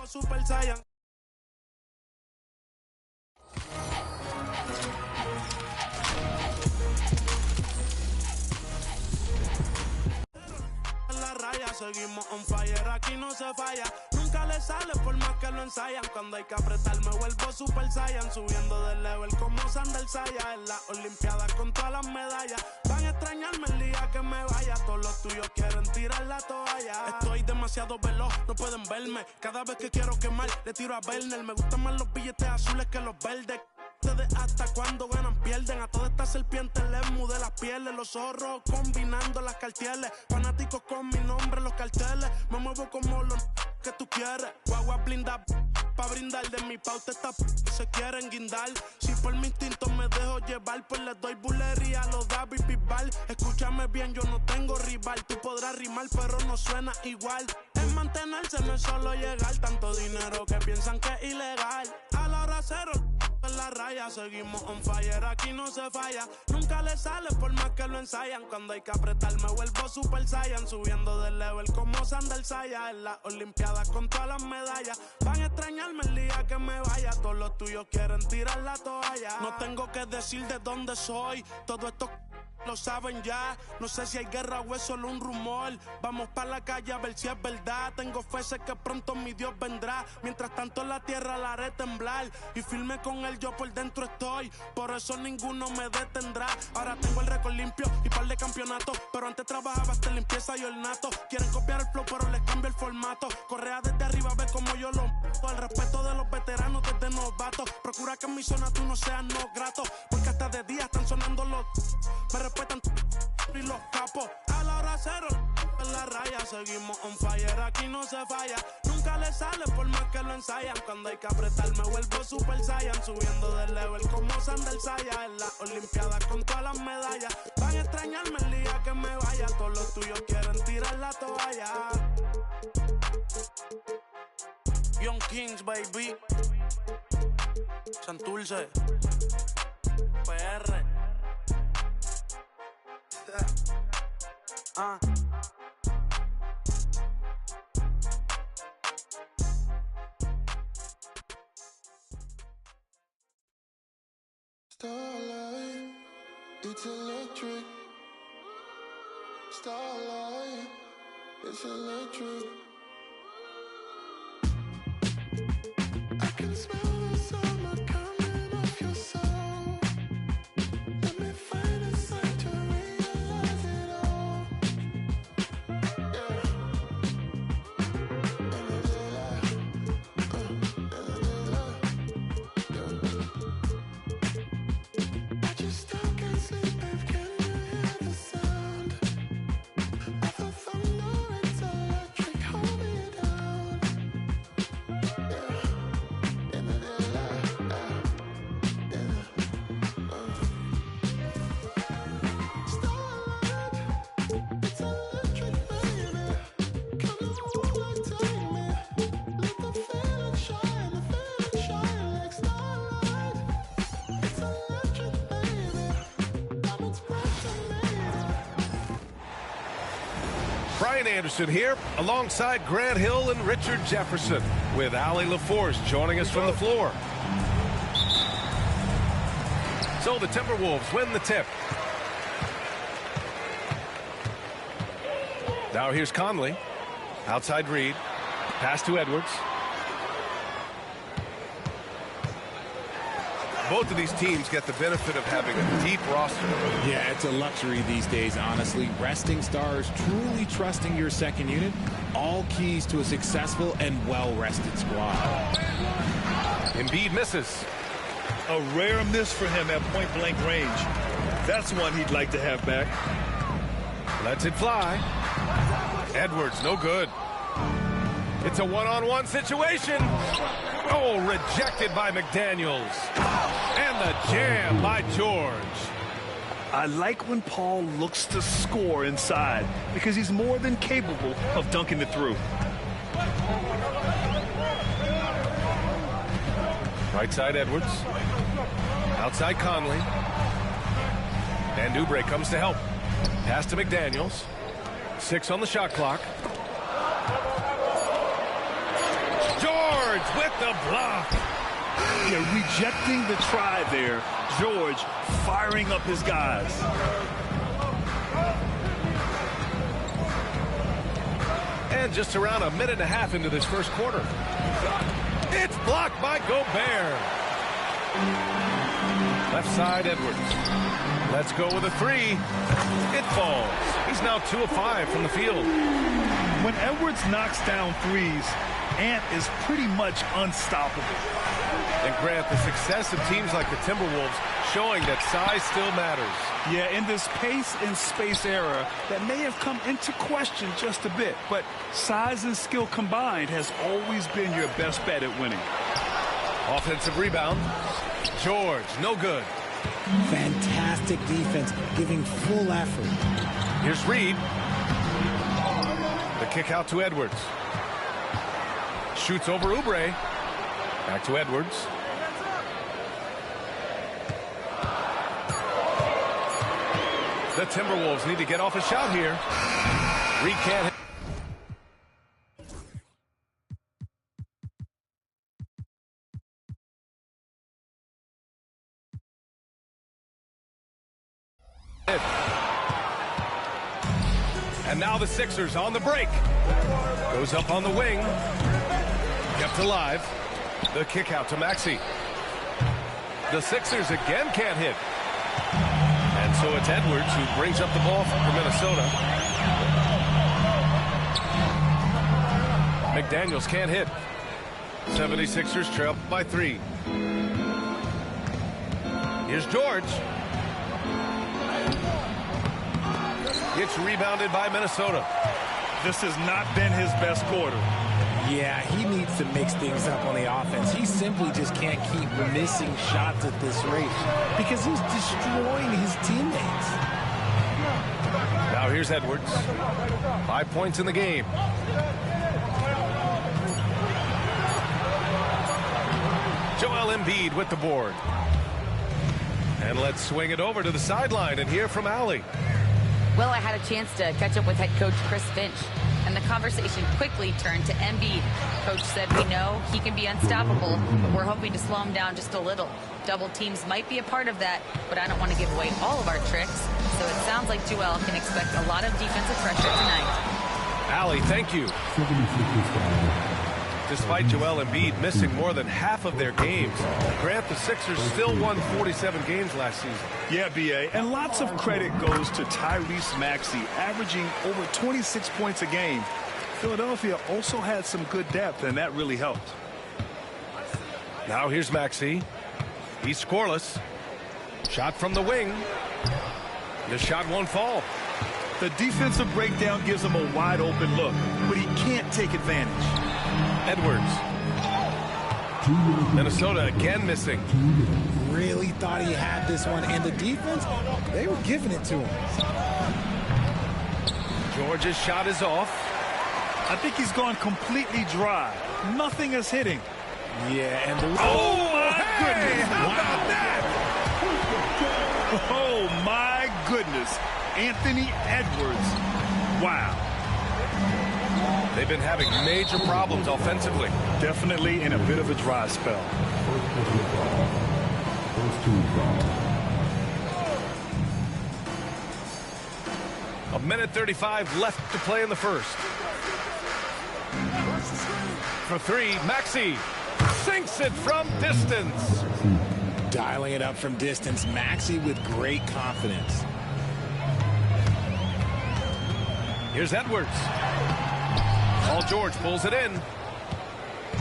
vuelvo Super Saiyan. Seguimos on fire, aquí no se falla. Nunca le sale por más que lo ensayan. Cuando hay que apretar me vuelvo Super Saiyan. Subiendo de level como Sandal Saya. En las Olimpiadas con todas las medallas. Van a extrañarme el día que me vaya. Todos los tuyos quieren tirar la toalla. Estoy demasiado veloz, no pueden verme. Cada vez que quiero quemar, le tiro a Werner. Me gustan más los billetes azules que los verdes. Hasta cuando ganan pierden. A todas estas serpientes les mudé las pieles. Los zorros combinando las cartieles. Fanáticos con mi nombre en los carteles. Me muevo como los que tú quieres. Guagua blinda pa' brindar. De mi pauta esta se quieren guindar. Si por mi instinto me dejo llevar, pues les doy bulería a los David Bisbal. Escúchame bien, yo no tengo rival. Tú podrás rimar pero no suena igual. Es mantenerse, no es solo llegar. Tanto dinero que piensan que es ilegal. A la hora cero en la raya, seguimos on fire, aquí no se falla. Nunca le sale por más que lo ensayan. Cuando hay que apretar me vuelvo Super Saiyan. Subiendo de level como Sandal Saya. En las Olimpiadas con todas las medallas. Van a extrañarme el día que me vaya. Todos los tuyos quieren tirar la toalla. No tengo que decir de dónde soy. Todo esto lo saben ya. No sé si hay guerra o es solo un rumor. Vamos pa' la calle a ver si es verdad. Tengo fe, sé que pronto mi Dios vendrá. Mientras tanto la tierra la haré temblar. Y firme con él yo por dentro estoy. Por eso ninguno me detendrá. Ahora tengo el récord limpio y par de campeonatos. Pero antes trabajaba hasta limpieza y ornato. Quieren copiar el flow pero les cambio el formato. Correa desde arriba, ve como yo lo el respeto de los veteranos desde novatos. Procura que en mi zona tú no seas no grato. Porque hasta de día están sonando los... Me respetan y los capos. A la hora cero en la raya. Seguimos on fire, aquí no se falla. Nunca le sale por más que lo ensayan. Cuando hay que apretar me vuelvo Super Saiyan. Subiendo de level como Sandal Saya. En las Olimpiadas con todas las medallas. Van a extrañarme el día que me vaya. Todos los tuyos quieren tirar la toalla. Young Kings, baby. Santurce. PR. Starlight, it's electric. Starlight, it's electric. I can smell the summer coming off your soul. Let me find a sign to realize it all. Yeah. In the daylight, in the daylight, yeah. I just still can't sleep, babe. Can you hear the sound of the thunder? It's electric, hold me down. Yeah. In the daylight, Starlight, it's electric, baby. Come on, like take me. Let the feeling shine like starlight. It's electric, baby. Diamonds bright and made. Brian Anderson here, alongside Grant Hill and Richard Jefferson, with Ali LaForce joining us from the floor. So the Timberwolves win the tip. Now here's Conley. Outside Reed. Pass to Edwards. Both of these teams get the benefit of having a deep roster. Yeah, it's a luxury these days, honestly. Resting stars, truly trusting your second unit, all keys to a successful and well-rested squad. Embiid misses. A rare miss for him at point-blank range. That's one he'd like to have back. Lets it fly. Edwards, no good. It's a one-on-one situation. Oh, rejected by McDaniels. And the jam by George. I like when Paul looks to score inside because he's more than capable of dunking it through. Right side Edwards. Outside Conley. And Oubre comes to help. Pass to McDaniels. 6 on the shot clock. George Edwards with the block. Yeah, rejecting the try there. George firing up his guys. And just around a minute and a half into this first quarter. It's blocked by Gobert. Left side, Edwards. Let's go with a three. It falls. He's now 2 of 5 from the field. When Edwards knocks down threes, Ant is pretty much unstoppable. And Grant, the success of teams like the Timberwolves showing that size still matters. Yeah, in this pace and space era, that may have come into question just a bit, but size and skill combined has always been your best bet at winning. Offensive rebound. George, no good. Fantastic defense, giving full effort. Here's Reed. The kick out to Edwards. Shoots over Oubre. Back to Edwards. The Timberwolves need to get off a shot here. Reed can't hit. And now the Sixers on the break. Goes up on the wing. Kept alive. The kick out to Maxey. The Sixers again can't hit. And so it's Edwards who brings up the ball for Minnesota. McDaniels can't hit. 76ers trail by 3. Here's George. It's rebounded by Minnesota. This has not been his best quarter. Yeah, he needs to mix things up on the offense. He simply just can't keep missing shots at this rate because he's destroying his teammates. Now here's Edwards. 5 points in the game. Joel Embiid with the board. And let's swing it over to the sideline and hear from Allie. Well, I had a chance to catch up with head coach Chris Finch, and the conversation quickly turned to Embiid. Coach said, we know he can be unstoppable, but we're hoping to slow him down just a little. Double teams might be a part of that, but I don't want to give away all of our tricks. So it sounds like Joel can expect a lot of defensive pressure tonight. Allie, thank you. Despite Joel Embiid missing more than half of their games, Grant, the Sixers still won 47 games last season. Yeah, B.A., and lots of credit goes to Tyrese Maxey, averaging over 26 points a game. Philadelphia also had some good depth, and that really helped. Now here's Maxey. He's scoreless. Shot from the wing. The shot won't fall. The defensive breakdown gives him a wide-open look, but he can't take advantage. Edwards. Minnesota again missing. Really thought he had this one, and the defense, they were giving it to him. George's shot is off. I think he's gone completely dry. Nothing is hitting. Yeah, and the... Oh, my goodness. How about that? Oh, my goodness. Anthony Edwards. Wow. They've been having major problems offensively. Definitely in a bit of a dry spell. A minute 35 left to play in the first. For 3, Maxey sinks it from distance. Dialing it up from distance, Maxey with great confidence. Here's Edwards. Paul George pulls it in.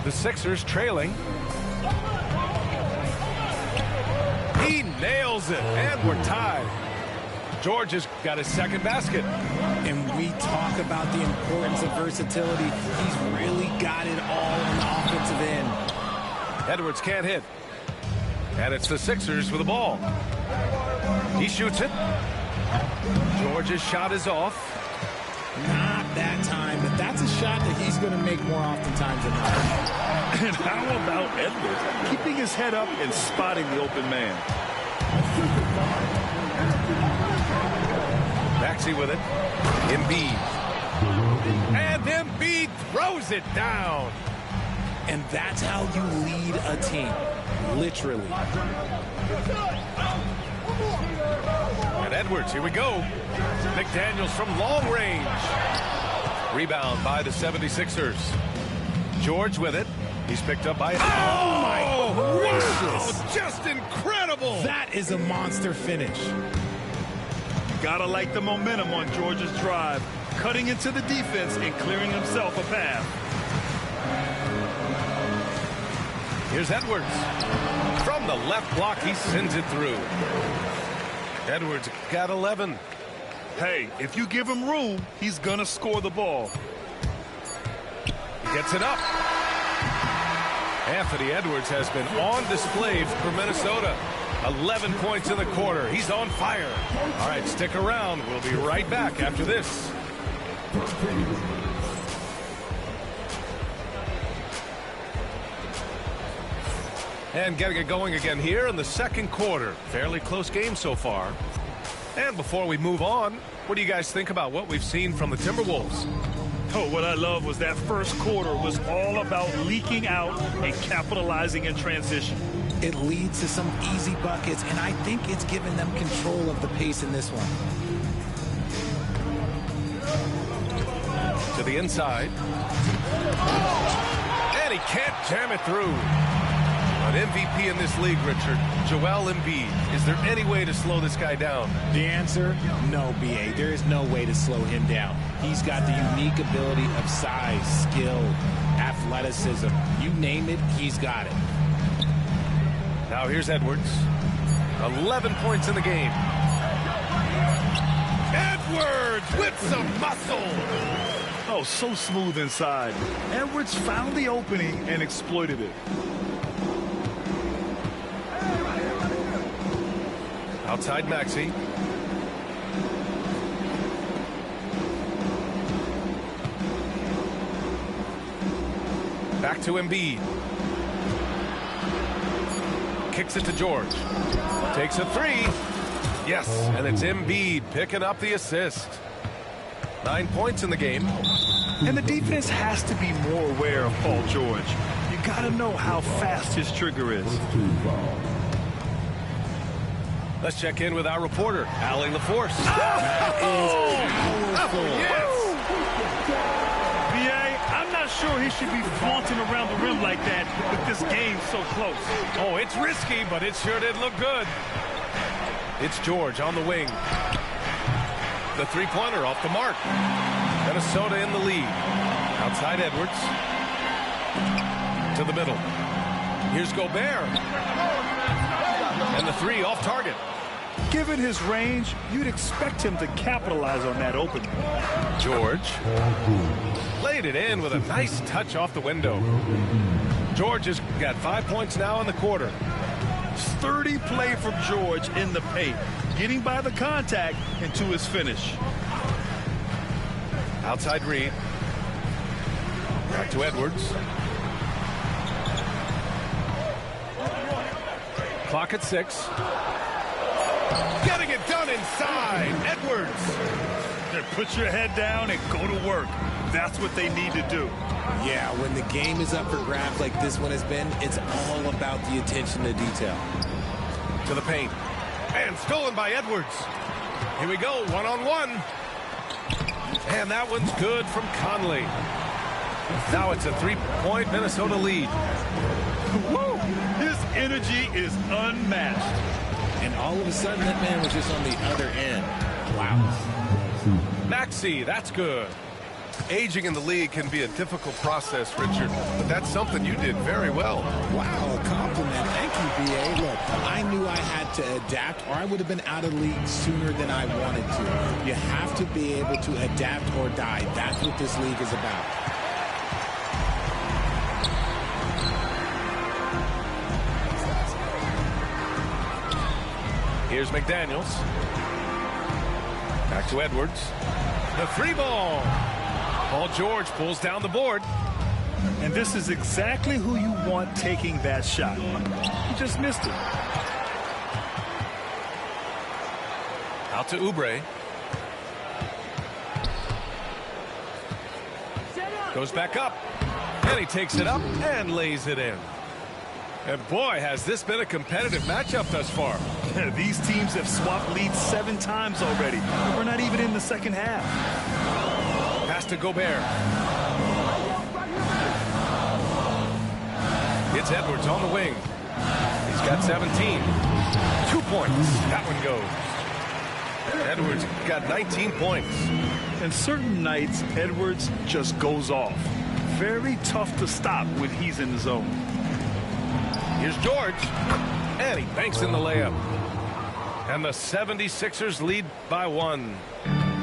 The Sixers trailing. He nails it, and we're tied. George has got his second basket. And we talk about the importance of versatility. He's really got it all on the offensive end. Edwards can't hit. And it's the Sixers with the ball. He shoots it. George's shot is off. Not that time, but that's a shot that he's going to make more oftentimes than not. And how about Edwards keeping his head up and spotting the open man? Maxey with it. Embiid. And Embiid throws it down. And that's how you lead a team, literally. And Edwards, here we go. McDaniels from long range. Rebound by the 76ers. George with it. He's picked up by... Oh, my wow! Just incredible! That is a monster finish. Gotta like the momentum on George's drive, cutting into the defense and clearing himself a path. Here's Edwards. From the left block, he sends it through. Edwards got 11. Hey, if you give him room, he's gonna score the ball. He gets it up. Anthony Edwards has been on display for Minnesota. 11 points in the quarter. He's on fire. All right, stick around. We'll be right back after this. And getting it going again here in the second quarter. Fairly close game so far. And before we move on, what do you guys think about what we've seen from the Timberwolves? Oh, what I love was that first quarter was all about leaking out and capitalizing in transition. It leads to some easy buckets, and I think it's given them control of the pace in this one. To the inside. And he can't jam it through. An MVP in this league, Richard, Joel Embiid. Is there any way to slow this guy down? The answer, no, B.A. There is no way to slow him down. He's got the unique ability of size, skill, athleticism. You name it, he's got it. Now here's Edwards. 11 points in the game. Edwards with some muscle. Oh, so smooth inside. Edwards found the opening and exploited it. Outside Maxey. Back to Embiid. Kicks it to George. Takes a three. Yes, and it's Embiid picking up the assist. 9 points in the game. And the defense has to be more aware of Paul George. You got to know how fast his trigger is. Let's check in with our reporter, Allie LaForce. That is powerful. Yes! B.A., I'm not sure he should be flaunting around the rim like that with this game so close. Oh, it's risky, but it sure did look good. It's George on the wing. The three-pointer off the mark. Minnesota in the lead. Outside Edwards. To the middle. Here's Gobert. And the three off target. Given his range, you'd expect him to capitalize on that opening. George laid it in with a nice touch off the window. George has got 5 points now in the quarter. Sturdy play from George in the paint, getting by the contact and to his finish. Outside Reed. Back to Edwards. Clock at 6. Getting it done inside. Edwards. Put your head down and go to work. That's what they need to do. Yeah, when the game is up for grabs like this one has been, it's all about the attention to detail. To the paint. And stolen by Edwards. Here we go, one-on-one. And that one's good from Conley. Now it's a three-point Minnesota lead. Woo! His energy is unmatched. And all of a sudden, that man was just on the other end. Wow. Maxey, that's good. Aging in the league can be a difficult process, Richard, but that's something you did very well. Wow, a compliment. Thank you, B.A. Look, I knew I had to adapt or I would have been out of the league sooner than I wanted to. You have to be able to adapt or die. That's what this league is about. Here's McDaniels. Back to Edwards. The three ball. Paul George pulls down the board. And this is exactly who you want taking that shot. He just missed it. Out to Oubre. Goes back up. And he takes it up and lays it in. And boy, has this been a competitive matchup thus far. These teams have swapped leads 7 times already. We're not even in the second half. Pass to Gobert. It's Edwards on the wing. He's got 17. 2 points. That one goes. Edwards got 19 points. And certain nights, Edwards just goes off. Very tough to stop when he's in the zone. Here's George. And he banks in the layup. And the 76ers lead by 1.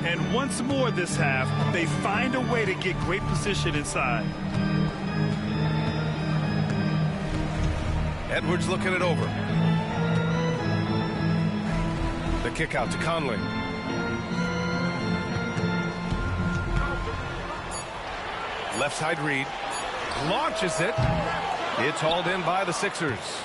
And once more this half, they find a way to get great position inside. Edwards looking it over. The kick out to Conley. Left side read. Launches it. It's hauled in by the Sixers.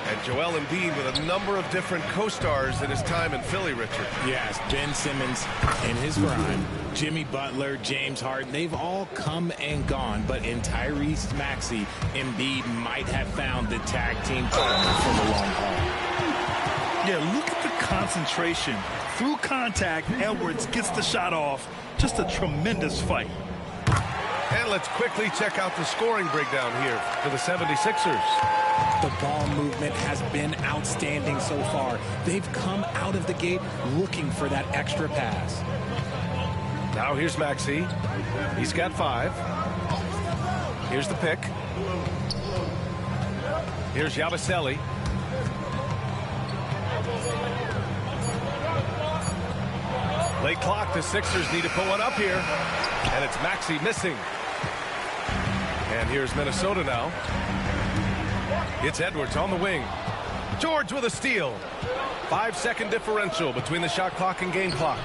And Joel Embiid with a number of different co-stars in his time in Philly, Richard. Yes, Ben Simmons in his prime, Jimmy Butler, James Harden, they've all come and gone. But in Tyrese Maxey, Embiid might have found the tag team partner for the long haul. Yeah, look at the concentration. Through contact, Edwards gets the shot off. Just a tremendous fight. And let's quickly check out the scoring breakdown here for the 76ers. The ball movement has been outstanding so far. They've come out of the gate looking for that extra pass. Now here's Maxey. He's got 5. Here's the pick. Here's Yabusele. Late clock, the Sixers need to put one up here. And it's Maxey missing. And here's Minnesota now. It's Edwards on the wing. George with a steal. 5-second differential between the shot clock and game clock.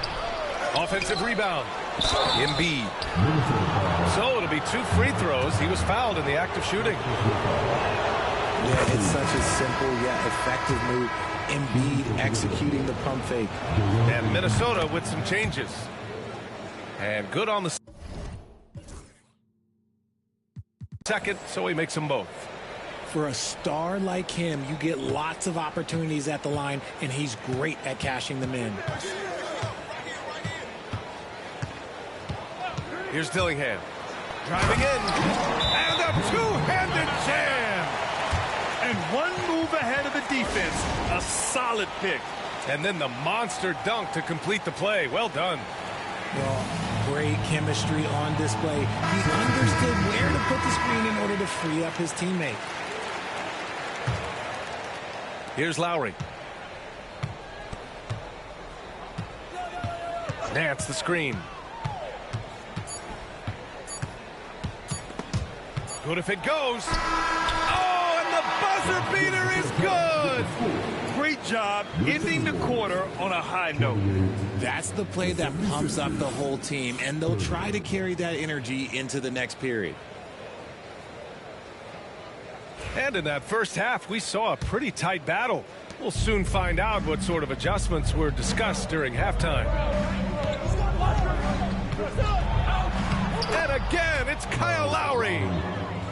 Offensive rebound. Embiid. So it'll be 2 free throws. He was fouled in the act of shooting. Yeah, it's such a simple yet effective move. Embiid executing the pump fake. And Minnesota with some changes. And good on the second, so he makes them both. For a star like him, you get lots of opportunities at the line, and he's great at cashing them in. Here's Dillingham. Driving in. And a two-handed jam. And one move ahead of the defense. A solid pick. And then the monster dunk to complete the play. Well done. Well, great chemistry on display. He understood where to put the screen in order to free up his teammate. Here's Lowry. Nance the screen. Good if it goes. Oh, and the buzzer beater is good. Great job ending the quarter on a high note. That's the play that pumps up the whole team, and they'll try to carry that energy into the next period. And in that first half, we saw a pretty tight battle. We'll soon find out what sort of adjustments were discussed during halftime. And again, it's Kyle Lowry.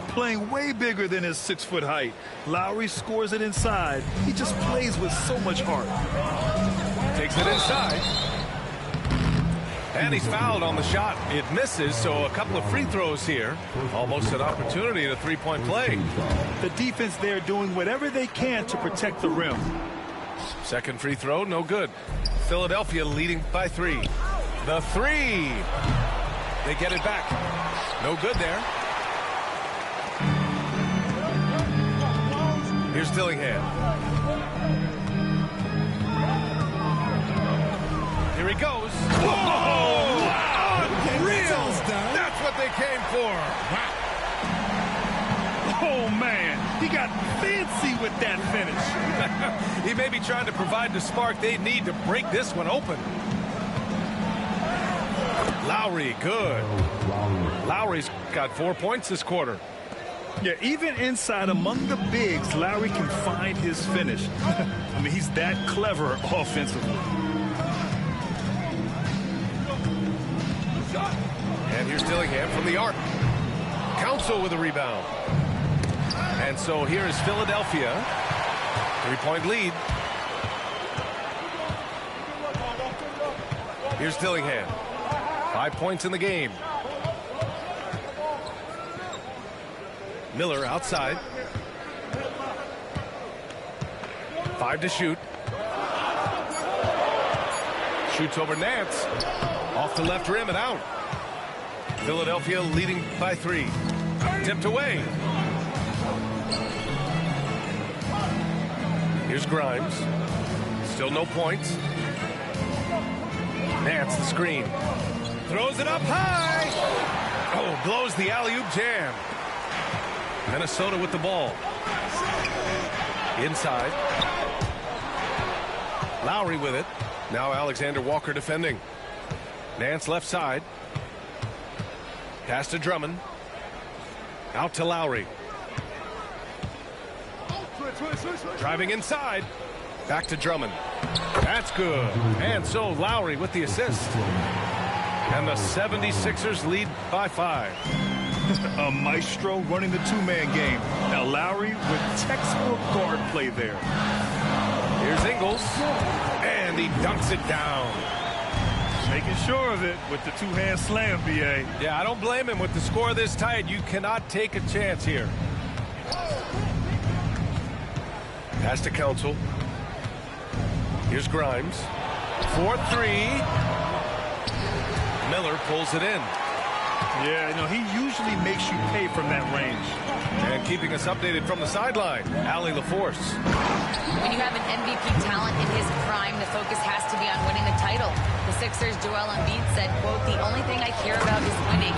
Playing way bigger than his 6-foot height. Lowry scores it inside. He just plays with so much heart. Takes it inside. And he's fouled on the shot. It misses, so a couple of free throws here. Almost an opportunity at a three-point play. The defense there doing whatever they can to protect the rim. Second free throw, no good. Philadelphia leading by 3. The 3. They get it back. No good there. Here's Dillingham. Here he goes. Whoa! Unreal! That's what they came for. Wow. Oh, man. He got fancy with that finish. He may be trying to provide the spark they need to break this one open. Lowry, good. Lowry's got 4 points this quarter. Yeah, even inside among the bigs, Lowry can find his finish. I mean, he's that clever offensively. And here's Dillingham from the arc. Council with a rebound. And so here is Philadelphia. 3-point lead. Here's Dillingham. 5 points in the game. Miller outside. 5 to shoot. Shoots over Nance. Off the left rim and out. Philadelphia leading by 3. Tipped away. Here's Grimes. Still no points. Nance the screen. Throws it up high. Oh, blows the alley-oop jam. Minnesota with the ball. Inside. Lowry with it. Now Alexander Walker defending. Nance left side. Pass to Drummond. Out to Lowry. Driving inside. Back to Drummond. That's good. And so Lowry with the assist. And the 76ers lead by 5. A maestro running the two-man game. Now Lowry with textbook guard play there. Here's Ingles. And he dunks it down. Making sure of it with the two-hand slam, B.A. Yeah, I don't blame him. With the score this tight, you cannot take a chance here. Pass to Council. Here's Grimes. 4-3. Miller pulls it in. Yeah, you know, he usually makes you pay from that range. And keeping us updated from the sideline, Allie LaForce. When you have an MVP talent in his prime, the focus has to be on winning the title. The Sixers' Joel Embiid said, quote, "The only thing I care about is winning.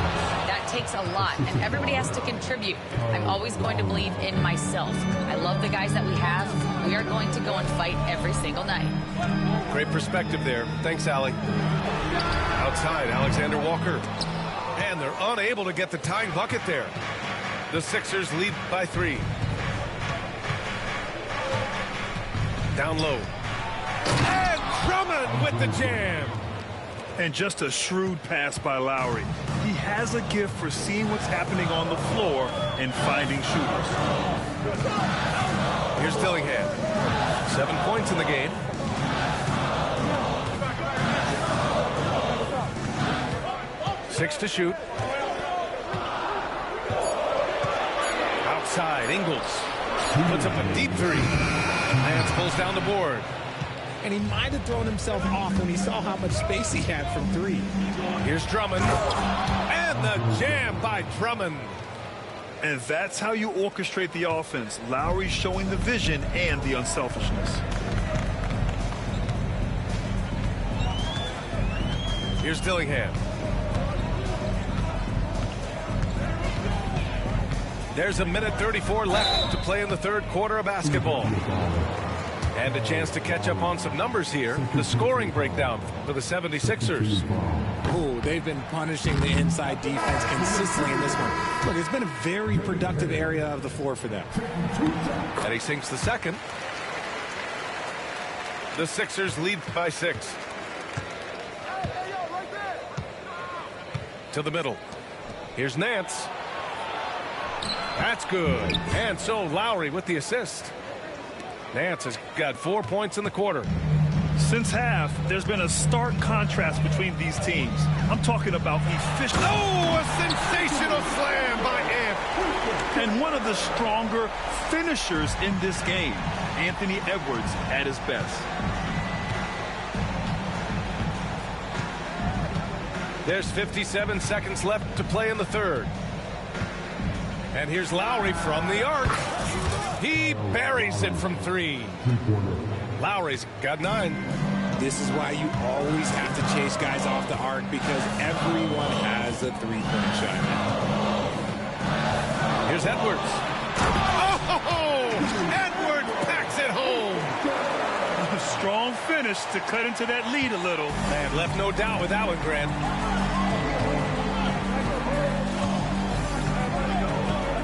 That takes a lot, and everybody has to contribute. I'm always going to believe in myself. I love the guys that we have. We are going to go and fight every single night." Great perspective there. Thanks, Allie. Outside, Alexander Walker. And they're unable to get the tying bucket there. The Sixers lead by 3. Down low. And Drummond with the jam. And just a shrewd pass by Lowry. He has a gift for seeing what's happening on the floor and finding shooters. Here's Dillingham. 7 points in the game. Six to shoot. Outside, Ingles puts up a deep 3. Nance pulls down the board. And he might have thrown himself off when he saw how much space he had from 3. Here's Drummond. And the jam by Drummond. And that's how you orchestrate the offense. Lowry showing the vision and the unselfishness. Here's Dillingham. There's 1:34 left to play in the third quarter of basketball. And a chance to catch up on some numbers here. The scoring breakdown for the 76ers. Oh, they've been punishing the inside defense consistently in this one. Look, it's been a very productive area of the floor for them. And he sinks the second. The Sixers lead by 6. To the middle. Here's Nance. That's good. And so Lowry with the assist. Nance has got 4 points in the quarter. Since half, there's been a stark contrast between these teams. I'm talking about efficient. Oh, a sensational slam by Ant. And one of the stronger finishers in this game, Anthony Edwards at his best. There's 57 seconds left to play in the third. And here's Lowry from the arc. He buries it from 3. Lowry's got 9. This is why you always have to chase guys off the arc, because everyone has a three-point shot. Here's Edwards. Oh, Edwards packs it home. A strong finish to cut into that lead a little. Man, left no doubt with that one, Grant.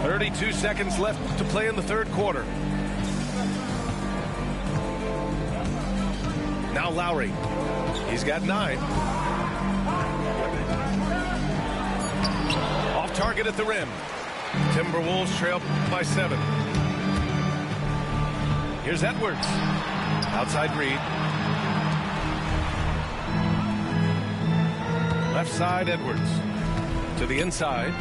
32 seconds left to play in the third quarter. Now Lowry. He's got 9. Off target at the rim. Timberwolves trail by 7. Here's Edwards. Outside Reed. Left side, Edwards. To the inside.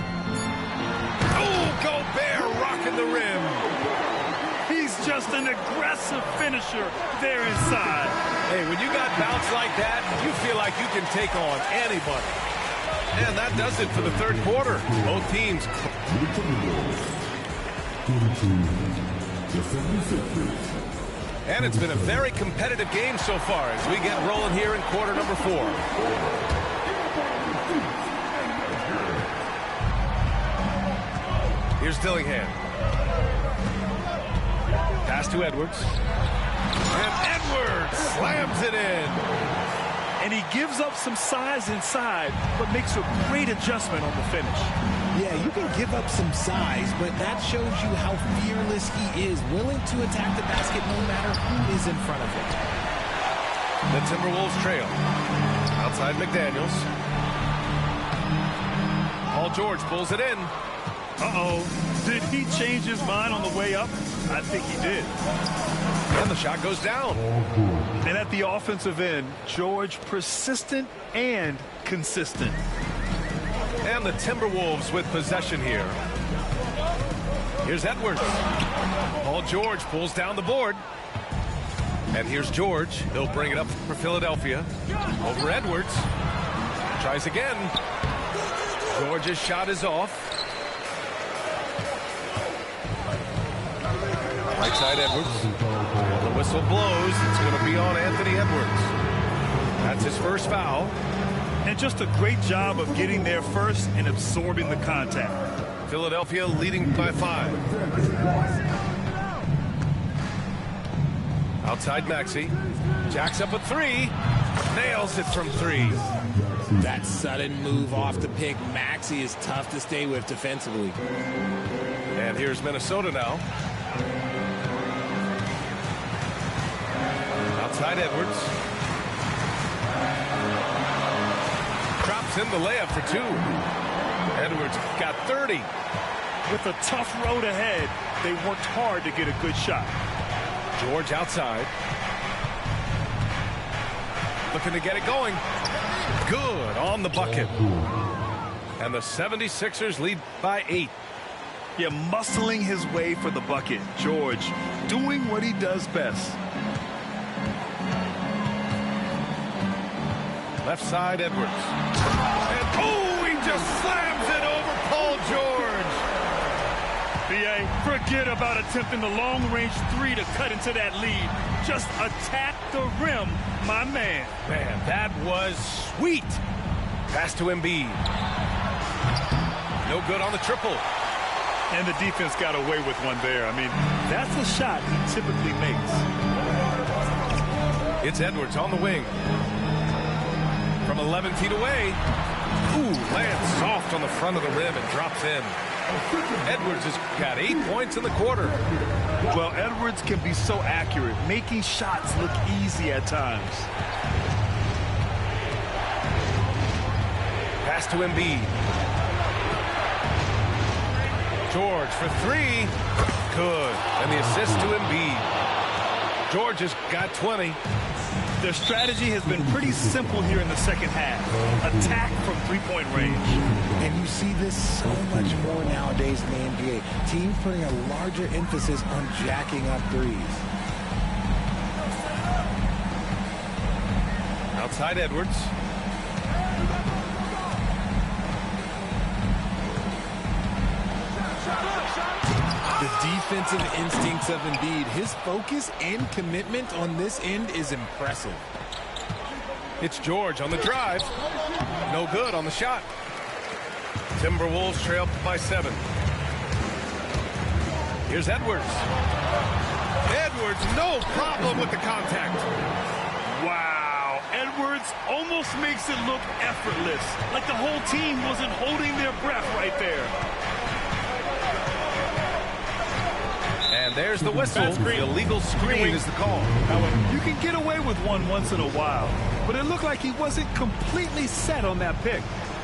Oh, Gobert rocking the rim. He's just an aggressive finisher there inside. Hey, when you got bounce like that, you feel like you can take on anybody. And that does it for the third quarter. Both teams. And it's been a very competitive game so far as we get rolling here in quarter number 4. Here's Dillingham. Pass to Edwards. And Edwards slams it in. And he gives up some size inside, but makes a great adjustment on the finish. Yeah, you can give up some size, but that shows you how fearless he is, willing to attack the basket no matter who is in front of him. The Timberwolves trail. Outside McDaniels. Paul George pulls it in. Uh-oh. Did he change his mind on the way up? I think he did. And the shot goes down. And at the offensive end, George persistent and consistent. And the Timberwolves with possession here. Here's Edwards. Paul George pulls down the board. And here's George. He'll bring it up for Philadelphia. Over Edwards. Tries again. George's shot is off. Right side Edwards. And the whistle blows. It's going to be on Anthony Edwards. That's his first foul. And just a great job of getting there first and absorbing the contact. Philadelphia leading by 5. Outside Maxey. Jacks up a 3. Nails it from 3. That sudden move off the pick, Maxey, is tough to stay with defensively. And here's Minnesota now. Outside Edwards. Drops in the layup for 2. Edwards got 30. With a tough road ahead, they worked hard to get a good shot. George outside. Looking to get it going. Good on the bucket. And the 76ers lead by 8. Yeah, muscling his way for the bucket. George doing what he does best. Left side, Edwards. And oh, he just slams it over Paul George. B.A., forget about attempting the long-range 3 to cut into that lead. Just attack the rim, my man. Man, that was sweet. Pass to Embiid. No good on the triple. And the defense got away with one there. I mean, that's a shot he typically makes. It's Edwards on the wing. From 11 feet away. Ooh, lands soft on the front of the rim and drops in. Edwards has got 8 points in the quarter. Well, Edwards can be so accurate, making shots look easy at times. Pass to Embiid. George for 3. Good. And the assist to Embiid. George has got 20. Their strategy has been pretty simple here in the second half. Attack from three-point range. And you see this so much more nowadays in the NBA. Teams putting a larger emphasis on jacking up threes. Outside Edwards. The defensive instincts of Embiid, his focus and commitment on this end is impressive. It's George on the drive. No good on the shot. Timberwolves trail by 7. Here's Edwards. Edwards, no problem with the contact. Wow. Edwards almost makes it look effortless, like the whole team wasn't holding their breath right there. And there's the whistle. The illegal screen is the call. You can get away with one once in a while, but it looked like he wasn't completely set on that pick.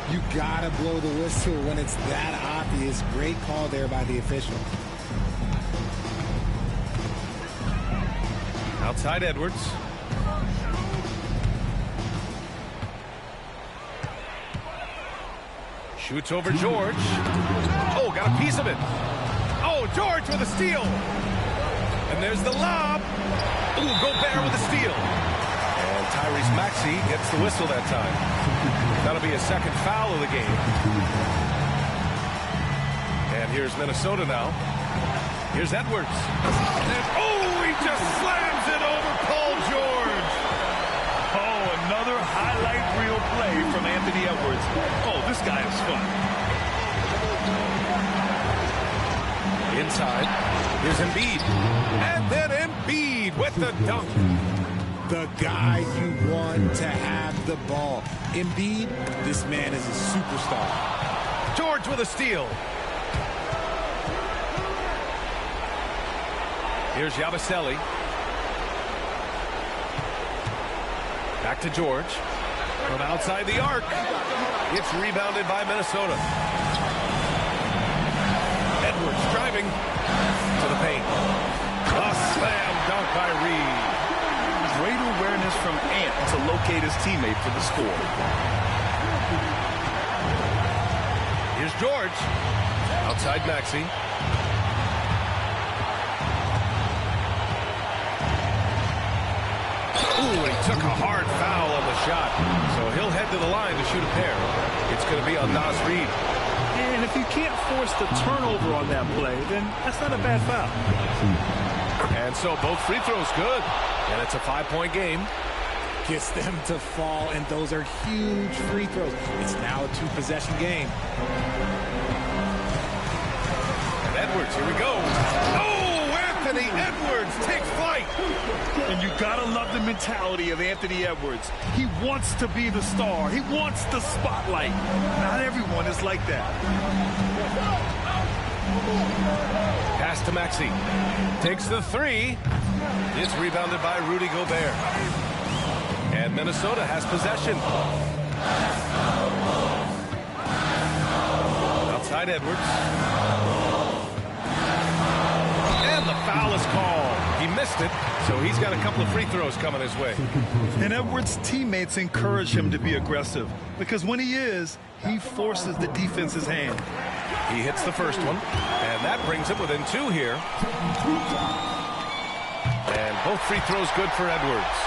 You gotta blow the whistle when it's that obvious. Great call there by the official. Outside Edwards. Shoots over George. Oh, got a piece of it. Oh, George with a steal. And there's the lob. Ooh, Gobert with a steal. And Tyrese Maxey gets the whistle that time. That'll be his second foul of the game. And here's Minnesota now. Here's Edwards. And, oh, he just slams it over Paul George. Oh, another highlight reel play from Anthony Edwards. Oh, this guy is fun. Inside. Here's Embiid. And then Embiid with the dunk. The guy you want to have the ball. Embiid, this man is a superstar. George with a steal. Here's Yabusele. Back to George. From outside the arc. It's rebounded by Minnesota. Edwards driving to the paint. A slam dunk by Reed. Great awareness from Ant to locate his teammate for the score. Here's George. Outside Maxey. Ooh, he took a hard foul on the shot. So he'll head to the line to shoot a pair. It's going to be on Nas Reed. And if you can't force the turnover on that play, then that's not a bad foul. And so both free throws good. And it's a 5-point game. Gets them to fall, and those are huge free throws. It's now a 2-possession game. And Edwards, here we go. Oh, Anthony Edwards takes flight. And you gotta love the mentality of Anthony Edwards. He wants to be the star. He wants the spotlight. Not everyone is like that. Pass to Maxey. Takes the three. It's rebounded by Rudy Gobert. And Minnesota has possession. Outside Edwards. And the foul is called. He missed it, so he's got a couple of free throws coming his way. And Edwards' teammates encourage him to be aggressive because when he is, he forces the defense's hand. He hits the first one, and that brings him within 2 here. And both free throws good for Edwards.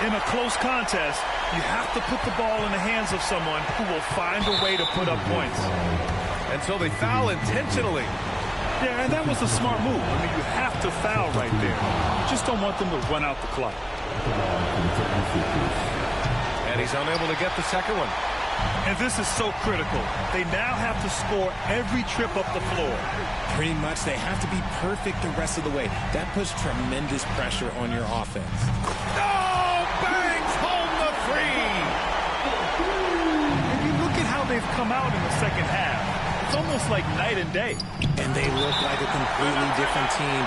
In a close contest, you have to put the ball in the hands of someone who will find a way to put up points. And so they foul intentionally. Yeah, and that was a smart move. I mean, you have to foul right there. You just don't want them to run out the clock. And he's unable to get the second one. And this is so critical. They now have to score every trip up the floor. Pretty much, they have to be perfect the rest of the way. That puts tremendous pressure on your offense. Oh, bangs home the three. And you look at how they've come out in the second half. It's almost like night and day. And they look like a completely different team.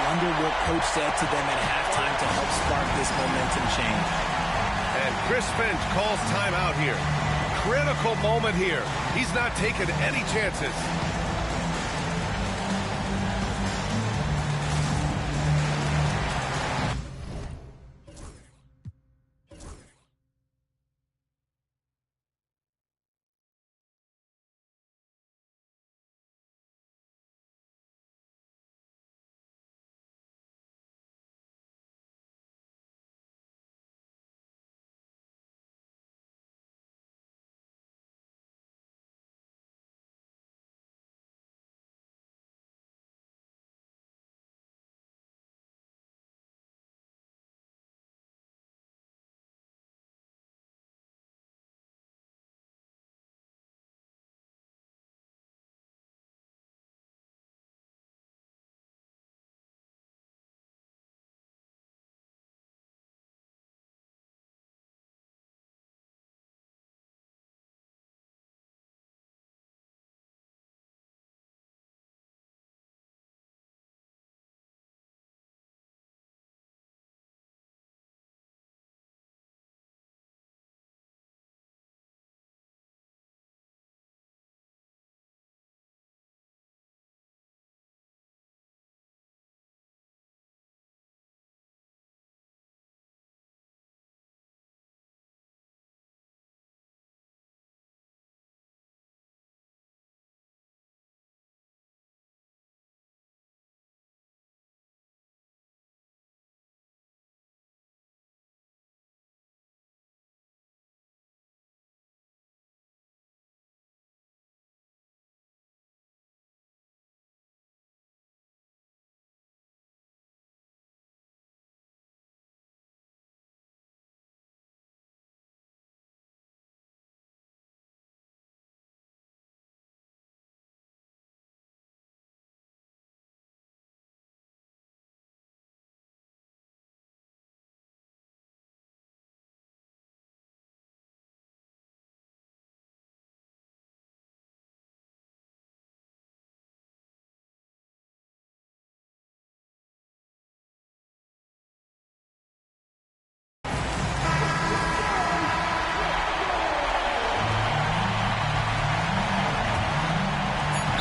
wonder what coach said to them at halftime to help spark this momentum change. And Chris Finch calls timeout here. Critical moment here. He's not taking any chances.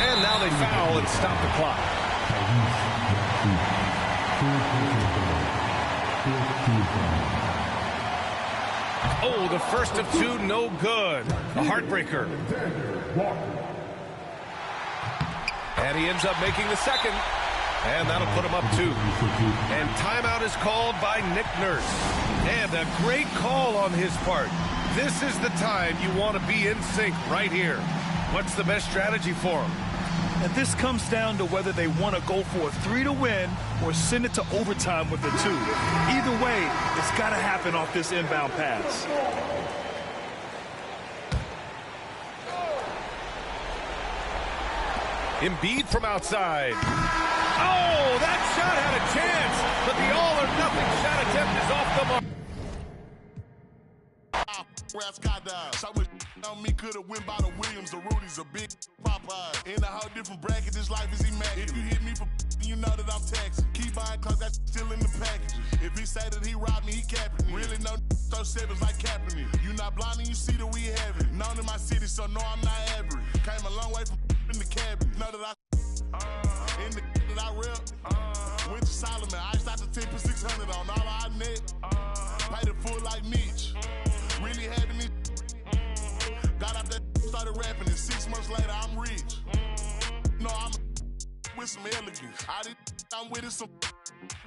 And now they foul and stop the clock. Oh, the first of two, no good. A heartbreaker. And he ends up making the second. And that'll put him up 2. And timeout is called by Nick Nurse. And a great call on his part. This is the time you want to be in sync right here. What's the best strategy for him? And this comes down to whether they want to go for a 3 to win or send it to overtime with a 2. Either way, it's got to happen off this inbound pass. Embiid from outside. Oh, that shot had a chance, but the all-or-nothing shot attempt is off the mark. Where I skydive. Shot with on me, could've went by the Williams, the Rudy's, a big Popeye. In a whole different bracket, this life is immaculate. If you hit me for you know that I'm taxing. Keep buying cause that's still in the package. If he say that he robbed me, he capping me. Really no throw sevens like Kaepernick. You not blind and you see that we have it. Known in my city, so no, I'm not average. Came a long way from in the cabinet. Know that I in the that I rep. Went to Solomon, I shot the 10 for 600 on all I net. Paid it full like Mitch. Really having it. Got out that started rapping, and 6 months later I'm rich. No, I'm with some elegance. I'm with it some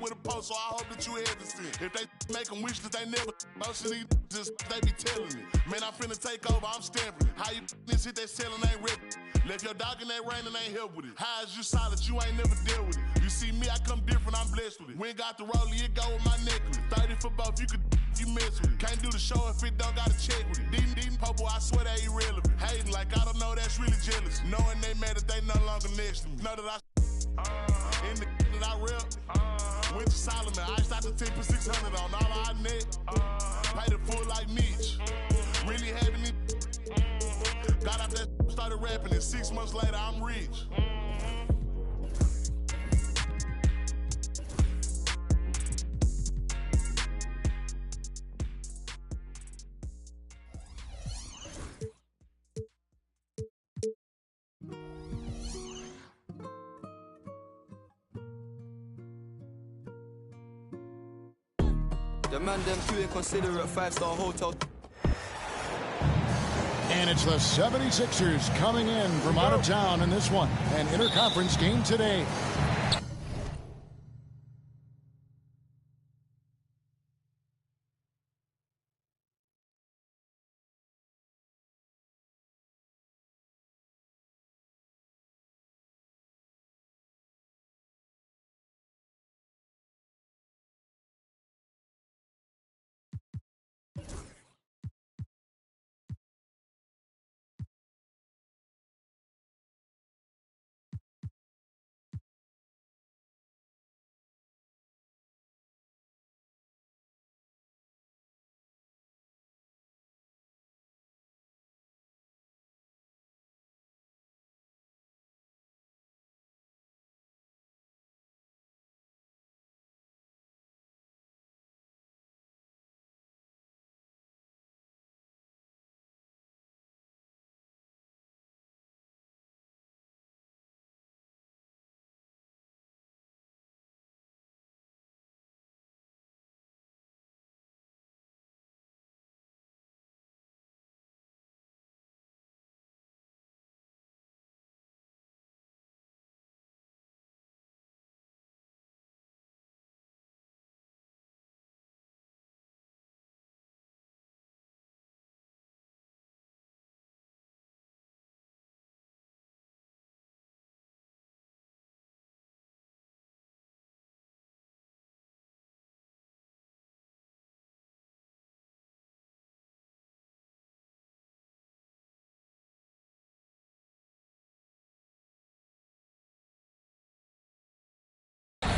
with a post, so I hope that you hesitant. If they make them wish that they never motion just they be telling it. Man, I'm finna take over, I'm stamping it. How you this hit that selling ain't rip. Left your dog in that rain and ain't help with it. How is you solid, you ain't never dealt with it. You see me, I come different, I'm blessed with it. We ain't got the rollie, it go with my necklace. 30 for both, you could you mess with it. Can't do the show if it don't gotta check with it. Dean Popo, I swear they irrelevant. Hating like I don't know, that's really jealous. Knowing they mad that they no longer next to me. Know that I in the that I rep. Went to Solomon, I shot the 10 for 600 on all I net. Paid it full like Mitch. Really having it. Got out that started rapping, and 6 months later I'm rich. The man them too inconsiderate, 5-star hotel. And it's the 76ers coming in from out of town in this one. An interconference game today.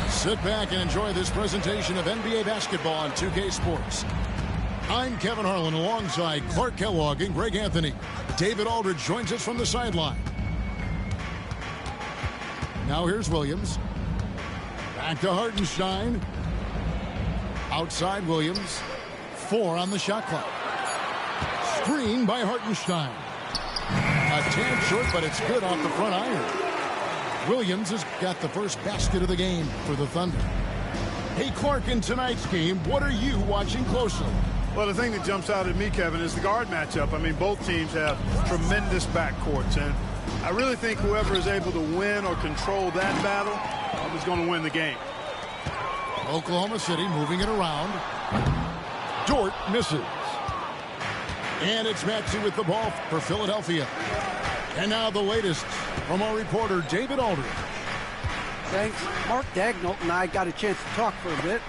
Sit back and enjoy this presentation of NBA basketball on 2K Sports. I'm Kevin Harlan alongside Clark Kellogg and Greg Anthony. David Aldridge joins us from the sideline. Now here's Williams. Back to Hartenstein. Outside Williams. 4 on the shot clock. Screen by Hartenstein. A tad short, but it's good off the front iron. Williams has got the first basket of the game for the Thunder. Hey, Clark, in tonight's game, what are you watching closely? Well, the thing that jumps out at me, Kevin, is the guard matchup. I mean, both teams have tremendous backcourts, and I really think whoever is able to win or control that battle is going to win the game. Oklahoma City moving it around. Dort misses. And it's Maxey with the ball for Philadelphia. And now the latest from our reporter, David Aldridge. Thanks. Mark Dagnall and I got a chance to talk for a bit.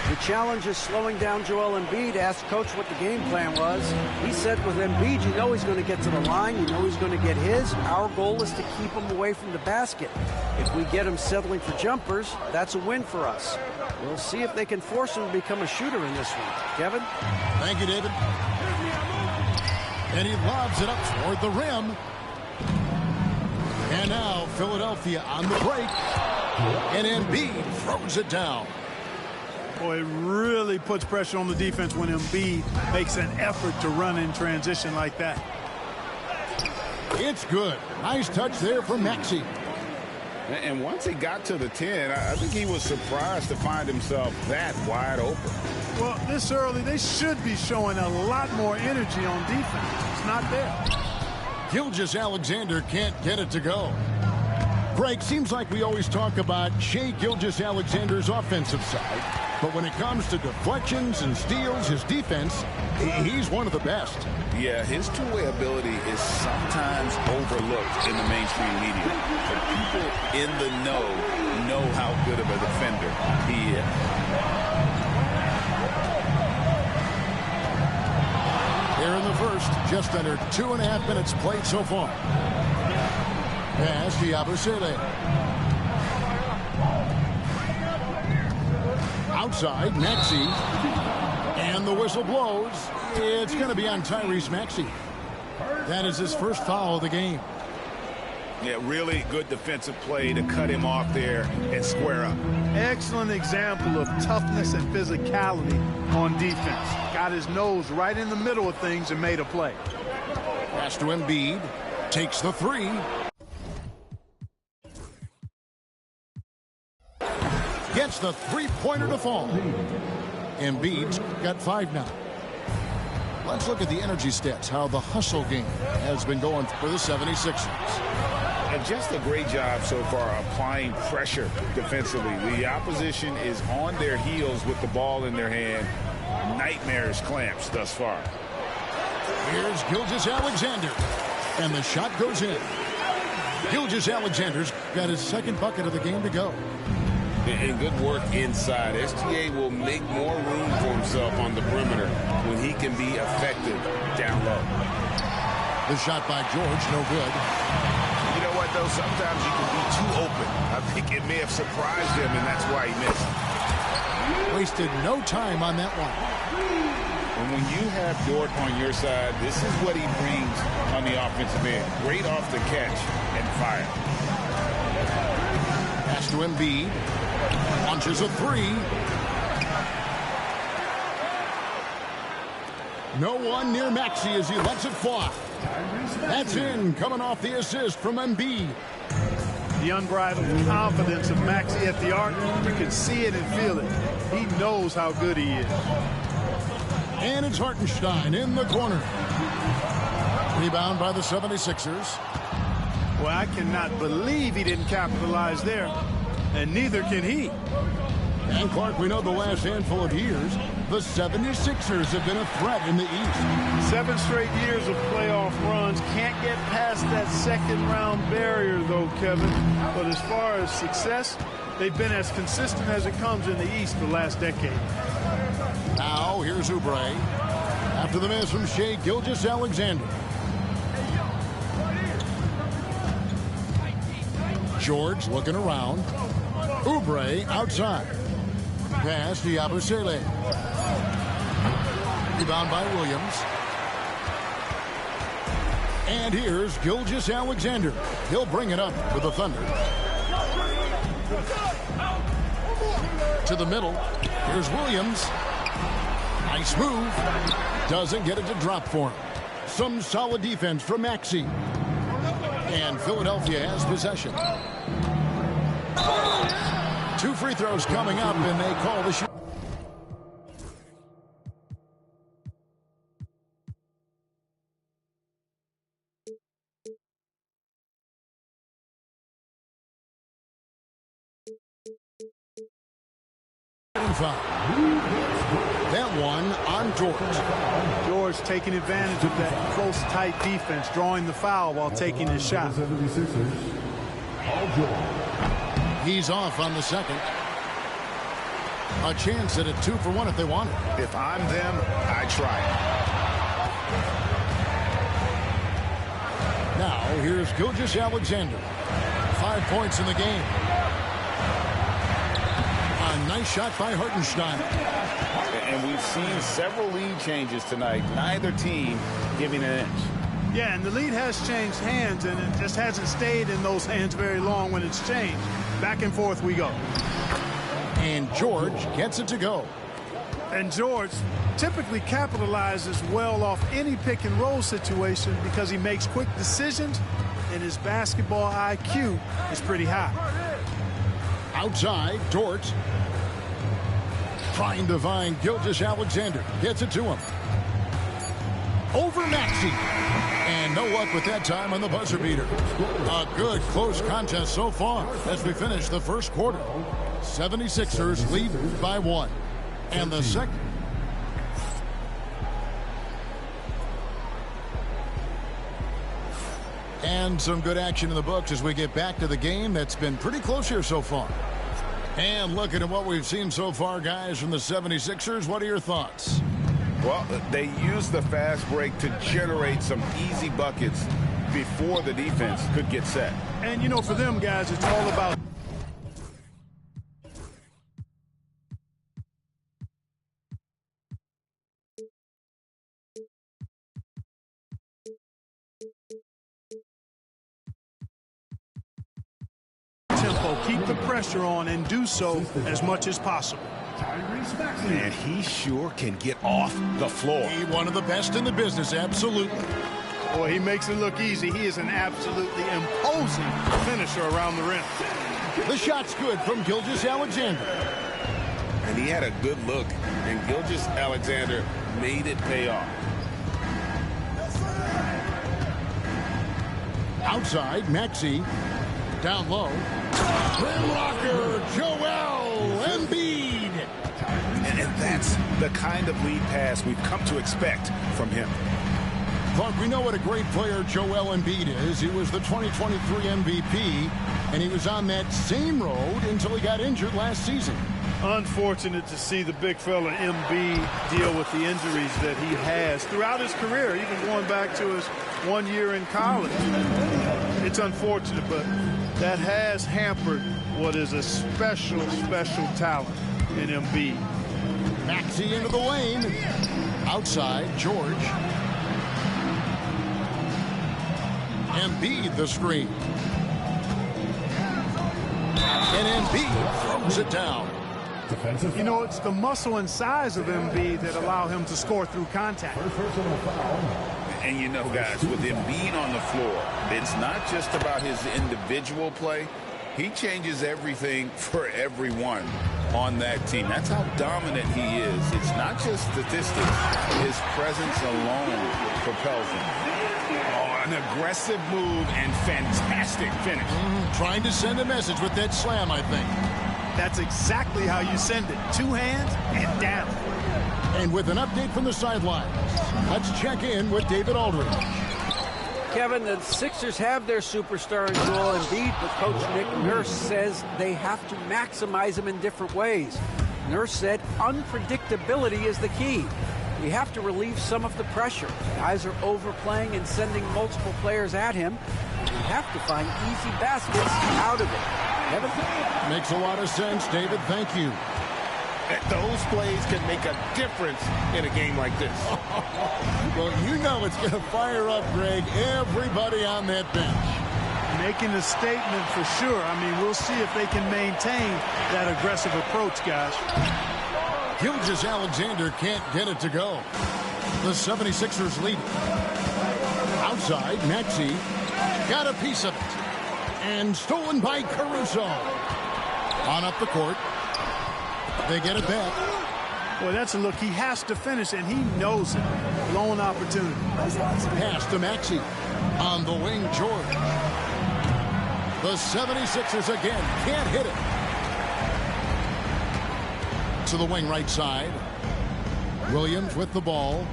The challenge is slowing down Joel Embiid. Asked Coach what the game plan was. He said with Embiid, you know he's going to get to the line. You know he's going to get his. Our goal is to keep him away from the basket. If we get him settling for jumpers, that's a win for us. We'll see if they can force him to become a shooter in this one. Kevin? Thank you, David. And he lobs it up toward the rim. And now Philadelphia on the break. And Embiid throws it down. Boy, it really puts pressure on the defense when Embiid makes an effort to run in transition like that. It's good. Nice touch there from Maxey. And once he got to the 10, I think he was surprised to find himself that wide open. Well, this early, they should be showing a lot more energy on defense. It's not there. Gilgeous-Alexander can't get it to go. Greg, seems like we always talk about Shai Gilgeous-Alexander's offensive side, but when it comes to deflections and steals, his defense, he's one of the best. Yeah, his two-way ability is sometimes overlooked in the mainstream media. But people in the know how good of a defender he is. Here in the first, just under 2.5 minutes played so far. Pass to Yabusele. Outside, Maxey. And the whistle blows. It's going to be on Tyrese Maxey. That is his first foul of the game. Yeah, really good defensive play to cut him off there and square up. Excellent example of toughness and physicality on defense. Got his nose right in the middle of things and made a play. Pass to Embiid. Takes the 3. Gets the 3-pointer to fall. Embiid's got 5 now. Let's look at the energy stats, how the hustle game has been going for the 76ers. And just a great job so far applying pressure defensively. The opposition is on their heels with the ball in their hand. Nightmarish clamps thus far. Here's Gilgeous-Alexander, and the shot goes in. Gilgeous-Alexander's got his second bucket of the game to go. And good work inside. SGA will make more room for himself on the perimeter when he can be effective down low. The shot by George, no good. You know what, though? Sometimes you can be too open. I think it may have surprised him, and that's why he missed. Wasted no time on that one. And when you have Dort on your side, this is what he brings on the offensive end. Great off the catch and fire. Pass to Embiid. Launches a 3. No one near Maxey as he lets it fly. That's in, coming off the assist from Embiid. The unbridled confidence of Maxey at the arc, you can see it and feel it. He knows how good he is. And it's Hartenstein in the corner. Rebound by the 76ers. Well, I cannot believe he didn't capitalize there, and neither can he. And Clark, we know the last handful of years, the 76ers have been a threat in the East. 7 straight years of playoff runs. Can't get past that second-round barrier, though, Kevin. But as far as success, they've been as consistent as it comes in the East the last decade. Now, here's Oubre. After the miss from Shai Gilgeous-Alexander. George looking around. Oubre outside. Pass to Yabusele. Rebound by Williams. And here's Gilgeous-Alexander. He'll bring it up for the Thunder. To the middle. Here's Williams. Nice move. Doesn't get it to drop for him. Some solid defense from Maxey. And Philadelphia has possession. 2 free throws coming up, and they call the shot. That one on George. George taking advantage of that close, tight defense, drawing the foul while taking his shot. He's off on the second. A chance at a 2-for-1 if they want it. If I'm them, I try it. Now, here's Gilgeous-Alexander. 5 points in the game. A nice shot by Hartenstein. And we've seen several lead changes tonight. Neither team giving an inch. Yeah, and the lead has changed hands, and it just hasn't stayed in those hands very long when it's changed. Back and forth we go. And George gets it to go. And George typically capitalizes well off any pick and roll situation because he makes quick decisions and his basketball IQ is pretty high. Outside, Dort. Trying to find Gilgeous-Alexander. Gets it to him. Over Maxey. And no luck with that time on the buzzer beater. A good close contest so far as we finish the first quarter. 76ers lead by 1. And the second. And some good action in the books as we get back to the game that's been pretty close here so far. And looking at what we've seen so far, guys, from the 76ers, what are your thoughts? Well, they used the fast break to generate some easy buckets before the defense could get set. And, you know, for them guys, it's all about tempo. Keep the pressure on and do so as much as possible. And he sure can get off the floor. He one of the best in the business, absolutely. Boy, he makes it look easy. He is an absolutely imposing finisher around the rim. The shot's good from Gilgeous-Alexander. and he had a good look, and Gilgeous-Alexander made it pay off. Outside, Maxey. Down low. Rim rocker, Joel Embiid. And that's the kind of lead pass we've come to expect from him. Clark, we know what a great player Joel Embiid is. He was the 2023 MVP, and he was on that same road until he got injured last season. Unfortunate to see the big fella Embiid deal with the injuries that he has throughout his career, even going back to his 1 year in college. It's unfortunate, but that has hampered what is a special, special talent in Embiid. Maxey into the lane. Outside, George. Embiid the screen. And Embiid throws it down. You know, it's the muscle and size of Embiid that allow him to score through contact. And you know, guys, with Embiid on the floor, it's not just about his individual play. He changes everything for everyone on that team. That's how dominant he is. It's not just statistics. His presence alone propels him. Oh, an aggressive move and fantastic finish. Trying to send a message with that slam, I think. That's exactly how you send it. 2 hands and down. And with an update from the sidelines, let's check in with David Aldridge. Kevin, the Sixers have their superstar in Joel Embiid, but Coach Nick Nurse says they have to maximize him in different ways. Nurse said unpredictability is the key. We have to relieve some of the pressure. Guys are overplaying and sending multiple players at him. We have to find easy baskets out of it. Kevin? Makes a lot of sense, David. Thank you. Those plays can make a difference in a game like this. Well, you know it's going to fire up, Greg, everybody on that bench. Making a statement for sure. I mean, we'll see if they can maintain that aggressive approach, guys. Gilgeous-Alexander can't get it to go. The 76ers lead. Outside, Maxey got a piece of it. And stolen by Caruso. On up the court. They get it back. Well, that's a look. He has to finish, and he knows it. Lone opportunity. Pass to Maxey. On the wing, George. The 76ers again can't hit it. To the wing right side. Williams with the ball.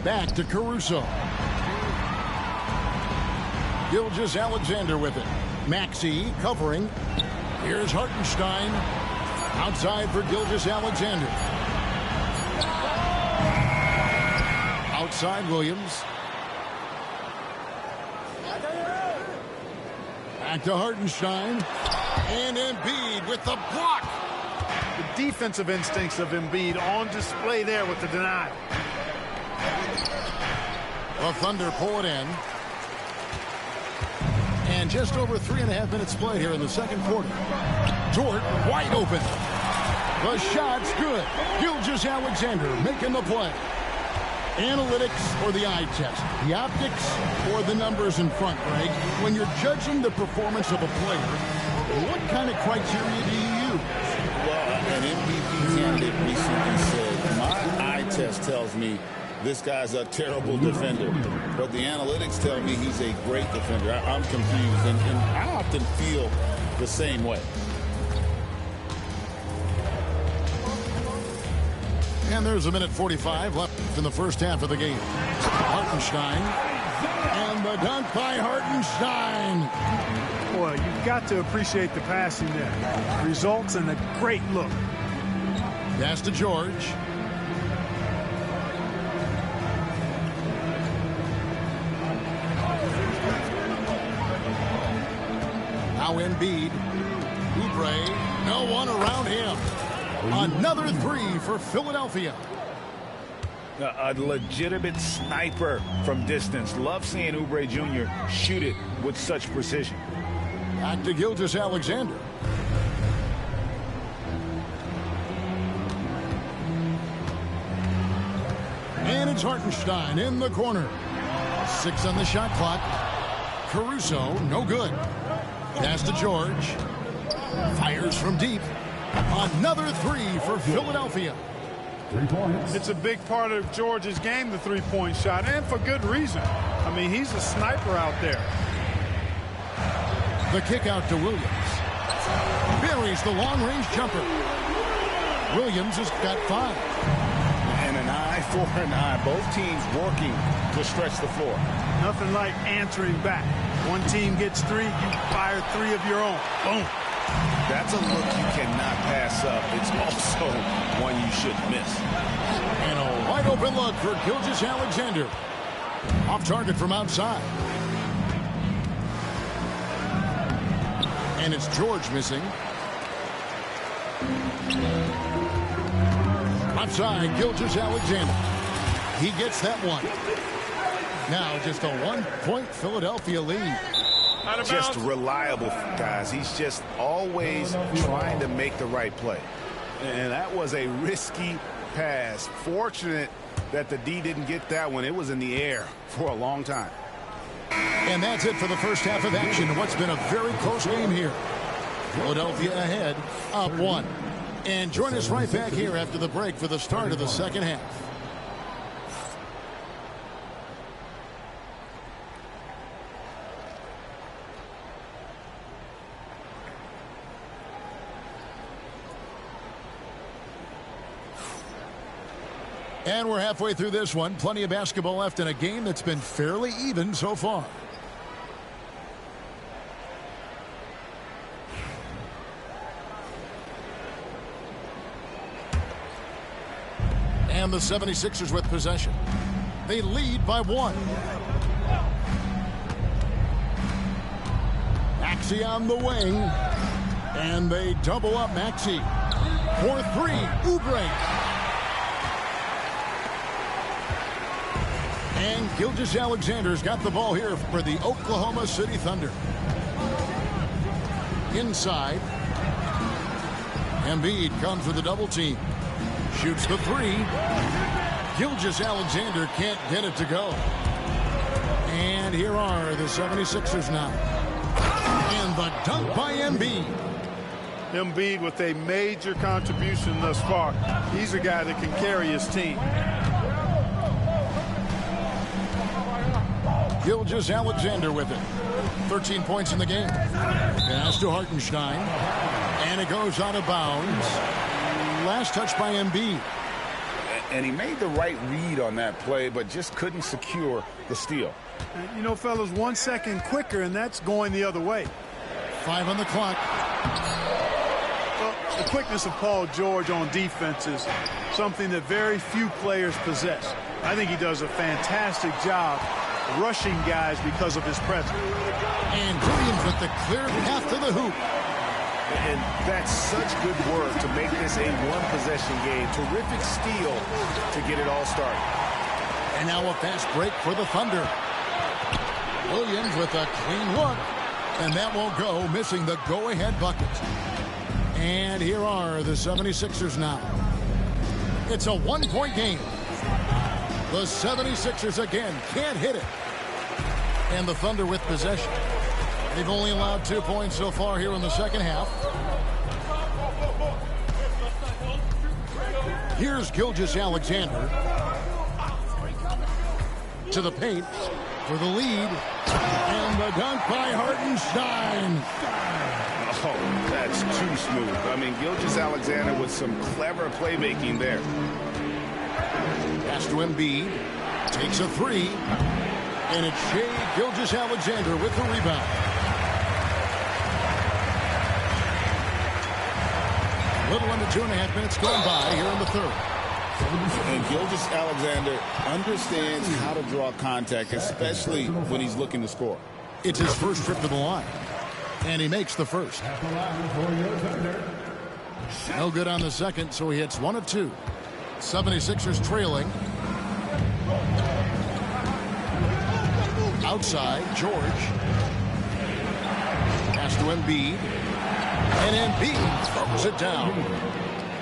Back to Caruso. Gilgeous-Alexander with it. Maxey covering. Here's Hartenstein. Outside for Gilgeous-Alexander. Outside Williams. Back to Hartenstein. And Embiid with the block. The defensive instincts of Embiid on display there with the denial. The Thunder pull it in. And just over 3.5 minutes played here in the second quarter. Dort wide open. The shot's good. Gilgeous-Alexander making the play. Analytics or the eye test? The optics or the numbers in front, Greg? When you're judging the performance of a player, what kind of criteria do you use? Well, an MVP candidate recently said, my eye test tells me this guy's a terrible defender, but the analytics tell me he's a great defender. I'm confused, and I often feel the same way. And there's a minute 45 left in the first half of the game. Hartenstein. And the dunk by Hartenstein. Boy, you've got to appreciate the passing there. Results in a great look. Pass to George. Now Embiid. Oubre. No one around him. Another three for Philadelphia. A legitimate sniper from distance. Love seeing Oubre Jr. shoot it with such precision. Back to Gilgeous-Alexander. And it's Hartenstein in the corner. 6 on the shot clock. Caruso, no good. Pass to George. Fires from deep. Another three for Philadelphia. 3 points. It's a big part of George's game, the three-point shot, and for good reason. I mean, he's a sniper out there. The kick out to Williams. Buries the long-range jumper. Williams has got 5. And an eye for an eye. Both teams working to stretch the floor. Nothing like answering back. One team gets 3, you fire 3 of your own. Boom. That's a look you cannot pass up. It's also one you shouldn't miss. And a wide open look for Gilgeous-Alexander. Off target from outside. And it's George missing. Outside, Gilgeous-Alexander. He gets that one. Now just a 1-point Philadelphia lead. Just reliable, guys. He's just always trying to make the right play. And that was a risky pass. Fortunate that the D didn't get that one. It was in the air for a long time. And that's it for the first half of action. What's been a very close game here. Philadelphia ahead, up 1. And join us right back here after the break for the start of the second half. And we're halfway through this one. Plenty of basketball left in a game that's been fairly even so far. And the 76ers with possession. They lead by 1. Maxey on the wing. And they double up Maxey. For 3, Oubre. And Gilgeous-Alexander's got the ball here for the Oklahoma City Thunder. Inside. Embiid comes with a double team. Shoots the 3. Gilgeous-Alexander can't get it to go. And here are the 76ers now. And the dunk by Embiid. Embiid with a major contribution thus far. He's a guy that can carry his team. Gilgeous-Alexander with it. 13 points in the game. Pass to Hartenstein. And it goes out of bounds. Last touch by Embiid. And he made the right read on that play, but just couldn't secure the steal. You know, fellas, 1 second quicker, and that's going the other way. 5 on the clock. Well, the quickness of Paul George on defense is something that very few players possess. I think he does a fantastic job rushing guys because of his presence. And Williams with the clear path to the hoop. And that's such good work to make this a one-possession game. Terrific steal to get it all started. And now a fast break for the Thunder. Williams with a clean look. And that won't go, missing the go-ahead bucket. And here are the 76ers now. It's a 1-point game. The 76ers again can't hit it. And the Thunder with possession. They've only allowed 2 points so far here in the second half. Here's Gilgeous-Alexander to the paint for the lead. And the dunk by Hartenstein. Oh, that's too smooth. I mean, Gilgeous-Alexander with some clever playmaking there. Pass to Embiid. Takes a 3. And it's Shai Gilgeous-Alexander with the rebound. Little under 2.5 minutes gone by here in the third. And Gilgeous-Alexander understands how to draw contact, especially when he's looking to score. It's his first trip to the line. And he makes the first. No good on the second, so he hits 1 of 2. 76ers trailing. Outside, George. Pass to Embiid. And Embiid throws it down.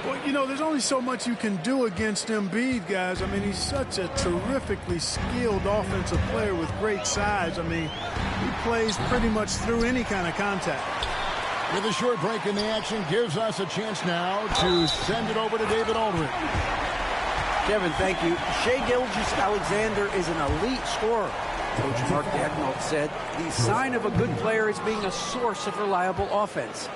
Well, you know, there's only so much you can do against Embiid, guys. I mean, he's such a terrifically skilled offensive player with great size. I mean, he plays pretty much through any kind of contact. With a short break in the action, gives us a chance now to send it over to David Aldridge. Kevin, thank you. Shai Gilgeous-Alexander is an elite scorer. Coach Mark Daigneault said the sign of a good player is being a source of reliable offense.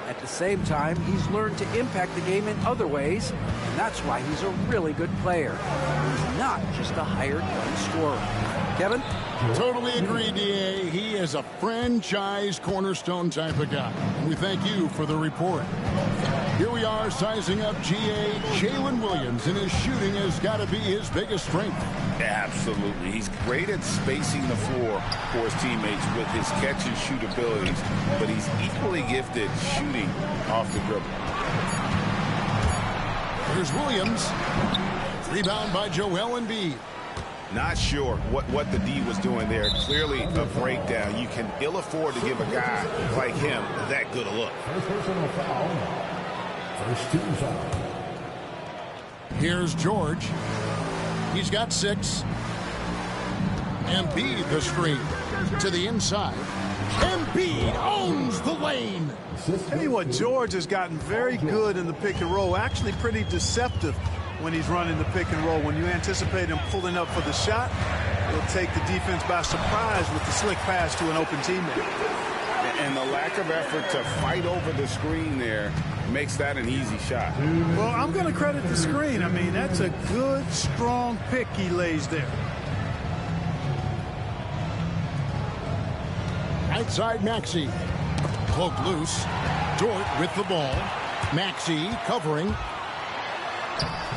At the same time, he's learned to impact the game in other ways, and that's why he's a really good player. He's not just a hired gun scorer. Kevin? Totally agree, D.A. He is a franchise cornerstone type of guy. We thank you for the report. Here we are sizing up G.A. Jalen Williams, and his shooting has got to be his biggest strength. Absolutely. He's great at spacing the floor for his teammates with his catch and shoot abilities, but he's equally gifted shooting off the dribble. Here's Williams. Rebound by Joel Embiid. Not sure what the D was doing there. Clearly a breakdown. You can ill afford to give a guy like him that good a look. First personal foul. First team foul. Here's George. He's got 6. Embiid the screen to the inside. Embiid owns the lane. Tell you what, George has gotten very good in the pick and roll. Actually pretty deceptive when he's running the pick and roll. When you anticipate him pulling up for the shot, he'll take the defense by surprise with the slick pass to an open teammate. And the lack of effort to fight over the screen there makes that an easy shot. Well, I'm going to credit the screen. I mean, that's a good, strong pick he lays there. Outside Maxey. Cloak loose. Dort with the ball. Maxey covering.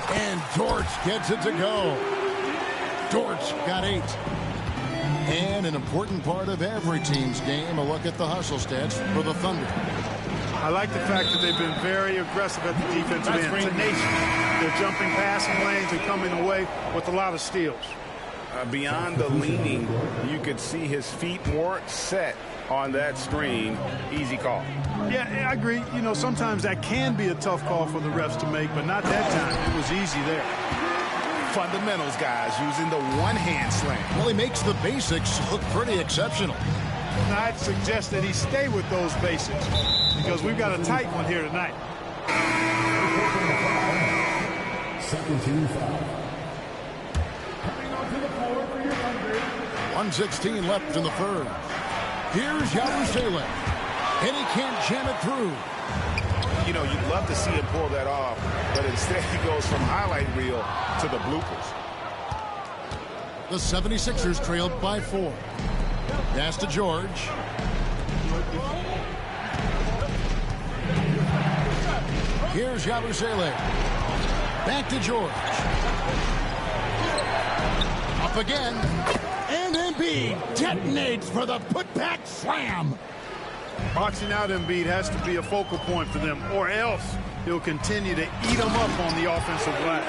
And Dort gets it to go. Dort's got 8. And an important part of every team's game, a look at the hustle stats for the Thunder. I like the fact that they've been very aggressive at the defensive end. Tenacious. They're jumping passing lanes and coming away with a lot of steals. Beyond the leaning, you could see his feet more set on that screen. Easy call. Yeah, I agree. You know, sometimes that can be a tough call for the refs to make, but not that time. It was easy there. Fundamentals, guys, using the one-hand slam. Well, he makes the basics look pretty exceptional. Now, I'd suggest that he stay with those basics because we've got a tight one here tonight. Second team foul. 1:16 left in the third. Here's Yabusele, and he can't jam it through. You know, you'd love to see him pull that off, but instead he goes from highlight reel to the bloopers. The 76ers trailed by 4. Pass to George. Here's Yabusele. Back to George. Up again. And Embiid detonates for the putback slam. Boxing out Embiid has to be a focal point for them, or else he'll continue to eat them up on the offensive glass.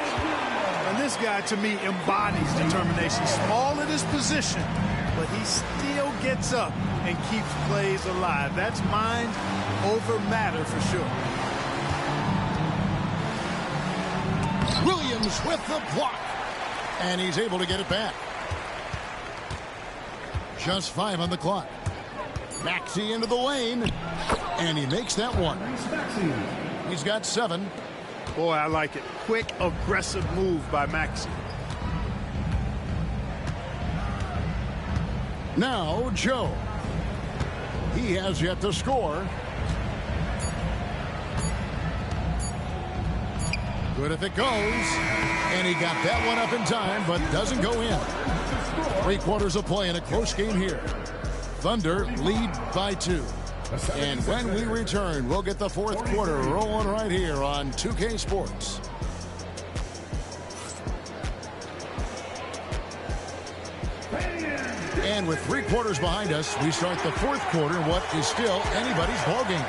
And this guy, to me, embodies determination. Small at his position, but he still gets up and keeps plays alive. That's mind over matter for sure. Williams with the block. And he's able to get it back. Just 5 on the clock. Maxey into the lane. And he makes that one. He's got 7. Boy, I like it. Quick, aggressive move by Maxey. Now, Joe. He has yet to score. Good if it goes. And he got that one up in time, but doesn't go in. 3 quarters of play in a close game here. Thunder lead by 2. And when we return, we'll get the 4th quarter rolling right here on 2K Sports. And with 3 quarters behind us, we start the 4th quarter in what is still anybody's ballgame.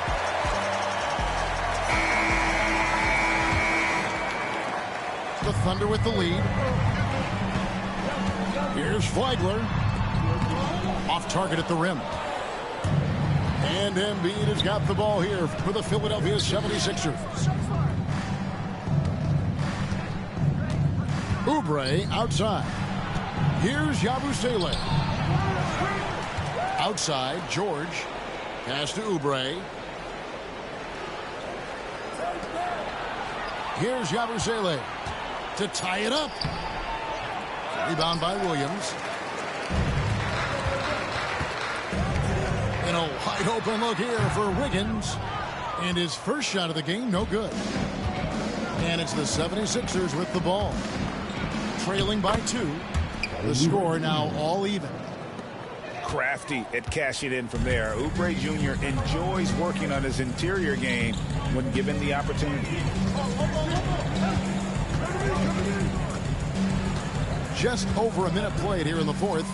The Thunder with the lead. Here's Flagler. Off target at the rim. And Embiid has got the ball here for the Philadelphia 76ers. Oubre outside. Here's Yabusele. Outside, George. Pass to Oubre. Here's Yabusele to tie it up. Rebound by Williams. And a wide open look here for Wiggins. And his first shot of the game, no good. And it's the 76ers with the ball. Trailing by 2. The score now all even. Crafty at cashing in from there. Oubre Jr. enjoys working on his interior game when given the opportunity. Just over a minute played here in the fourth.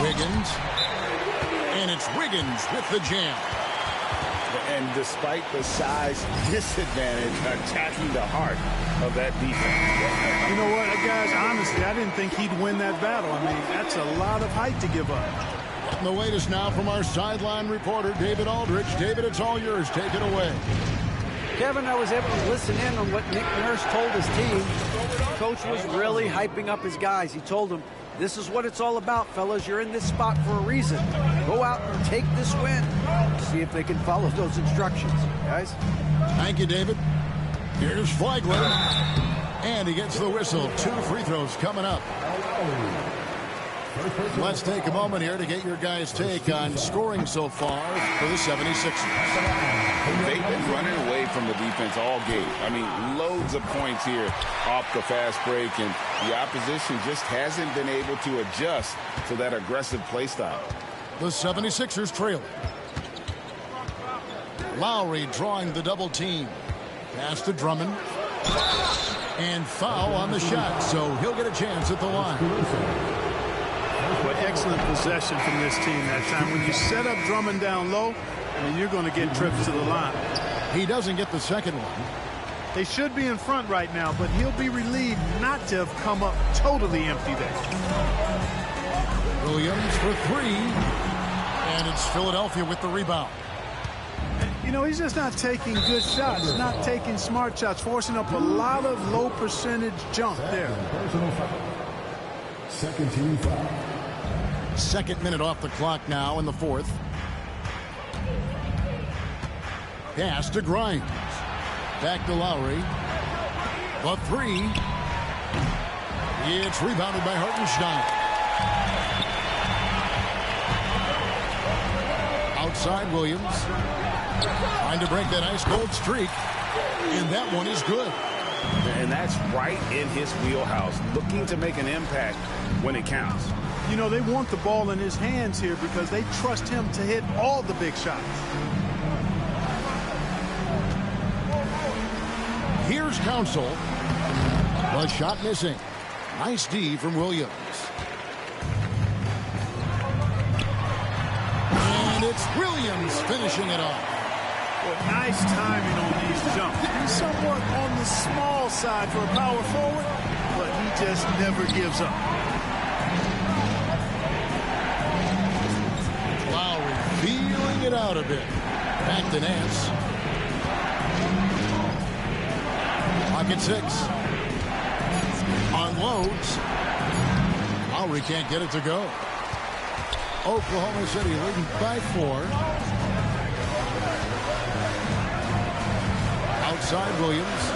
Wiggins. And it's Wiggins with the jam. And despite the size disadvantage, attacking the heart of that defense. You know what, guys, honestly, I didn't think he'd win that battle. I mean, that's a lot of height to give up. And the latest now from our sideline reporter, David Aldridge. David, it's all yours. Take it away. Kevin, I was able to listen in on what Nick Nurse told his team. Coach was really hyping up his guys. He told them, this is what it's all about, fellas. You're in this spot for a reason. Go out and take this win. See if they can follow those instructions, guys. Thank you, David. Here's Flagler. And he gets the whistle. 2 free throws coming up. Let's take a moment here to get your guys' take on scoring so far for the 76ers. They've been running away from the defense all game. I mean, loads of points here off the fast break, and the opposition just hasn't been able to adjust to that aggressive play style. The 76ers trailing. Lowry drawing the double team. Pass to Drummond. And foul on the shot, so he'll get a chance at the line. But excellent possession from this team that time. When you set up Drummond down low, I mean, you're going to get trips to the line. He doesn't get the second one. They should be in front right now, but he'll be relieved not to have come up totally empty there. Williams for 3. And it's Philadelphia with the rebound. You know, he's just not taking good shots, not taking smart shots, forcing up a lot of low percentage jump there. Second team foul. Second minute off the clock now in the fourth. Pass to Grimes. Back to Lowry. The 3. It's rebounded by Hartenstein. Outside Williams. Trying to break that ice cold streak. And that one is good. And that's right in his wheelhouse, looking to make an impact when it counts. You know, they want the ball in his hands here because they trust him to hit all the big shots. Here's Council. The shot missing. Nice D from Williams. And it's Williams finishing it off. Well, nice timing on these jumps. He's somewhat on the small side for a power forward, but he just never gives up. Lowry feeling it out a bit. Back to Nance. Pocket 6. Unloads. Lowry can't get it to go. Oklahoma City leading by 4. Outside Williams.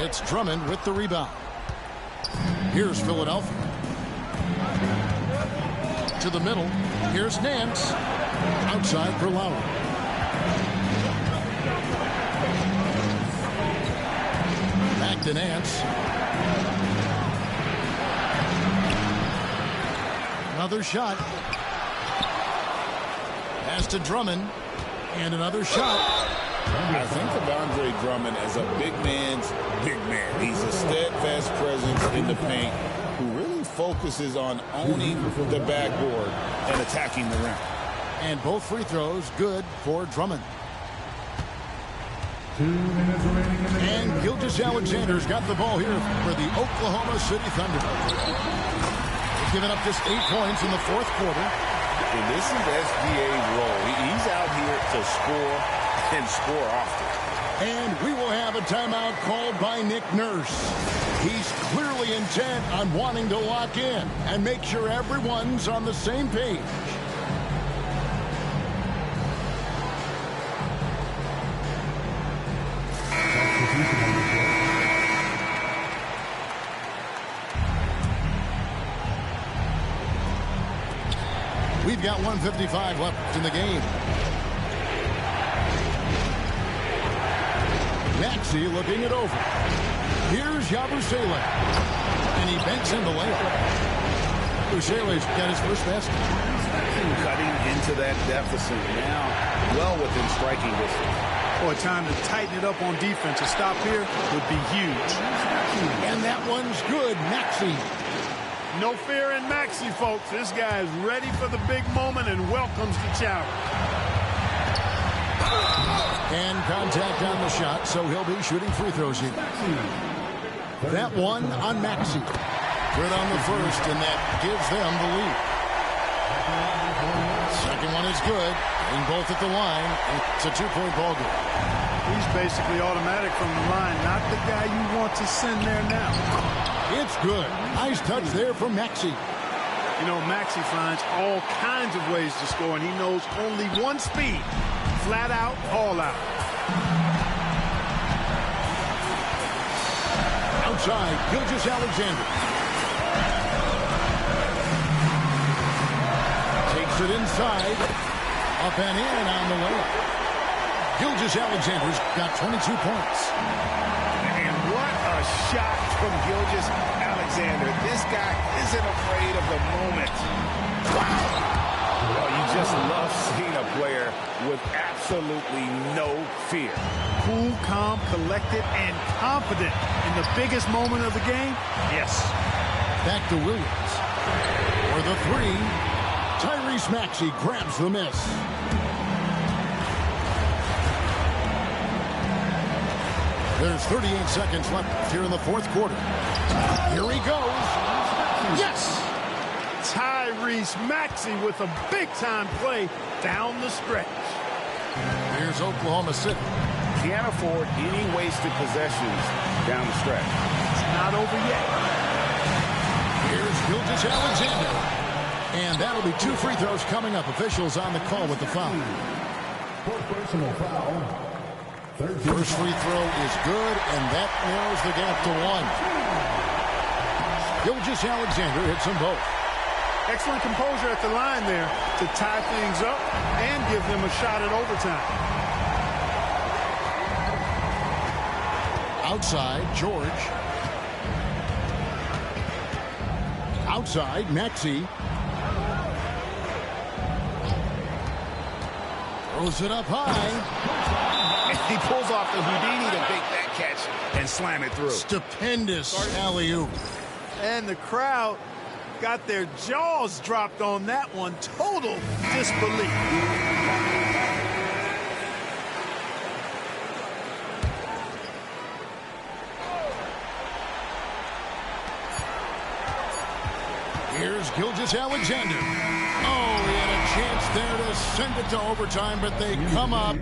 It's Drummond with the rebound. Here's Philadelphia. To the middle. Here's Nance. Outside for Lowry. Back to Nance. Another shot. Pass to Drummond. And another shot. I think of Andre Drummond as a big man's big man. He's a steadfast presence in the paint who really focuses on owning the backboard and attacking the rim. And both free throws good for Drummond. 2 minutes remaining in the game. And Gilgeous-Alexander's got the ball here for the Oklahoma City Thunder. They've given up just 8 points in the fourth quarter. And this is SGA's role. He's out here to score and score often. And we will have a timeout called by Nick Nurse. He's clearly intent on wanting to lock in and make sure everyone's on the same page. We've got 1:55 left in the game. Maxey looking it over. Here's Yabusele. And he banks in the layup. Busele's got his first basket. Cutting into that deficit now. Well within striking distance. Boy, time to tighten it up on defense. A stop here would be huge. And that one's good. Maxey. No fear in Maxey, folks. This guy is ready for the big moment and welcomes the challenge. And contact on the shot, so he'll be shooting free throws here. That one on Maxey. Good on the first, and that gives them the lead. Second one is good. In both at the line, and it's a two-point ball game. He's basically automatic from the line, not the guy you want to send there now. It's good. Nice touch there from Maxey. You know, Maxey finds all kinds of ways to score, and he knows only one speed. Flat out, all out. Outside, Gilgeous-Alexander. Takes it inside. Up and in on the layup. Gilgeous-Alexander's got 22 points. And what a shot from Gilgeous-Alexander. This guy isn't afraid of the moment. Well, you just love seeing a player with absolutely no fear. Cool, calm, collected, and confident in the biggest moment of the game. Yes. Back to Williams. For the three, Tyrese Maxey grabs the miss. There's 38 seconds left here in the fourth quarter. Here he goes. Yes! Tyrese Maxey with a big-time play down the stretch. Here's Oklahoma City. Can't afford any wasted possessions down the stretch. It's not over yet. Here's Gilgeous-Alexander. And that'll be two free throws coming up. Officials on the call with the foul. Personal foul. First free throw is good, and that narrows the gap to one. Gilgeous-Alexander hits them both. Excellent composure at the line there to tie things up and give them a shot at overtime. Outside, George. Outside, Maxey. Throws it up high. And he pulls off the Houdini to make that catch and slam it through. Stupendous alley-oop. And the crowd got their jaws dropped on that one. Total disbelief. Here's Gilgeous-Alexander. Oh, he had a chance there to send it to overtime, but they come up.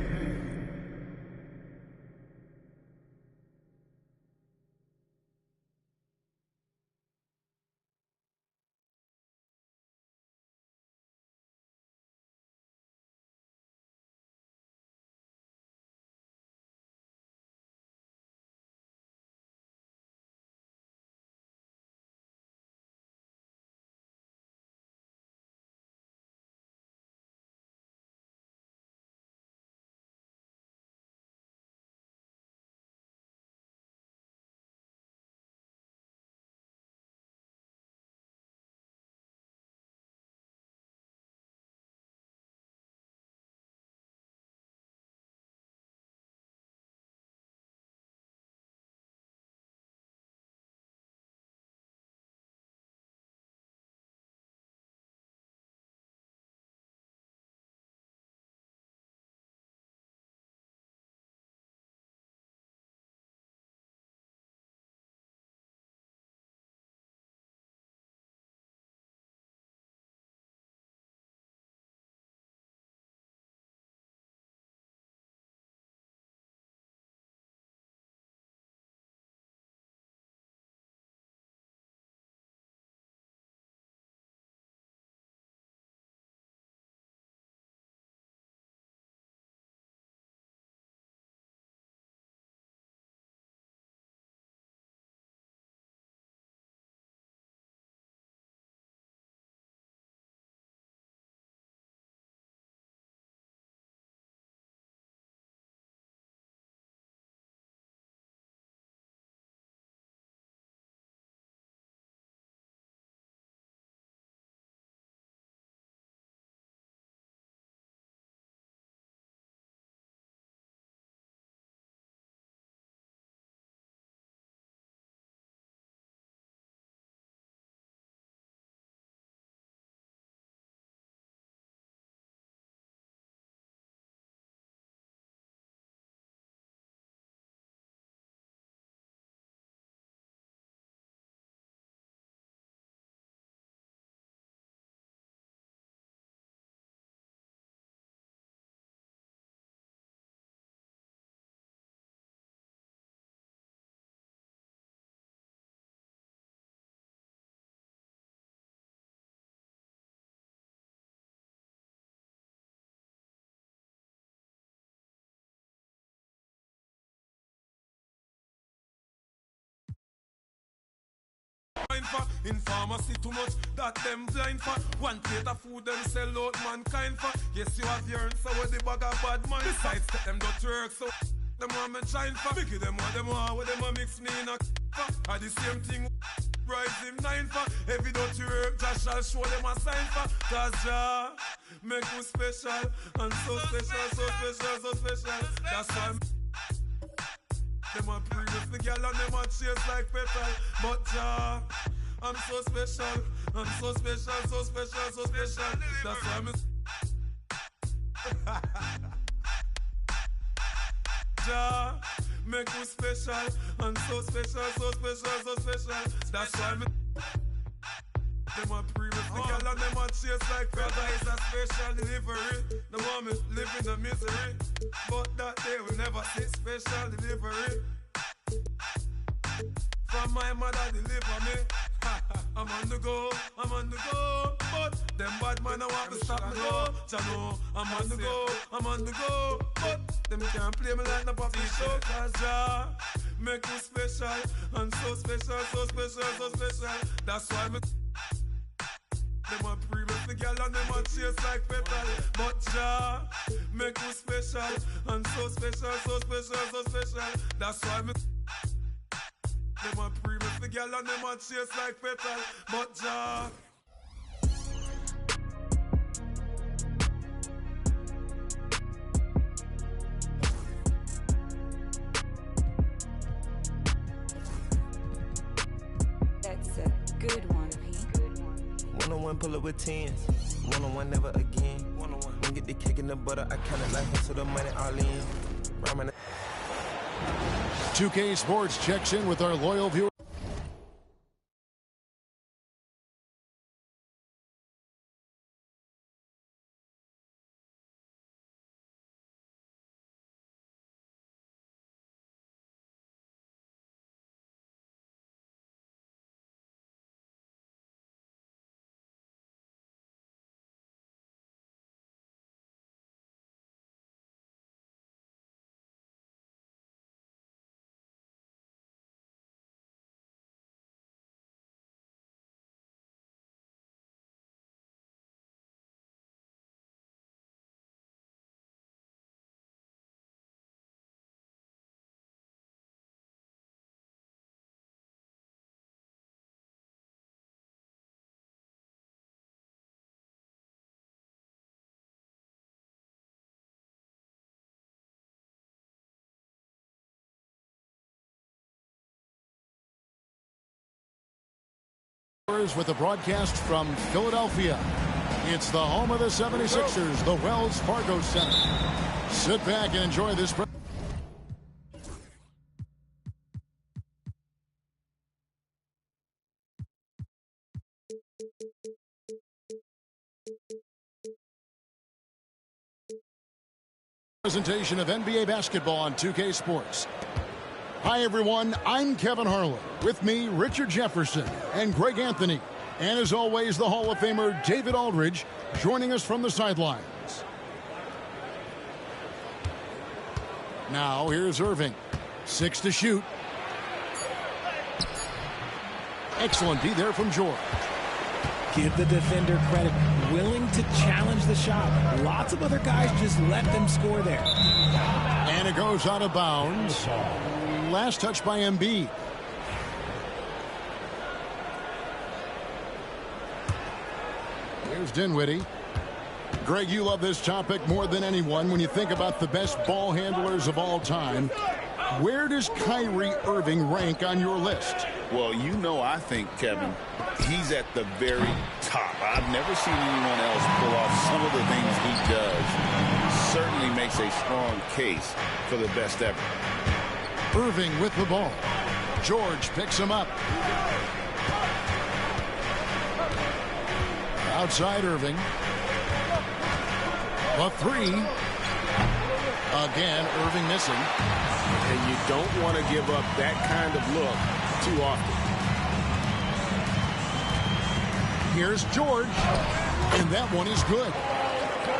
In pharmacy too much that them blind for. One plate of food them sell out mankind for. Yes, you have your answer with the bag of bad mind. Besides that them don't work so them want me shine for. Make them want with them a mix me in a for. The same thing rise him 9 for. Every dirty work just shall show them a sign for. Cause Jah make you special. And so special, so special, so special. That's why them a pre with the girl and them a chase like petal. But Jah, I'm so special. I'm so special, so special, so special. That's why I'm Jah make you special. I'm so special, so special, so special. That's why I'm them a pre with the girl and them a chase like petal. It's a special delivery. The woman live in the misery. But that day we never say special delivery. From my mother deliver me. I'm on the go, I'm on the go. But them bad man I want to stop me go. Chano, I'm on the go, I'm on the go. But them can't play me like the puppy show. Cause Jah make you special. And so special, so special, so special. That's why me them a pre with the girl and them a chase like petal. But Jah make you special. And so special, so special, so special. That's why me them a pre with the girl and them a chase like petal. But Jah That's a good one, Pete. One-on-one pull up with 10s. One-on-one never again. One-on-one. When get the cake in the butter, I kinda like hustle the money all in. Ramen. 2K Sports checks in with our loyal viewers. With the broadcast from Philadelphia. It's the home of the 76ers, the Wells Fargo Center. Sit back and enjoy this. Presentation of NBA basketball on 2K Sports. Hi, everyone. I'm Kevin Harlan. With me, Richard Jefferson and Greg Anthony. And as always, the Hall of Famer David Aldridge joining us from the sidelines. Now, here's Irving. 6 to shoot. Excellent D there from George. Give the defender credit. Willing to challenge the shot. Lots of other guys just let them score there. And it goes out of bounds. Last touch by Embiid. Here's Dinwiddie. Greg, you love this topic more than anyone. When you think about the best ball handlers of all time, where does Kyrie Irving rank on your list? Well, you know, I think, Kevin, he's at the very top. I've never seen anyone else pull off some of the things he does. Certainly makes a strong case for the best ever. Irving with the ball. George picks him up. Outside Irving. The three. Again, Irving missing. And you don't want to give up that kind of look too often. Here's George. And that one is good.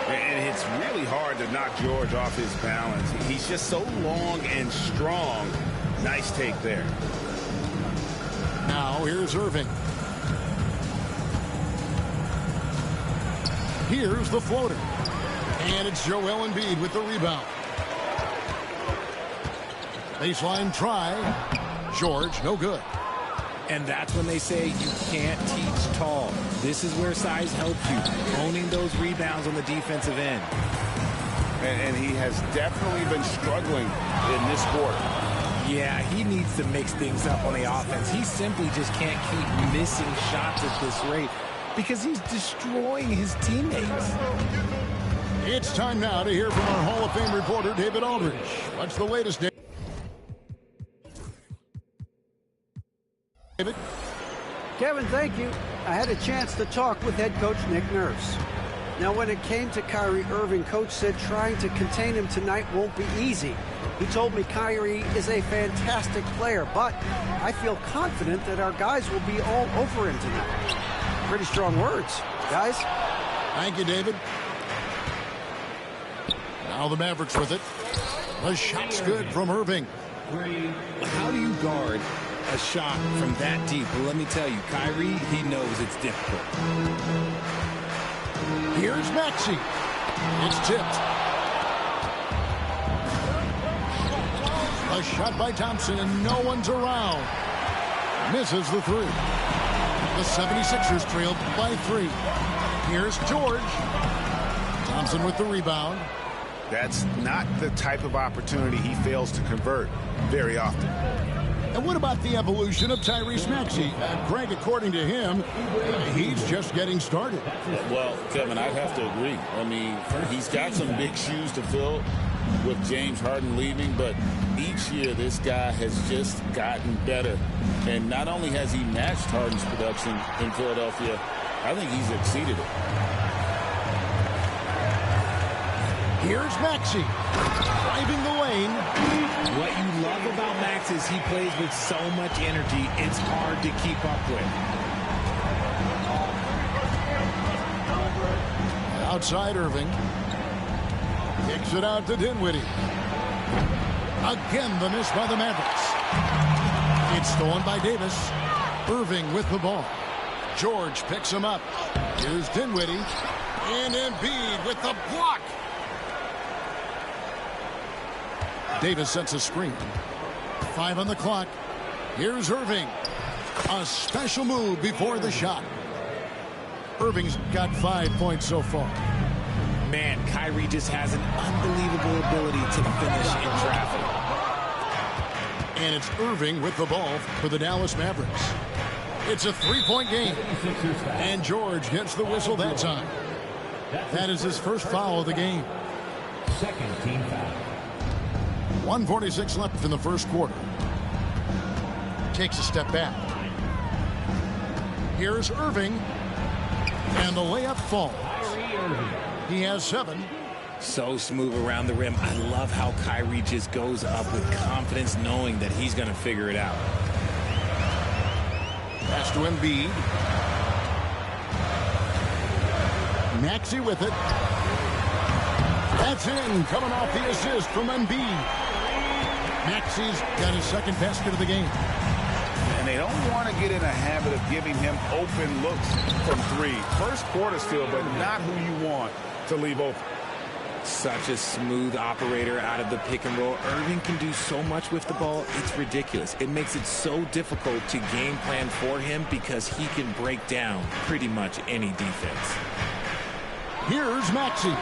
And it's really hard to knock George off his balance. He's just so long and strong. Nice take there. Now here's Irving. Here's the floater. And it's Joel Embiid with the rebound. Baseline try. George, no good. And that's when they say you can't teach tall. This is where size helps you, owning those rebounds on the defensive end. And he has definitely been struggling in this quarter. Yeah, he needs to mix things up on the offense. He simply just can't keep missing shots at this rate because he's destroying his teammates. It's time now to hear from our Hall of Fame reporter, David Aldridge. What's the latest, David? Kevin, thank you. I had a chance to talk with head coach Nick Nurse. Now, when it came to Kyrie Irving, coach said trying to contain him tonight won't be easy. He told me Kyrie is a fantastic player, but I feel confident that our guys will be all over him tonight. Pretty strong words, guys. Thank you, David. Now the Mavericks with it. The shot's good from Irving. How do you guard a shot from that deep? Well, let me tell you, Kyrie, he knows it's difficult. Here's Maxey. It's tipped. A shot by Thompson, and no one's around. Misses the three. The 76ers trailed by 3. Here's George. Thompson with the rebound. That's not the type of opportunity he fails to convert very often. And what about the evolution of Tyrese Maxey? Greg, according to him, he's just getting started. Well, Kevin, I'd have to agree. I mean, he's got some big shoes to fill with James Harden leaving, but each year this guy has just gotten better. And not only has he matched Harden's production in Philadelphia, I think he's exceeded it. Here's Maxey, driving the lane. What you love about Max is he plays with so much energy, it's hard to keep up with. Outside Irving. Kicks it out to Dinwiddie. Again, the miss by the Mavericks. It's stolen by Davis. Irving with the ball. George picks him up. Here's Dinwiddie. And Embiid with the block. Davis sets a screen. 5 on the clock. Here's Irving. A special move before the shot. Irving's got 5 points so far. Man, Kyrie just has an unbelievable ability to finish in traffic. And it's Irving with the ball for the Dallas Mavericks. It's a 3-point game. And George gets the whistle that time. That is his first foul of the game. Second team foul. 1:46 left in the first quarter. Takes a step back. Here's Irving. And the layup falls. He has 7. So smooth around the rim. I love how Kyrie just goes up with confidence knowing that he's going to figure it out. Pass to Embiid. Maxey with it. That's in, coming off the assist from Embiid. Maxey's got his second basket of the game. And they don't want to get in a habit of giving him open looks from 3. First quarter still, but not who you want to leave open. Such a smooth operator out of the pick and roll. Irving can do so much with the ball, it's ridiculous. It makes it so difficult to game plan for him because he can break down pretty much any defense. Here's Maxey.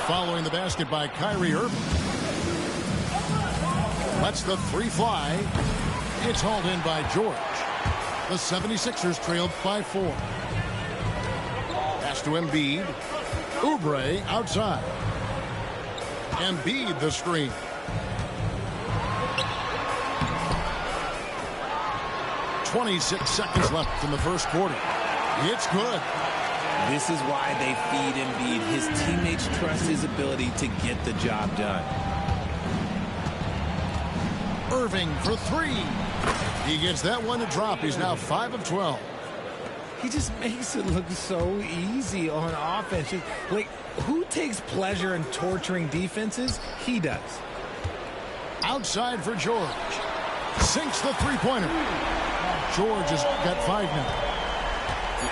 Following the basket by Kyrie Irving. Lets the 3 fly. It's hauled in by George. The 76ers trailed 5-4. Pass to Embiid. Oubre outside. Embiid the screen. .26 seconds left in the first quarter. It's good. This is why they feed Embiid. His teammates trust his ability to get the job done. Irving for 3. He gets that one to drop. He's now 5 of 12. He just makes it look so easy on offense. Like, who takes pleasure in torturing defenses? He does. Outside for George. Sinks the 3-pointer. George has got 5 now.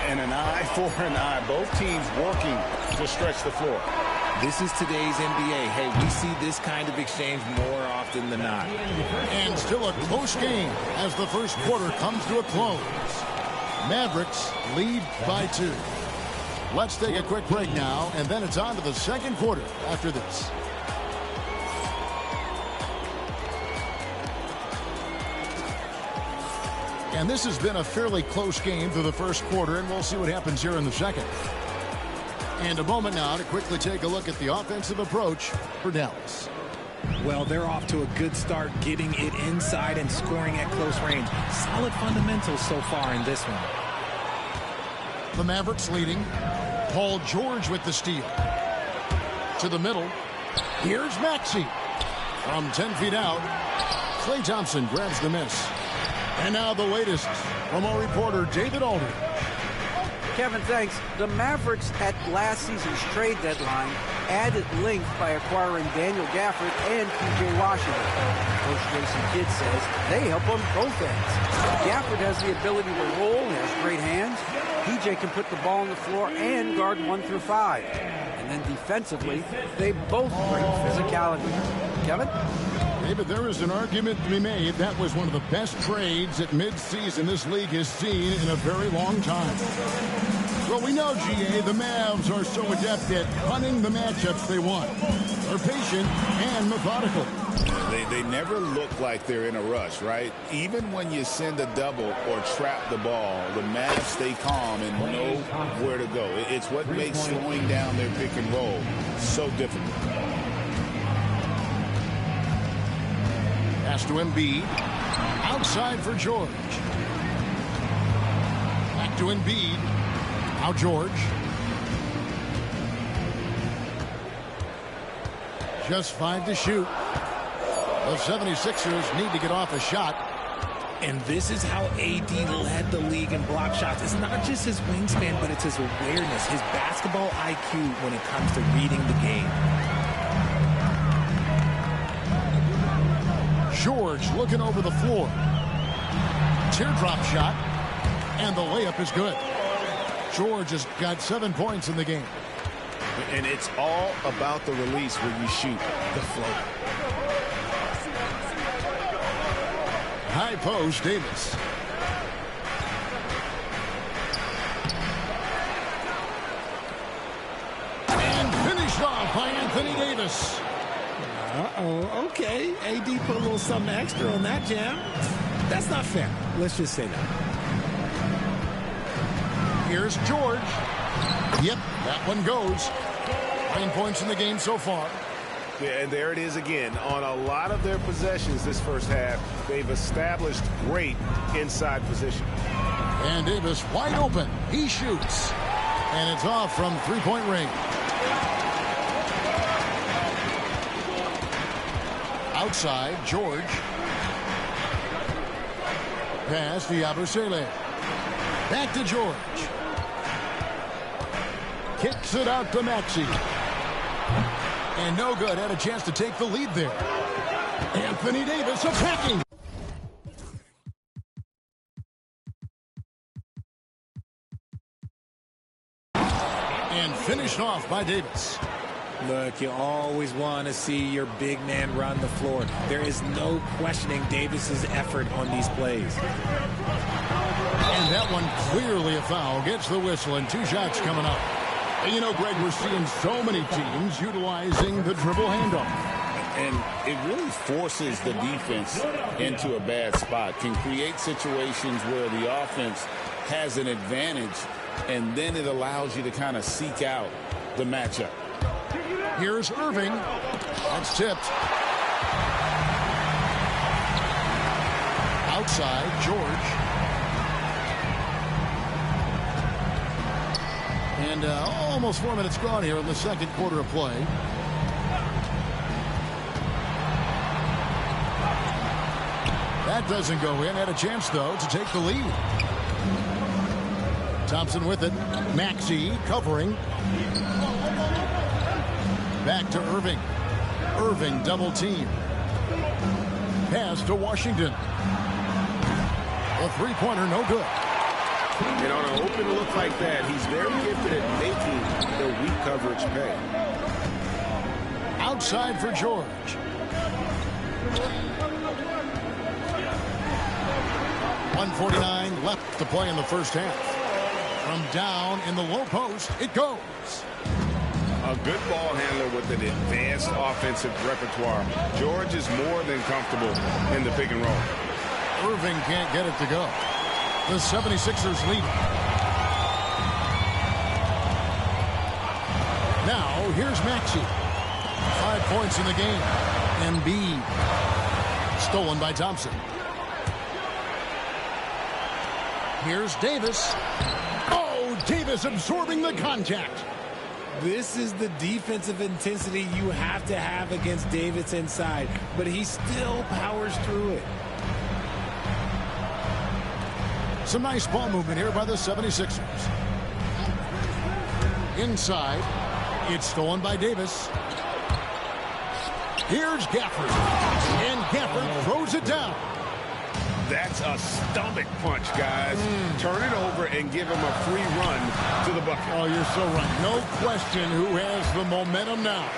And an eye for an eye. Both teams working to stretch the floor. This is today's NBA. Hey, we see this kind of exchange more often than not. And still a close game as the first quarter comes to a close. Mavericks lead by 2. Let's take a quick break now, and then it's on to the second quarter after this. And this has been a fairly close game through the first quarter, and we'll see what happens here in the second. And a moment now to quickly take a look at the offensive approach for Dallas. Well, they're off to a good start getting it inside and scoring at close range. Solid fundamentals so far in this one. The Mavericks leading. Paul George with the steal. To the middle. Here's Maxey. From 10 feet out, Klay Thompson grabs the miss. And now the latest from our reporter, David Alder. Kevin, thanks. The Mavericks at last season's trade deadline added length by acquiring Daniel Gafford and P.J. Washington. Coach Jason Kidd says they help on both ends. Gafford has the ability to roll, has great hands. P.J. can put the ball on the floor and guard 1 through 5. And then defensively, they both bring physicality. Kevin? David, there is an argument to be made. That was one of the best trades at midseason this league has seen in a very long time. Well, we know, GA, the Mavs are so adept at hunting the matchups they want. They're patient and methodical. They never look like they're in a rush, right? Even when you send a double or trap the ball, the Mavs stay calm and know where to go. It's what makes slowing down their pick and roll so difficult. Pass to Embiid. Outside for George. Back to Embiid. Now George. Just 5 to shoot. The 76ers need to get off a shot. And this is how AD led the league in block shots. It's not just his wingspan, but it's his awareness, his basketball IQ when it comes to reading the game. George looking over the floor. Teardrop shot. And the layup is good. George has got 7 points in the game. And it's all about the release when you shoot the float. High post, Davis. And finished off by Anthony Davis. Uh-oh, okay. AD put a little something extra on that jam. That's not fair. Let's just say that. Here's George. Yep, that one goes. 9 points in the game so far. Yeah, and there it is again. On a lot of their possessions this first half, they've established great inside position. And Davis wide open. He shoots. And it's off from three-point range. Outside, George. Pass to Yabusele. Back to George. Kicks it out to Maxey. And no good. Had a chance to take the lead there. Anthony Davis attacking. And finished off by Davis. Look, you always want to see your big man run the floor. There is no questioning Davis's effort on these plays. And that one clearly a foul. Gets the whistle and 2 shots coming up. And you know, Greg, we're seeing so many teams utilizing the dribble handoff. And it really forces the defense into a bad spot. Can create situations where the offense has an advantage, and then it allows you to kind of seek out the matchup. Here's Irving. That's tipped. Outside, George. And almost 4 minutes gone here in the second quarter of play. That doesn't go in. Had a chance, though, to take the lead. Thompson with it. Maxey covering. Back to Irving. Irving double team. Pass to Washington. A three-pointer, no good. And on an open look like that, he's very gifted at making the weak coverage pay. Outside for George. 1:49 left to play in the first half. From down in the low post, it goes. A good ball handler with an advanced offensive repertoire. George is more than comfortable in the pick and roll. Irving can't get it to go. The 76ers lead. Now, here's Maxey. 5 points in the game. Embiid. Stolen by Thompson. Here's Davis. Oh, Davis absorbing the contact. This is the defensive intensity you have to have against Davis inside, but he still powers through it. Some nice ball movement here by the 76ers. Inside, it's stolen by Davis. Here's Gafford. And Gafford throws it down. That's a stomach punch, guys. Turn it over and give him a free run to the bucket. Oh, you're so right. No question who has the momentum now.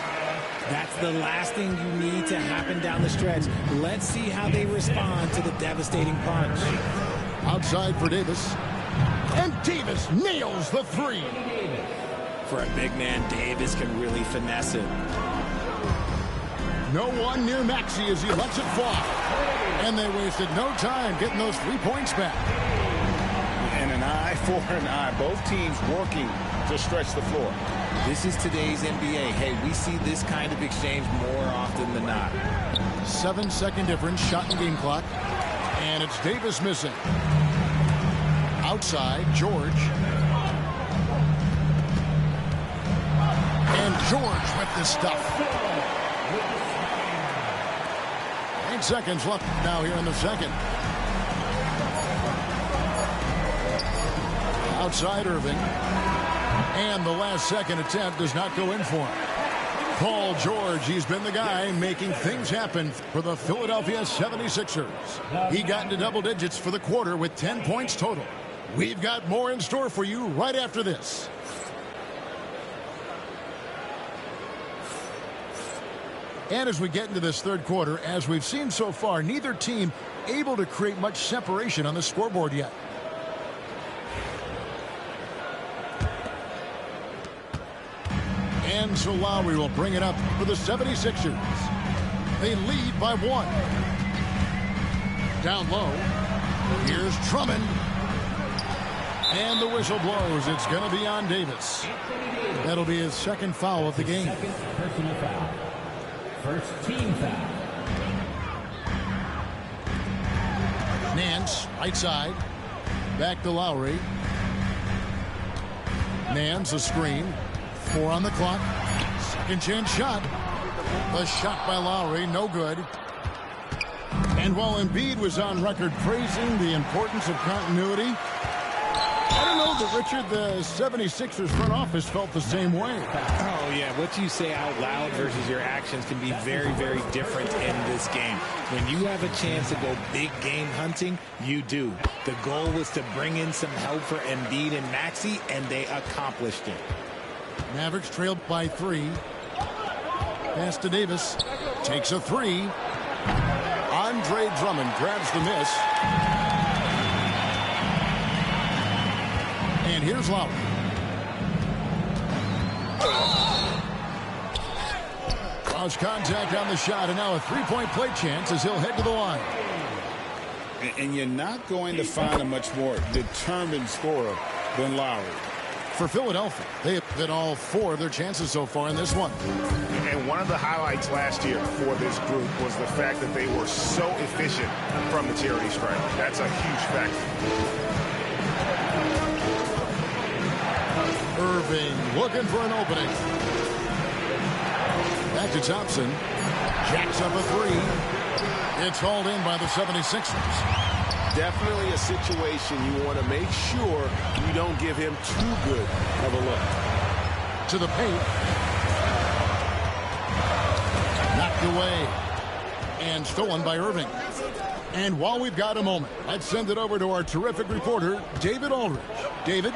That's the last thing you need to happen down the stretch. Let's see how they respond to the devastating punch. Outside for Davis. And Davis nails the three. For a big man, Davis can really finesse it. No one near Maxey as he lets it fly. And they wasted no time getting those 3 points back. And an eye for an eye. Both teams working to stretch the floor. This is today's NBA. Hey, we see this kind of exchange more often than not. 7-second difference, shot and game clock. And it's Davis missing. Outside, George. And George with this stuff. 8 seconds left now here in the second. Outside Irving. And the last second attempt does not go in for him. Paul George, he's been the guy making things happen for the Philadelphia 76ers. He got into double digits for the quarter with 10 points total. We've got more in store for you right after this. And as we get into this third quarter, as we've seen so far, neither team able to create much separation on the scoreboard yet. And so Lowry will bring it up for the 76ers. They lead by 1. Down low. Here's Drummond. And the whistle blows. It's going to be on Davis. That'll be his second foul of the game. Second personal foul. First team foul. Nance, right side. Back to Lowry. Nance, a screen. 4 on the clock. Second chance shot. The shot by Lowry, no good. And while Embiid was on record praising the importance of continuity, I don't know that, Richard, the 76ers front office felt the same way. Oh, yeah. What you say out loud versus your actions can be very, very different in this game. When you have a chance to go big game hunting, you do. The goal was to bring in some help for Embiid and Maxey, and they accomplished it. Mavericks trailed by 3. Pass to Davis. Takes a 3. Andre Drummond grabs the miss. And here's Lowry. Draws contact on the shot, and now a three-point play chance as he'll head to the line. And you're not going to find a much more determined scorer than Lowry. For Philadelphia, they have hit all 4 of their chances so far in this one. And one of the highlights last year for this group was the fact that they were so efficient from the charity stripe. That's a huge factor. Irving looking for an opening. Back to Thompson. Jacks up a 3. It's hauled in by the 76ers. Definitely a situation you want to make sure you don't give him too good of a look. To the paint. Knocked away. And stolen by Irving. And while we've got a moment, let's send it over to our terrific reporter, David Aldridge. David?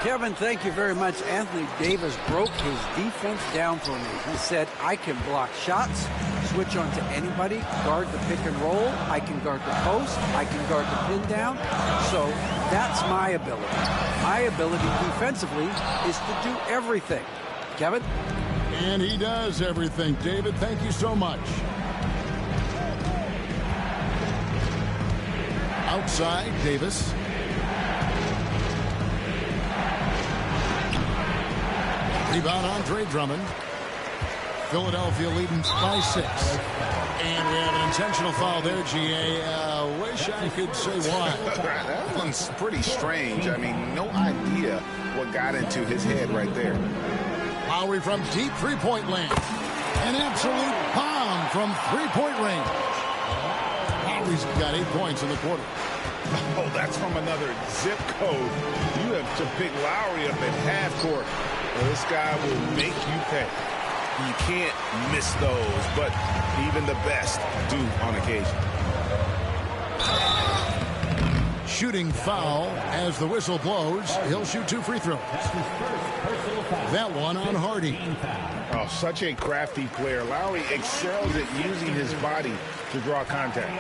Kevin, thank you very much. Anthony Davis broke his defense down for me. He said, I can block shots, switch on to anybody, guard the pick and roll, I can guard the post, I can guard the pin down. So that's my ability. My ability defensively is to do everything. Kevin? And he does everything. David, thank you so much. Outside, Davis. Rebound, Andre Drummond. Philadelphia leading by 6. And we have an intentional foul there, GA. Wish I could say why. That one's pretty strange. I mean, no idea what got into his head right there. Lowry from deep three-point land. An absolute bomb from three-point range. Lowry's got 8 points in the quarter. Oh, that's from another zip code. You have to pick Lowry up at half court. Well, this guy will make you pay. You can't miss those, but even the best do on occasion. Shooting foul as the whistle blows. He'll shoot 2 free throws. That one on Hardy. Oh, such a crafty player. Lowry excels at using his body to draw contact.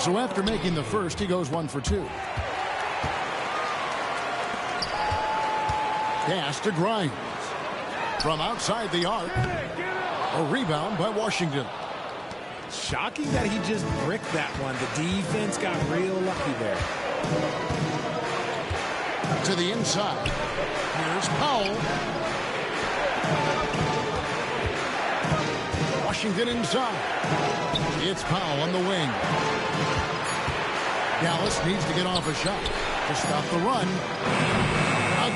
So after making the first, he goes 1 for 2. Pass to Grimes. From outside the arc. A rebound by Washington. Shocking that he just bricked that one. The defense got real lucky there. To the inside. Here's Powell. Washington inside. It's Powell on the wing. Dallas needs to get off a shot to stop the run.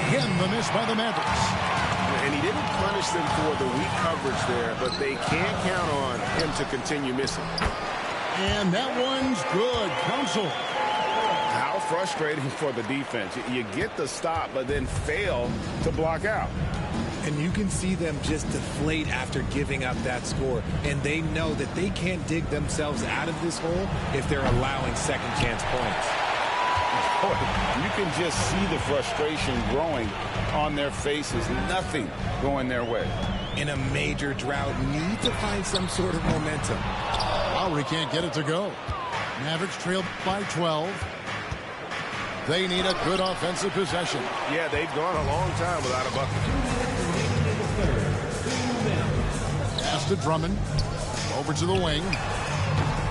Again, the miss by the Mavericks. And he didn't punish them for the weak coverage there, but they can't count on him to continue missing. And that one's good. Counsel. How frustrating for the defense. You get the stop, but then fail to block out. And you can see them just deflate after giving up that score. And they know that they can't dig themselves out of this hole if they're allowing second chance points. You can just see the frustration growing on their faces. Nothing going their way. In a major drought, need to find some sort of momentum. Lowry can't get it to go. Mavericks trailed by 12. They need a good offensive possession. Yeah, they've gone a long time without a bucket. Pass to Drummond. Over to the wing.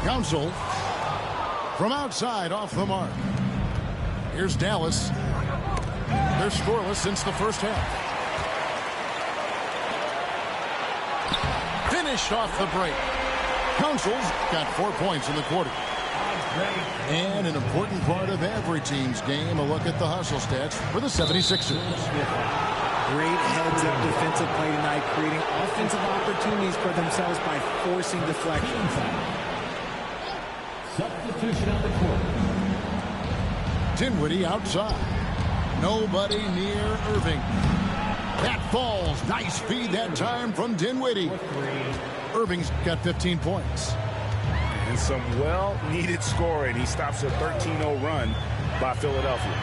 Counsel. From outside, off the mark. Here's Dallas. They're scoreless since the first half. Finished off the break. Counsel's got 4 points in the quarter. And an important part of every team's game, a look at the hustle stats for the 76ers. Great heads-up defensive play tonight, creating offensive opportunities for themselves by forcing deflections. Substitution on the court. Dinwiddie outside. Nobody near Irving. That falls. Nice feed that time from Dinwiddie. Irving's got 15 points. And some well-needed scoring. He stops a 13-0 run by Philadelphia.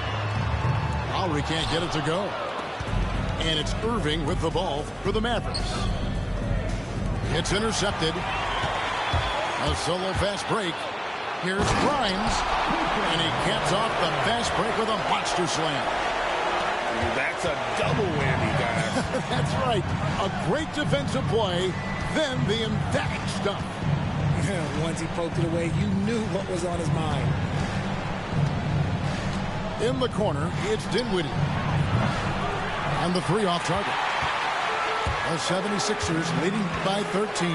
Lowry can't get it to go. And it's Irving with the ball for the Mavericks. It's intercepted. A solo fast break. Here's Grimes. And he caps off the fast break with a monster slam. That's a double whammy, guys. That's right. A great defensive play, then the emphatic stuff. Once he poked it away, you knew what was on his mind. In the corner, it's Dinwiddie. And the 3 off target. The 76ers leading by 13.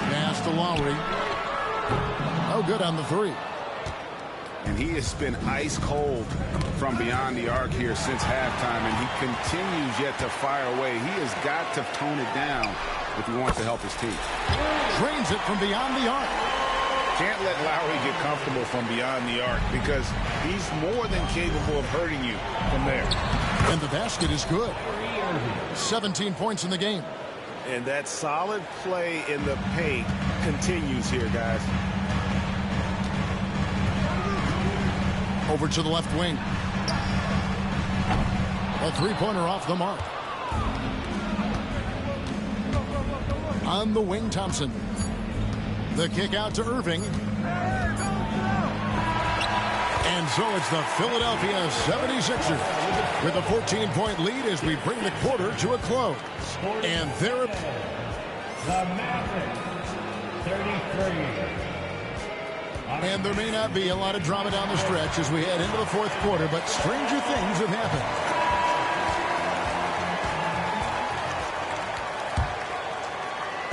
Pass to Lowry. No good on the 3. And he has been ice cold from beyond the arc here since halftime, and he continues yet to fire away. He has got to tone it down if he wants to help his team. Drains it from beyond the arc. Can't let Lowry get comfortable from beyond the arc because he's more than capable of hurting you from there. And the basket is good. 17 points in the game. And that solid play in the paint continues here, guys. Over to the left wing. A three-pointer off the mark. On the wing, Thompson. The kick out to Irving. And so it's the Philadelphia 76ers with a 14-point lead as we bring the quarter to a close. And they're... The Mavericks, 33. And there may not be a lot of drama down the stretch as we head into the fourth quarter, but stranger things have happened.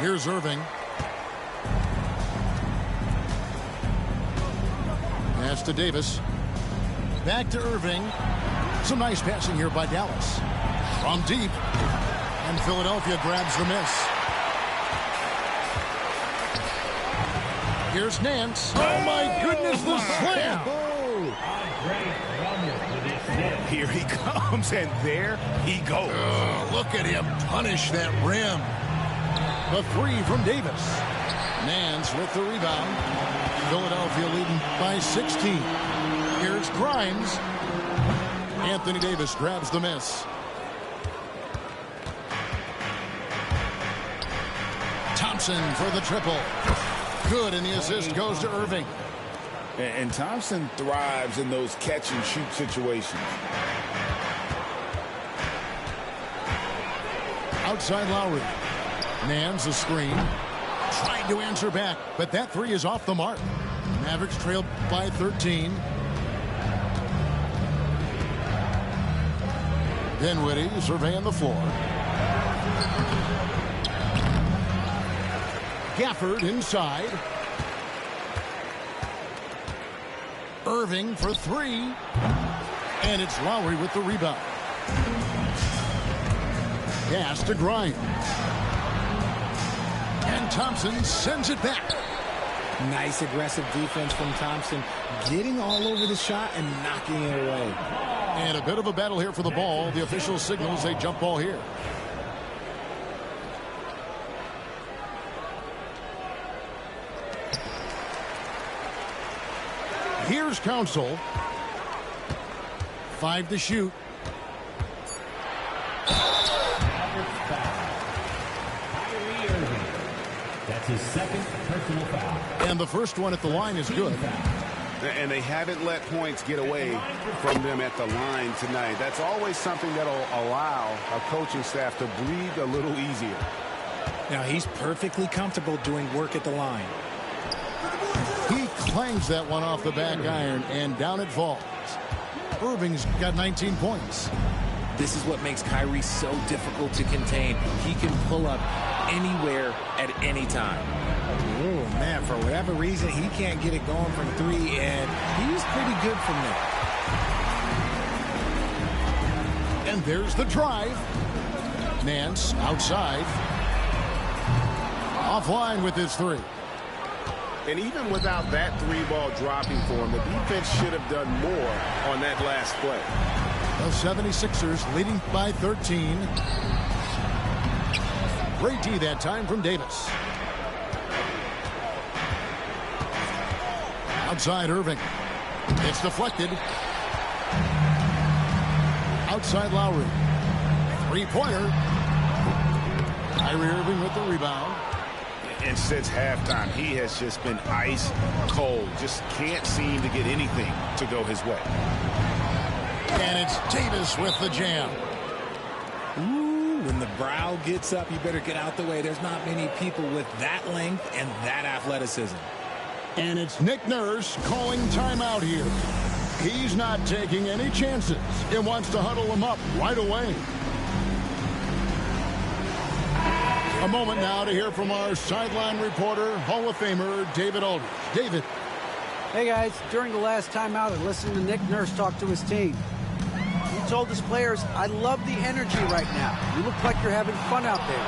Here's Irving. Pass to Davis. Back to Irving. Some nice passing here by Dallas. From deep. And Philadelphia grabs the miss. Here's Nance. Oh, my goodness, the slam. Here he comes, and there he goes. Look at him punish that rim. The three from Davis. Nance with the rebound. Philadelphia leading by 16. Here's Grimes. Anthony Davis grabs the miss. Thompson for the triple. Good, and the assist goes to Irving. And Thompson thrives in those catch-and-shoot situations. Outside Lowry. Nance a screen. Trying to answer back, but that three is off the mark. Mavericks trailed by 13. Dinwiddie surveying the floor. Gafford inside. Irving for three. And it's Lowry with the rebound. Pass to Grimes. And Thompson sends it back. Nice aggressive defense from Thompson. Getting all over the shot and knocking it away. And a bit of a battle here for the ball. The official signals a jump ball here. Here's Council. 5 to shoot. That's his second personal foul. And the first one at the line is good. And they haven't let points get away from them at the line tonight. That's always something that'll allow a coaching staff to breathe a little easier. Now he's perfectly comfortable doing work at the line. He clangs that one off the back iron, and down it falls. Irving's got 19 points. This is what makes Kyrie so difficult to contain. He can pull up anywhere at any time. Oh, man, for whatever reason, he can't get it going from three, and he's pretty good from there. And there's the drive. Nance outside. Offline with his three. And even without that three ball dropping for him, the defense should have done more on that last play. The 76ers leading by 13. Great D that time from Davis. Outside Irving. It's deflected. Outside Lowry. Three-pointer. Kyrie Irving with the rebound. And since halftime, he has just been ice cold. Just can't seem to get anything to go his way. And it's Davis with the jam. Ooh, when the brow gets up, you better get out the way. There's not many people with that length and that athleticism. And it's Nick Nurse calling timeout here. He's not taking any chances. He wants to huddle them up right away. A moment now to hear from our sideline reporter, Hall of Famer David Aldridge. David. Hey, guys. During the last timeout, I listened to Nick Nurse talk to his team. He told his players, I love the energy right now. You look like you're having fun out there.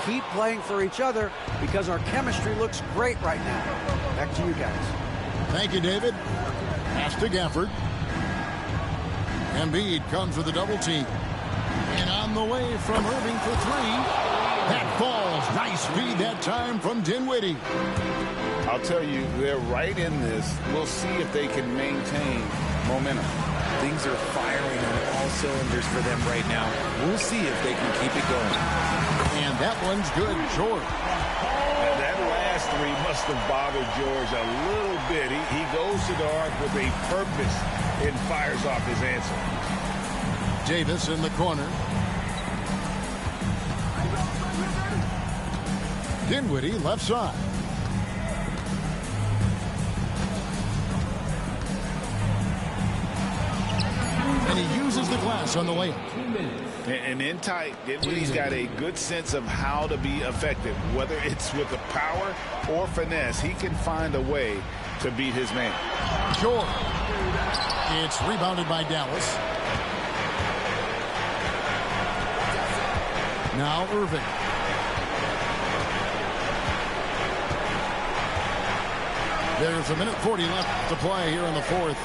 Keep playing for each other because our chemistry looks great right now. Back to you guys. Thank you, David. Pass to Gafford. Embiid comes with a double team. And on the way from Irving for three. That falls. Nice feed that time from Dinwiddie. I'll tell you, they're right in this. We'll see if they can maintain momentum. Things are firing on all cylinders for them right now. We'll see if they can keep it going. And that one's good, George. That last three must have bothered George a little bit. He goes to the arc with a purpose and fires off his answer. Davis in the corner. Dinwiddie left side. And he uses the glass on the layup. And in tight, Dinwiddie's got a good sense of how to be effective. Whether it's with the power or finesse, he can find a way to beat his man. George. It's rebounded by Dallas. Now Irving. There's a minute 40 left to play here in the fourth.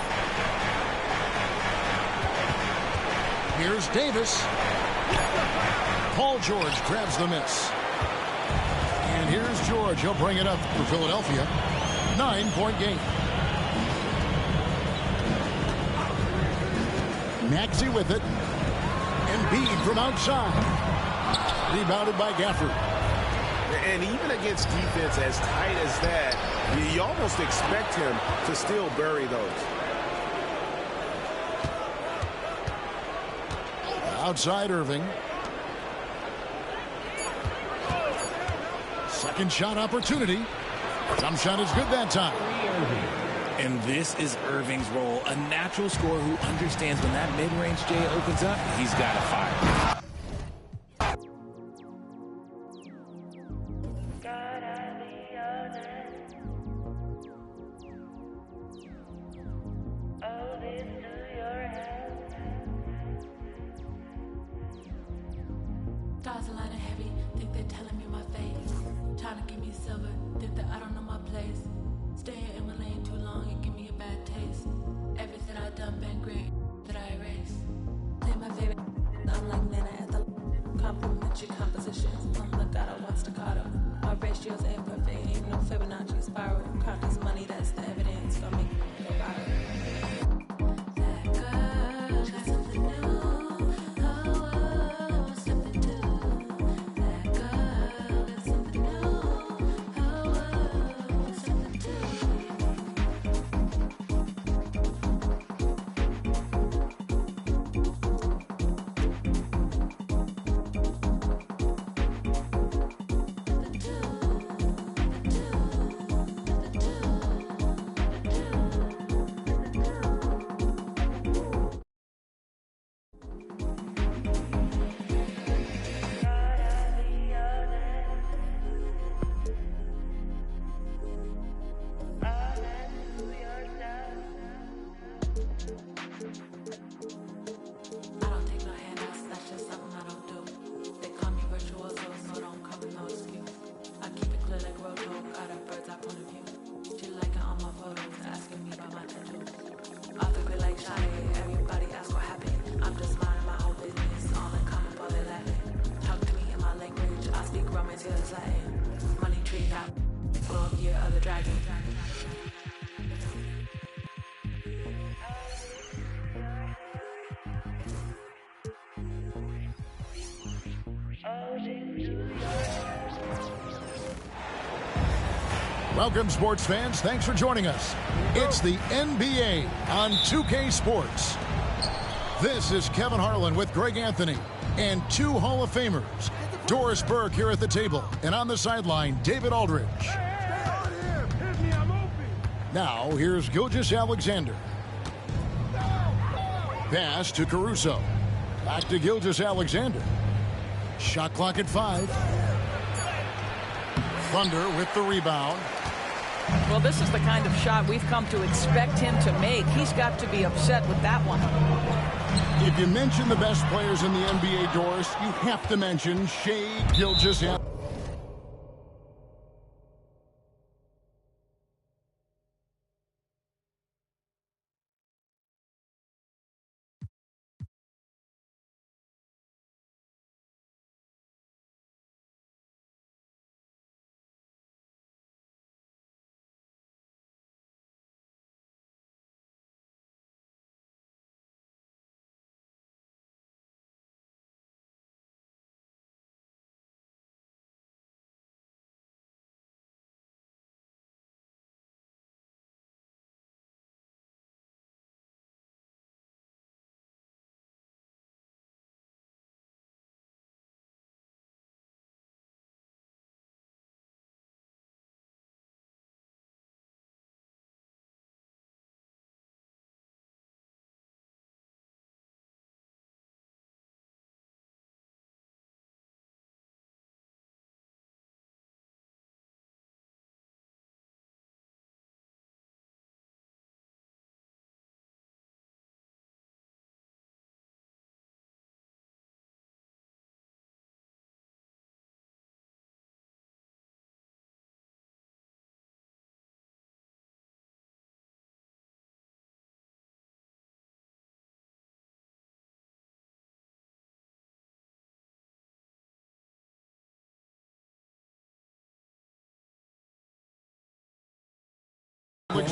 Here's Davis. Paul George grabs the miss. And here's George. He'll bring it up for Philadelphia. 9-point game. Maxey with it. Embiid from outside. Rebounded by Gafford. And even against defense as tight as that, you almost expect him to still bury those. Outside Irving. Second shot opportunity. Jump shot is good that time. And this is Irving's role. A natural scorer who understands when that mid-range J opens up, he's got to fire. Stars aligning heavy, think they're telling me my face. Trying to give me silver, think that I don't know my place. Staying in my lane too long and give me a bad taste. Everything I done been great, that I erase. Play my favorite, I'm like Nana at the compliment your compositions. I'm legato, one staccato. My ratios ain't perfect, ain't no Fibonacci spiral. Count this money, that's the evidence for me. Welcome, sports fans. Thanks for joining us. It's the NBA on 2K Sports. This is Kevin Harlan with Greg Anthony and two Hall of Famers. Doris Burke here at the table, and on the sideline, David Aldridge. Now, here's Gilgeous-Alexander. Pass to Caruso. Back to Gilgeous-Alexander. Shot clock at 5. Thunder with the rebound. Well, this is the kind of shot we've come to expect him to make. He's got to be upset with that one. If you mention the best players in the NBA, Doris, you have to mention Shai Gilgeous-Alexander.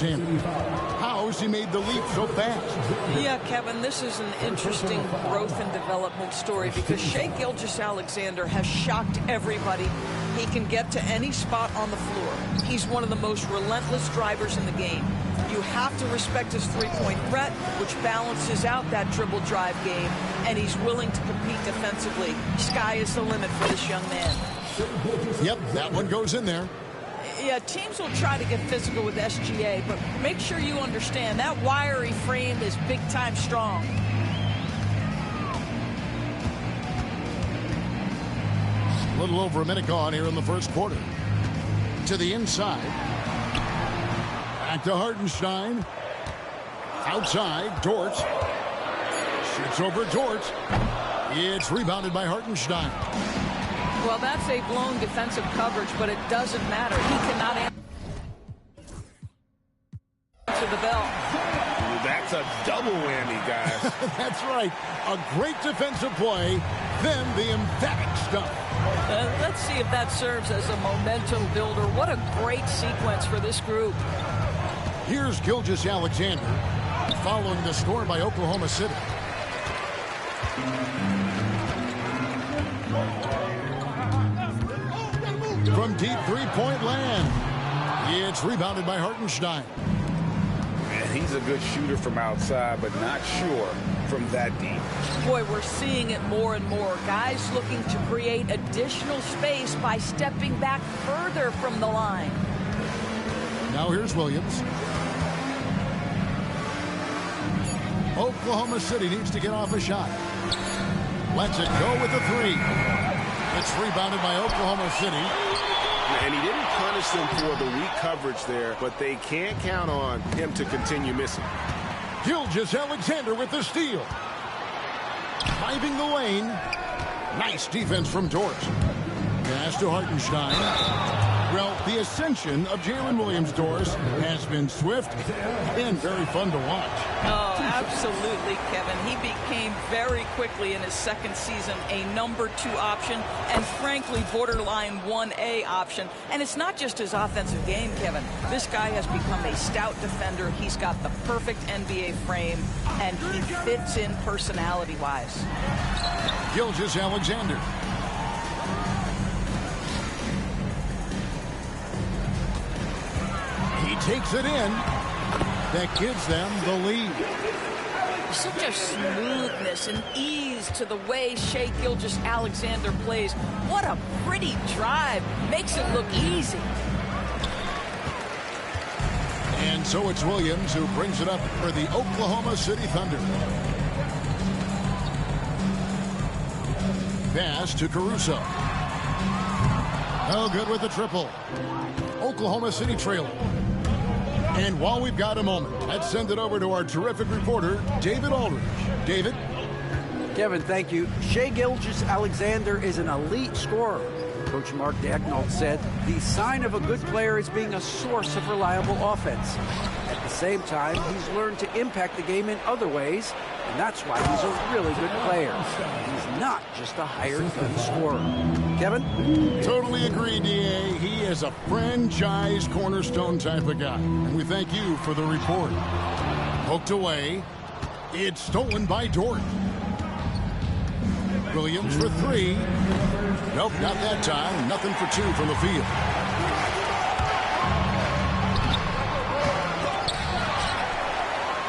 Alexander. How's he made the leap so fast? Yeah, Kevin, this is an interesting growth and development story because Shai Gilgeous-Alexander has shocked everybody. He can get to any spot on the floor. He's one of the most relentless drivers in the game. You have to respect his three-point threat, which balances out that dribble drive game, and he's willing to compete defensively. Sky is the limit for this young man. Yep, that one goes in there. Yeah, teams will try to get physical with SGA, but make sure you understand that wiry frame is big-time strong. A little over a minute gone here in the first quarter. To the inside. Back to Hartenstein. Outside, Dort. Shoots over Dort. It's rebounded by Hartenstein. Well, that's a blown defensive coverage, but it doesn't matter. He cannot answer the bell. That's a double whammy, guys. That's right. A great defensive play, then the emphatic stuff. Let's see if that serves as a momentum builder. What a great sequence for this group. Here's Gilgeous-Alexander following the score by Oklahoma City. From deep three-point land, it's rebounded by Hartenstein. And he's a good shooter from outside, but not sure from that deep. Boy, we're seeing it more and more. Guys looking to create additional space by stepping back further from the line. Now here's Williams. Oklahoma City needs to get off a shot. Lets it go with the three. It's rebounded by Oklahoma City. And he didn't punish them for the weak coverage there, but they can't count on him to continue missing. Gilgeous-Alexander with the steal. Driving the lane. Nice defense from Dort. Pass to Hartenstein. Well, the ascension of Jalen Williams-Dort has been swift and very fun to watch. Oh, absolutely, Kevin. He became very quickly in his second season a number 2 option and, frankly, borderline 1A option. And it's not just his offensive game, Kevin. This guy has become a stout defender. He's got the perfect NBA frame, and he fits in personality-wise. Gilgeous-Alexander. He takes it in. That gives them the lead. Such a smoothness and ease to the way Shai Gilgeous-Alexander plays. What a pretty drive. Makes it look easy. And so it's Williams who brings it up for the Oklahoma City Thunder. Pass to Caruso. No good with the triple. Oklahoma City trailing. And while we've got a moment, let's send it over to our terrific reporter, David Aldridge. David? Kevin, thank you. Shai Gilgeous-Alexander is an elite scorer. Coach Mark Daigneault said the sign of a good player is being a source of reliable offense. At the same time, he's learned to impact the game in other ways, and that's why he's a really good player. He's not just a hired gun scorer. Kevin? Totally agree, D.A. He is a franchise cornerstone type of guy. And we thank you for the report. Poked away. It's stolen by Dort. Williams for 3. Nope, not that time. Nothing for 2 from the field.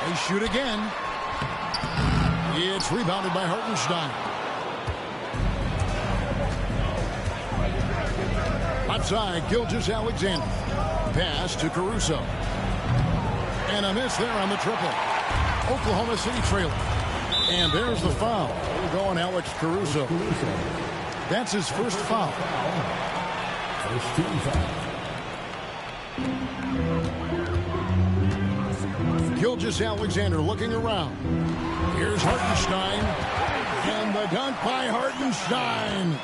They shoot again. It's rebounded by Hartenstein. Outside, Gilgeous-Alexander. Pass to Caruso. And a miss there on the triple. Oklahoma City trailing. And there's the foul. We're going Alex Caruso. That's his first foul. First team foul. Gilgeous-Alexander looking around. Here's Hartenstein. And the dunk by Hartenstein.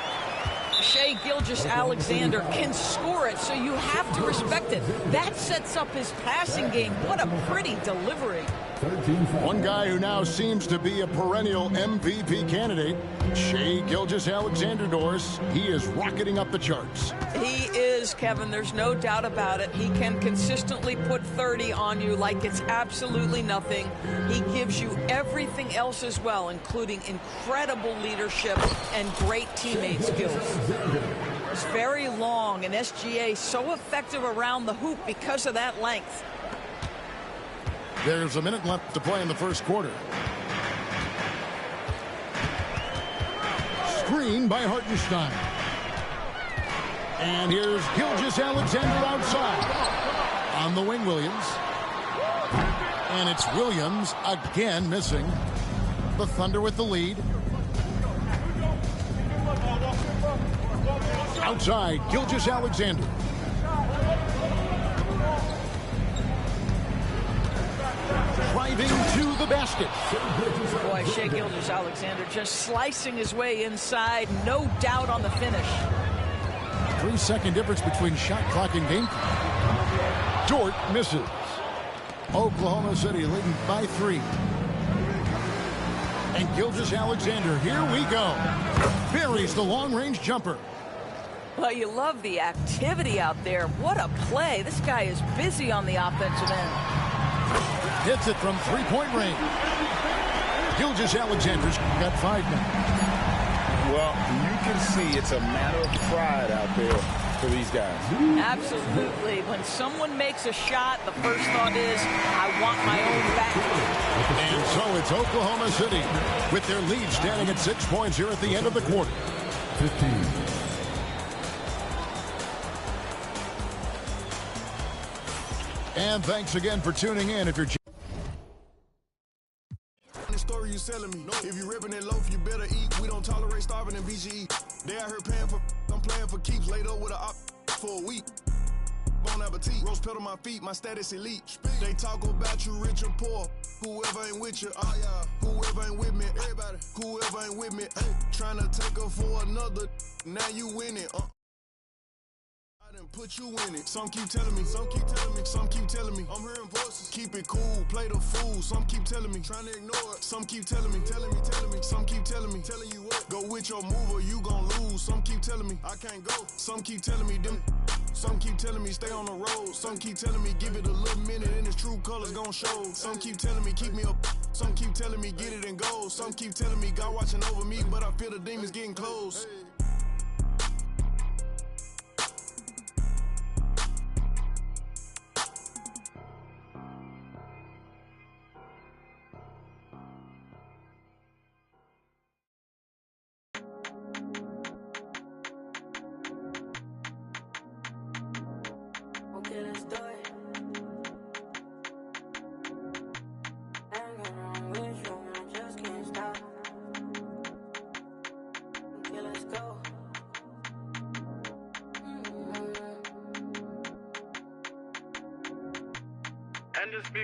Shai Gilgeous-Alexander can score it, so you have to respect it. That sets up his passing game. What a pretty delivery. One guy who now seems to be a perennial MVP candidate, Shai Gilgeous-Alexander Doris. He is rocketing up the charts. He is, Kevin. There's no doubt about it. He can consistently put 30 on you like it's absolutely nothing. He gives you everything else as well, including incredible leadership and great teammate skills. It's very long, and SGA so effective around the hoop because of that length. There's a minute left to play in the first quarter. Screen by Hartenstein. And here's Gilgeous-Alexander outside. On the wing, Williams. And it's Williams again missing. The Thunder with the lead. Outside, Gilgeous-Alexander. Driving to the basket. Boy, Shai Gilgeous-Alexander just slicing his way inside. No doubt on the finish. 3-second difference between shot clock and game clock. Dort misses. Oklahoma City leading by 3. And Gilgeous-Alexander, here we go. Buries the long-range jumper. Well, you love the activity out there. What a play. This guy is busy on the offensive end. Hits it from 3-point range. Gilgeous-Alexander's got 5 now. Well, you can see it's a matter of pride out there for these guys. Absolutely. When someone makes a shot, the first thought is, I want my own back. And so it's Oklahoma City with their lead standing at 6 points here at the end of the quarter. 15. And thanks again for tuning in. If you're The story you selling me. If you ripping that loaf, you better eat. We don't tolerate starving in BGE. They out here paying for, I'm playing for keeps. Laid up with a op for a week. Bon appetit. Rose pedal my feet, my status elite. They talk about you rich or poor. Whoever ain't with you, whoever ain't with me, everybody. Whoever ain't with me, trying to take her for another. Now you winning. Put you in it. Some keep telling me, some keep telling me, some keep telling me. I'm hearing voices. Keep it cool, play the fool. Some keep telling me, trying to ignore it. Some keep telling me, telling me. Some keep telling me, telling you what. Go with your move or you gon' lose. Some keep telling me, I can't go. Some keep telling me, them. Some keep telling me, stay on the road. Some keep telling me, give it a little minute and its true colors gon' show. Some keep telling me, keep me up. Some keep telling me, get it and go. Some keep telling me, God watching over me, but I feel the demons getting close.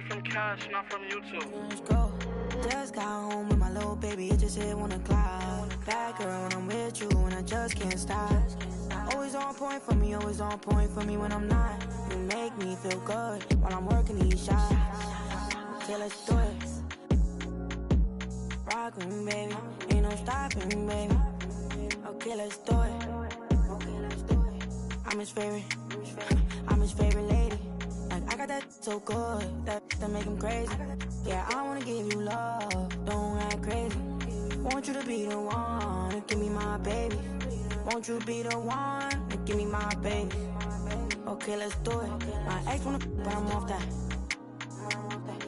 From cash, not from YouTube. Let's go. Just got home with my little baby, it just hit 1 o'clock. Bad girl when I'm with you, and I just can't stop. Always on point for me, always on point for me when I'm not. You make me feel good while I'm working these shots. Okay, let's do it. Rock with me, baby. Ain't no stopping, baby. Okay, let's do it. I'm his favorite. I'm his favorite lady. I got that so good that make him crazy. Yeah, I wanna give you love, don't act crazy. Want you to be the one to give me my baby. Want you to be the one to give me my baby. Okay, let's do it. My ex wanna, but I'm off that.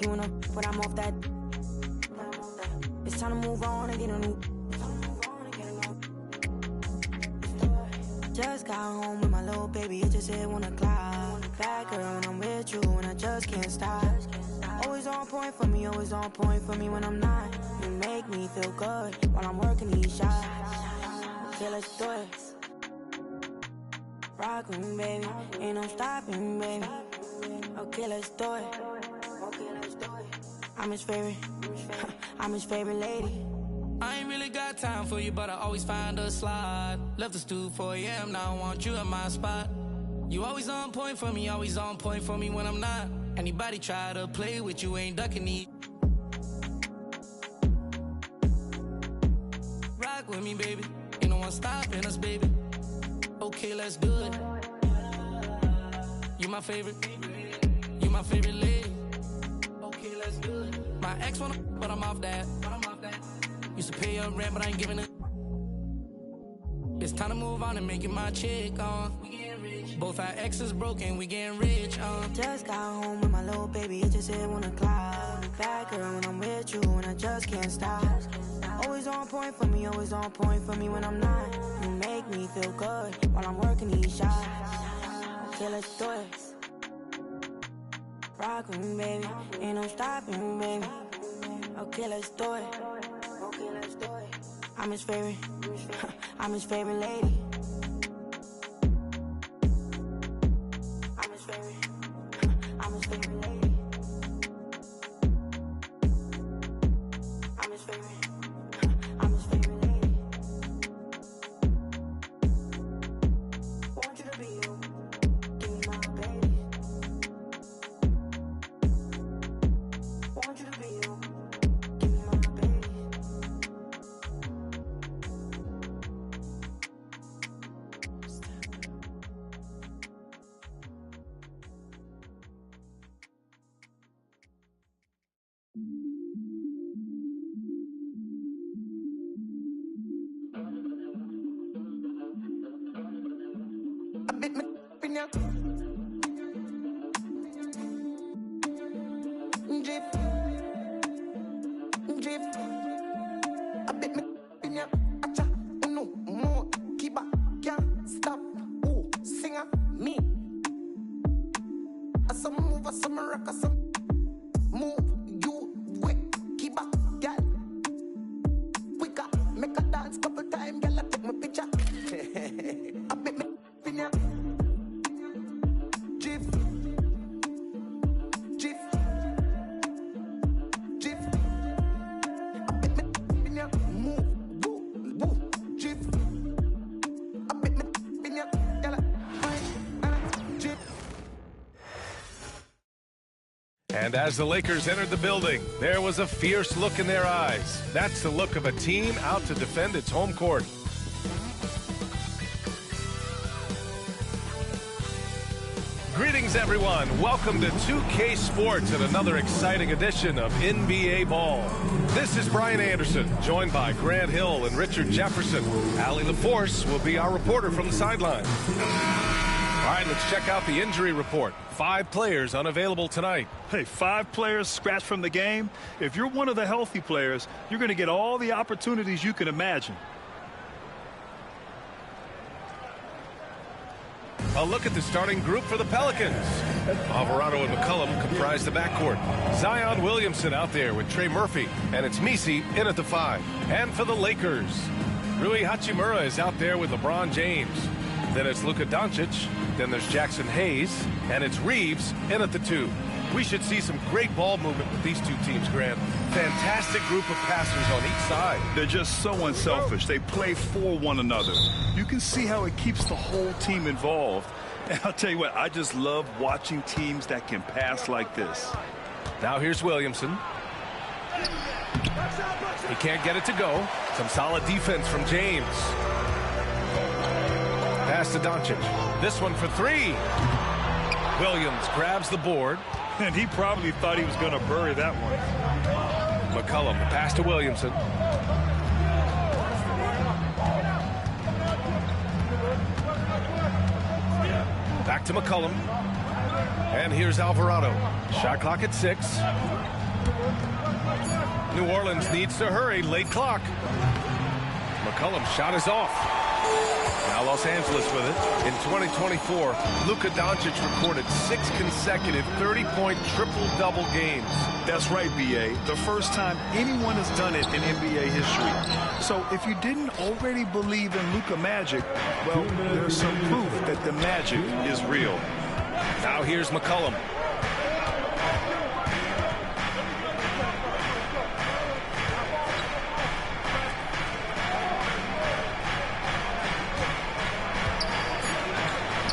You wanna, but I'm off that. It's time to move on and get a new. Just got home with my little baby, it just hit 1 o'clock. Bad girl when I'm with you, and I just can't stop. Always on point for me, always on point for me when I'm not. You make me feel good while I'm working these shots. Okay, let's do it. Rock with me, baby. Ain't no stopping, baby. Okay, let's do it. I'm his favorite. I'm his favorite lady. I ain't really got time for you, but I always find a slot. Left the stool 4 a.m., now I want you in my spot. You always on point for me, always on point for me when I'm not. Anybody try to play with you ain't ducking me. me, baby. Ain't no one stopping us, baby. Okay, let's do it. You my favorite. You my favorite lady. Okay, let's do it. My ex wanna, but I'm off that. Used to pay your rent, but I ain't giving it. It's time to move on and make you my chick, we getting rich. Both our exes broken, we getting rich, Just got home with my little baby, it just hit 1 o'clock. Bad girl when I'm with you, and I just can't stop. Always on point for me, always on point for me when I'm not. You make me feel good while I'm working these shots. Okay, let's do it. Rock with me, baby, ain't no stopping me, baby. Okay, let's do it. Okay, let's do it. I'm his favorite. I'm his favorite lady. I'm his favorite. I'm his favorite lady. I'm his favorite. I'm his favorite lady. Want you to be you. Give me my baby. Want you to be you. Give me my baby. And as the Lakers entered the building, there was a fierce look in their eyes. That's the look of a team out to defend its home court. Greetings, everyone. Welcome to 2K Sports and another exciting edition of NBA Ball. This is Brian Anderson, joined by Grant Hill and Richard Jefferson. Allie LaForce will be our reporter from the sideline. All right, let's check out the injury report. 5 players unavailable tonight. Hey, 5 players scratched from the game. If you're one of the healthy players, you're going to get all the opportunities you can imagine. A look at the starting group for the Pelicans. Alvarado and McCollum comprise the backcourt. Zion Williamson out there with Trey Murphy, and it's Misi in at the 5. And for the Lakers, Rui Hachimura is out there with LeBron James. Then it's Luka Doncic. Then there's Jackson Hayes, and it's Reeves in at the 2. We should see some great ball movement with these two teams, Grant. Fantastic group of passers on each side. They're just so unselfish. They play for one another. You can see how it keeps the whole team involved. And I'll tell you what, I just love watching teams that can pass like this. Now here's Williamson. He can't get it to go. Some solid defense from James. Pass to Doncic. This one for 3. Williams grabs the board. And he probably thought he was going to bury that one. McCollum, pass to Williamson. Back to McCollum. And here's Alvarado. Shot clock at 6. New Orleans needs to hurry. Late clock. McCollum's shot is off. Now Los Angeles with it. In 2024, Luka Doncic recorded 6 consecutive 30-point triple-double games. That's right, B.A. The first time anyone has done it in NBA history. So if you didn't already believe in Luka magic, well, there's some proof that the magic is real. Now here's McCollum.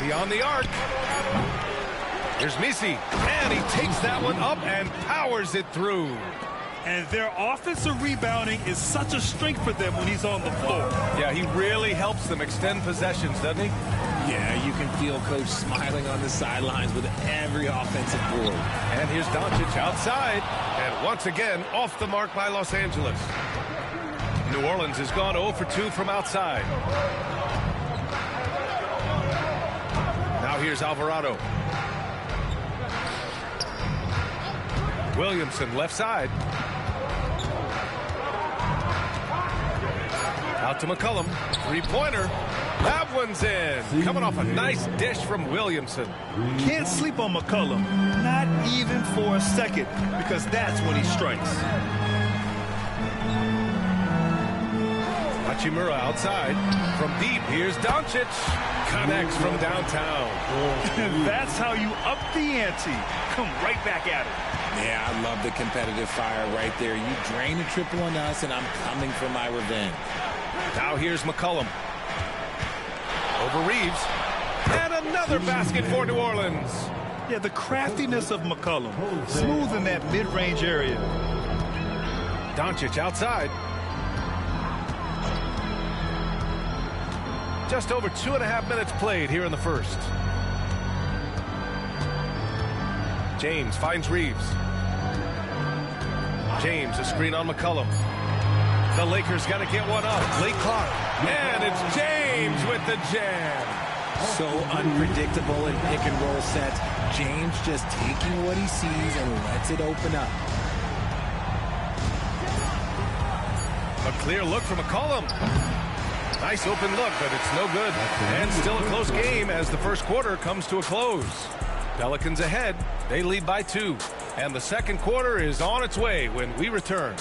Beyond the arc. Here's Misi, and he takes that one up and powers it through. And their offensive rebounding is such a strength for them when he's on the floor. Yeah, he really helps them extend possessions, doesn't he? Yeah, you can feel Coach smiling on the sidelines with every offensive board. And here's Doncic outside. And once again, off the mark by Los Angeles. New Orleans has gone 0 for 2 from outside. Now here's Alvarado. Williamson left side. Out to McCollum. Three-pointer. That one's in. Coming off a nice dish from Williamson. Can't sleep on McCollum. Not even for a second, because that's when he strikes. Hachimura outside. From deep, here's Doncic. Connects from downtown. That's how you up the ante. Come right back at it. Yeah, I love the competitive fire right there. You drain a triple on us, and I'm coming for my revenge. Now here's McCollum. Over Reeves. And another basket for New Orleans. Yeah, the craftiness of McCollum. Smooth in that mid-range area. Doncic outside. Just over 2.5 minutes played here in the first. James finds Reeves. James, a screen on McCollum. The Lakers got to get one up. Late clock. And it's James with the jam. So unpredictable in pick-and-roll sets. James just taking what he sees and lets it open up. A clear look from McCollum. Nice open look, but it's no good. And still a close game as the first quarter comes to a close. Pelicans ahead. They lead by 2. And the second quarter is on its way when we return.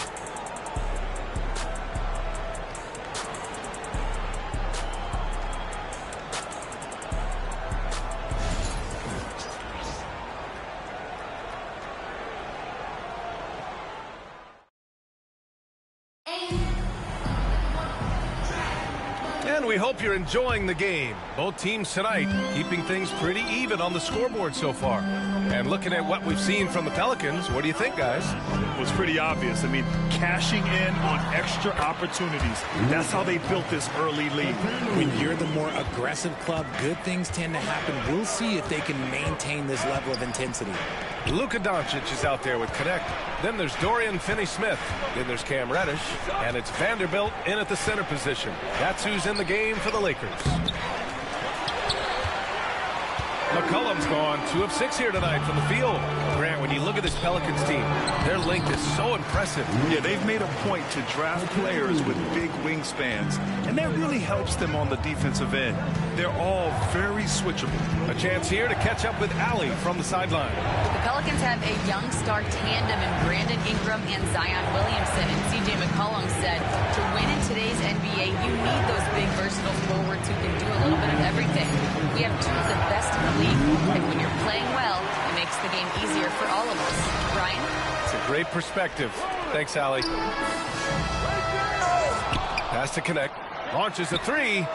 And we hope you're enjoying the game. Both teams tonight keeping things pretty even on the scoreboard so far. And looking at what we've seen from the Pelicans, what do you think, guys? It was pretty obvious. I mean, cashing in on extra opportunities. That's how they built this early lead. When you're the more aggressive club, good things tend to happen. We'll see if they can maintain this level of intensity. Luka Doncic is out there with Connect. Then there's Dorian Finney-Smith. Then there's Cam Reddish. And it's Vanderbilt in at the center position. That's who's in the game for the Lakers. McCollum's gone 2 of 6 here tonight from the field. Grant, when you look at this Pelicans team, their length is so impressive. Yeah, they've made a point to draft players with big wingspans, and that really helps them on the defensive end. They're all very switchable. A chance here to catch up with Allie from the sideline. The Pelicans have a young star tandem in Brandon Ingram and Zion Williamson, and C.J. McCollum said to win in today's NBA, you need those big, versatile forwards who can do a little bit of everything. We have 2 of the best in the league, and when you're playing well, it makes the game easier for all of us. Brian? It's a great perspective. Thanks, Allie. Pass to Connect. Launches a 3.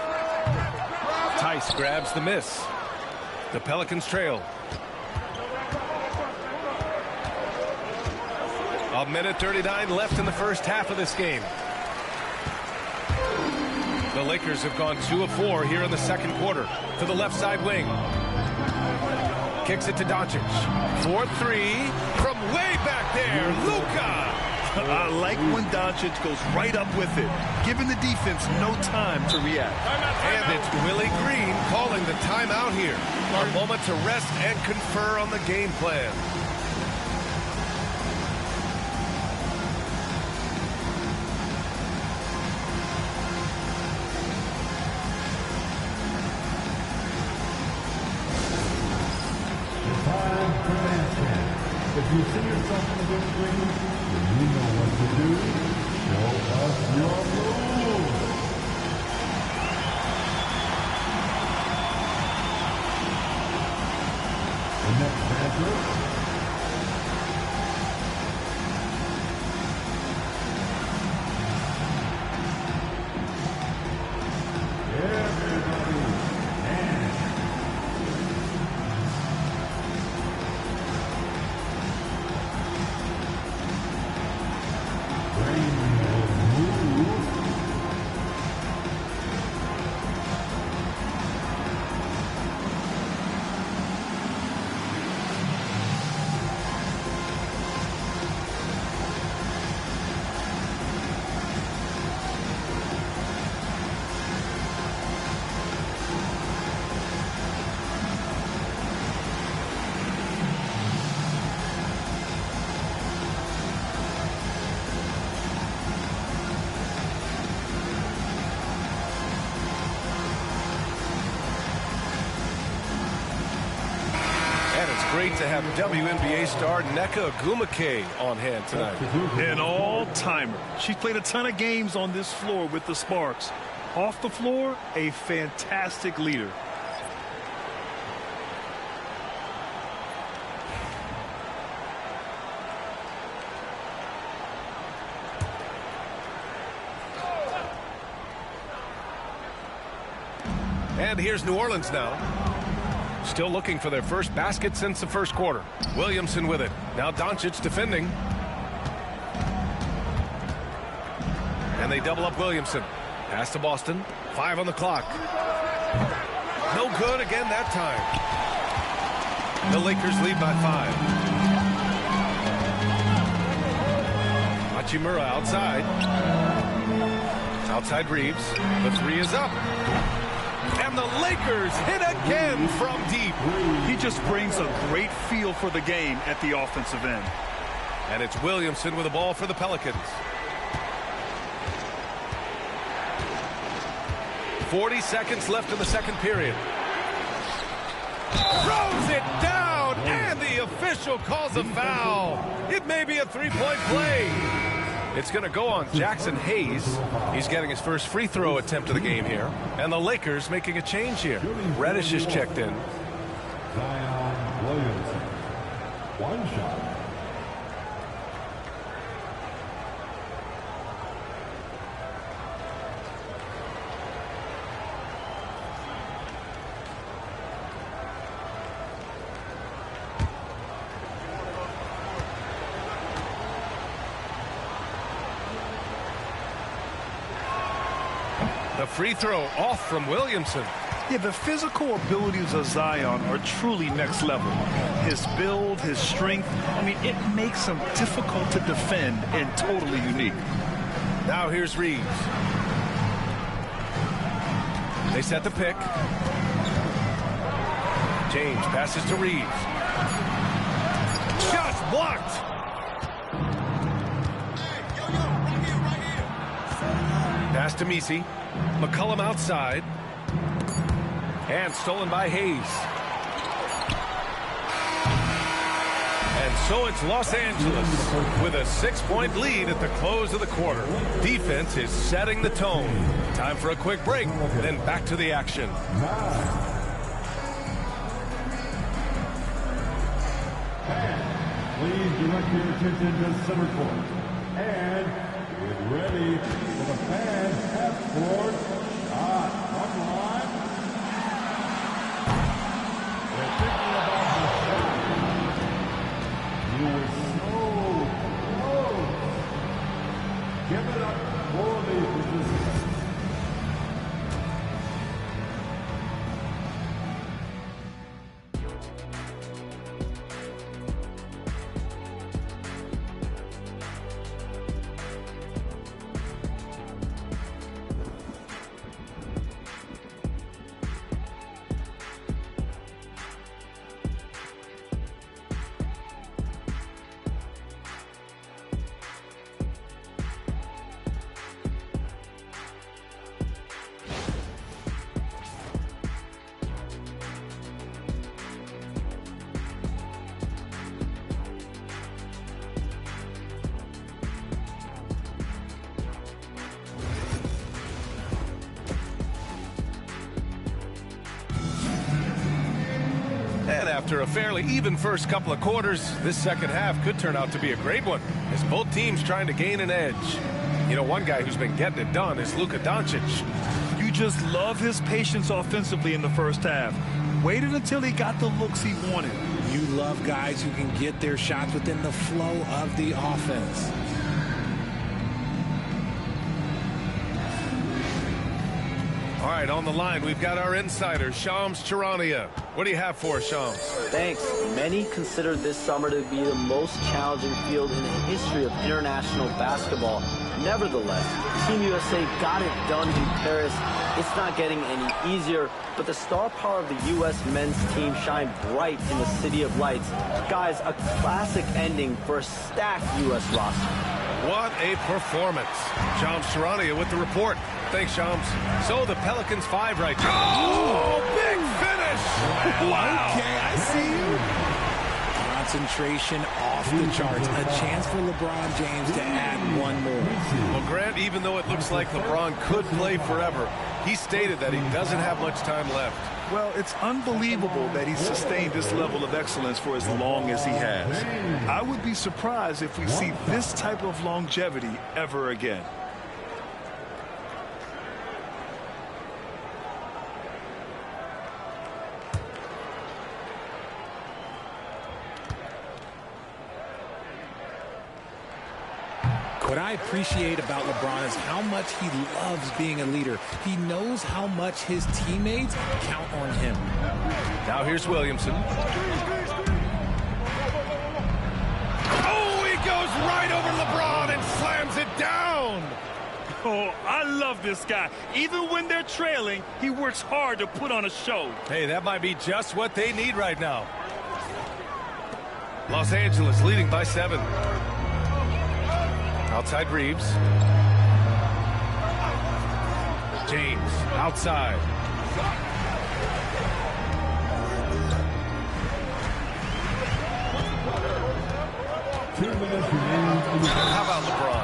Tice grabs the miss. The Pelicans trail. A minute 39 left in the first half of this game. The Lakers have gone 2 of 4 here in the second quarter. To the left side wing. Kicks it to Doncic. 4-3 from way back there. Luka. I like when Doncic goes right up with it, giving the defense no time to react. And it's Willie Green calling the timeout here. A moment to rest and confer on the game plan. If you see yourself in the big screen, then you know what to do. Show us your moves. The next matchup. Everybody, dance. great to have WNBA star Nneka Ogwumike on hand tonight. An all-timer. She's played a ton of games on this floor with the Sparks. Off the floor, a fantastic leader. And here's New Orleans now. Still looking for their first basket since the first quarter. Williamson with it. Now Doncic defending. And they double up Williamson. Pass to Boston. 5 on the clock. No good again that time. The Lakers lead by 5. Hachimura outside. Outside Reeves. The 3 is up. And the Lakers hit again from deep. He just brings a great feel for the game at the offensive end. And it's Williamson with the ball for the Pelicans. 40 seconds left in the second period. Throws it down, and the official calls a foul. It may be a three-point play. It's going to go on Jackson Hayes. He's getting his first free throw attempt of the game here. And the Lakers making a change here. Reddish is checked in. Zion Williamson. 1 shot. The free throw off from Williamson. Yeah, the physical abilities of Zion are truly next level. His build, his strength, I mean, it makes him difficult to defend and totally unique. Now here's Reeves. They set the pick. James passes to Reeves. Shots blocked. Pass to Messi. McCollum outside. And stolen by Hayes. And so it's Los Angeles with a 6-point lead at the close of the quarter. Defense is setting the tone. Time for a quick break, then back to the action. Please direct your attention to center court. And get ready for the fan half-court shot. From the line. They're thinking about the shot. You were so close. Give it up for the participants. And after a fairly even first couple of quarters, this second half could turn out to be a great one, as both teams trying to gain an edge. You know, one guy who's been getting it done is Luka Doncic. You just love his patience offensively in the first half. Waited until he got the looks he wanted. You love guys who can get their shots within the flow of the offense. All right, on the line, we've got our insider, Shams Charania. What do you have for us, Shams? Thanks. Many consider this summer to be the most challenging field in the history of international basketball. Nevertheless, Team USA got it done in Paris. It's not getting any easier, but the star power of the U.S. men's team shined bright in the City of Lights. Guys, a classic ending for a stacked U.S. roster. What a performance. Shams Charania with the report. Thanks, Shams. So the Pelicans 5 right now. Oh, big finish! Wow. Okay, I see you. concentration off the charts. A chance for LeBron James to add one more. Well, Grant, even though it looks like LeBron could play forever, he stated that he doesn't have much time left. Well, it's unbelievable that he's sustained this level of excellence for as long as he has. I would be surprised if we see this type of longevity ever again. What I appreciate about LeBron is how much he loves being a leader. He knows how much his teammates count on him. Now here's Williamson. Oh, he goes right over LeBron and slams it down. Oh, I love this guy. Even when they're trailing, he works hard to put on a show. Hey, that might be just what they need right now. Los Angeles leading by 7. Outside Reeves. James outside. How about LeBron?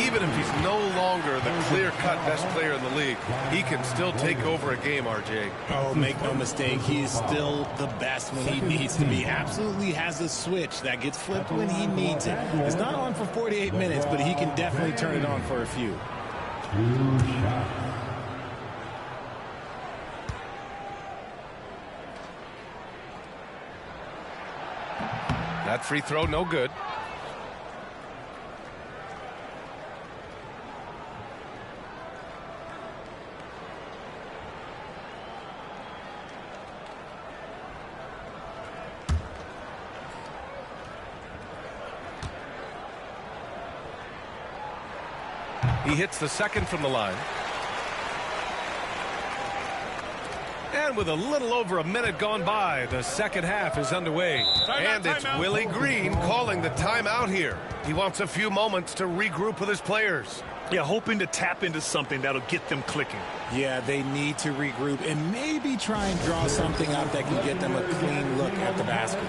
Even if he's no longer the clear-cut best player in the league, he can still take over a game, RJ. Oh, make no mistake, he is still the best when he needs to be. Absolutely has a switch that gets flipped when he needs it. It's not on for 48 minutes, but he can definitely turn it on for a few. 2 shots. That free throw, no good. He hits the second from the line. And with a little over a minute gone by, the second half is underway. And it's Willie Green calling the timeout here. He wants a few moments to regroup with his players. Yeah, hoping to tap into something that'll get them clicking. Yeah, they need to regroup and maybe try and draw something up that can get them a clean look at the basket.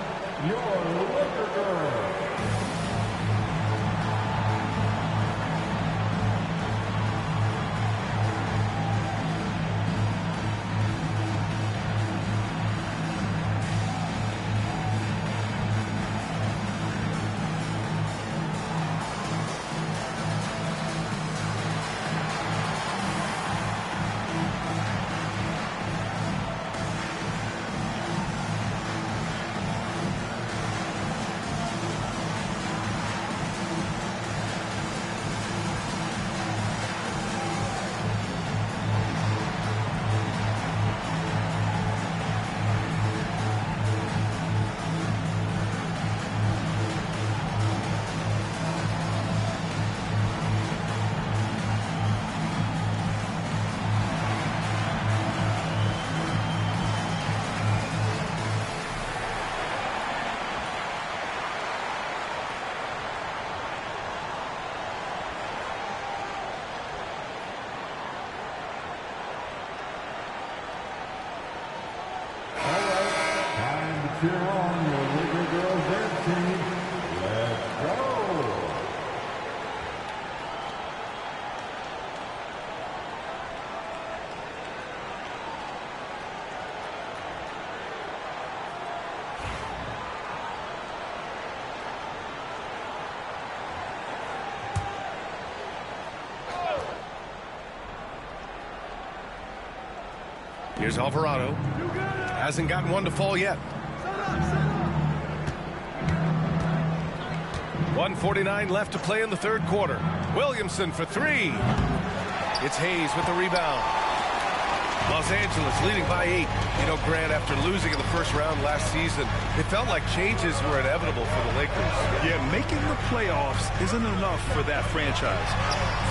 Cheer on your Laker girls dance team. Let's go. Here's Alvarado. Hasn't gotten one to fall yet. 1:49 left to play in the third quarter. Williamson for 3. It's Hayes with the rebound. Los Angeles leading by 8. You know, Grant, after losing in the first round last season, it felt like changes were inevitable for the Lakers. Yeah, making the playoffs isn't enough for that franchise.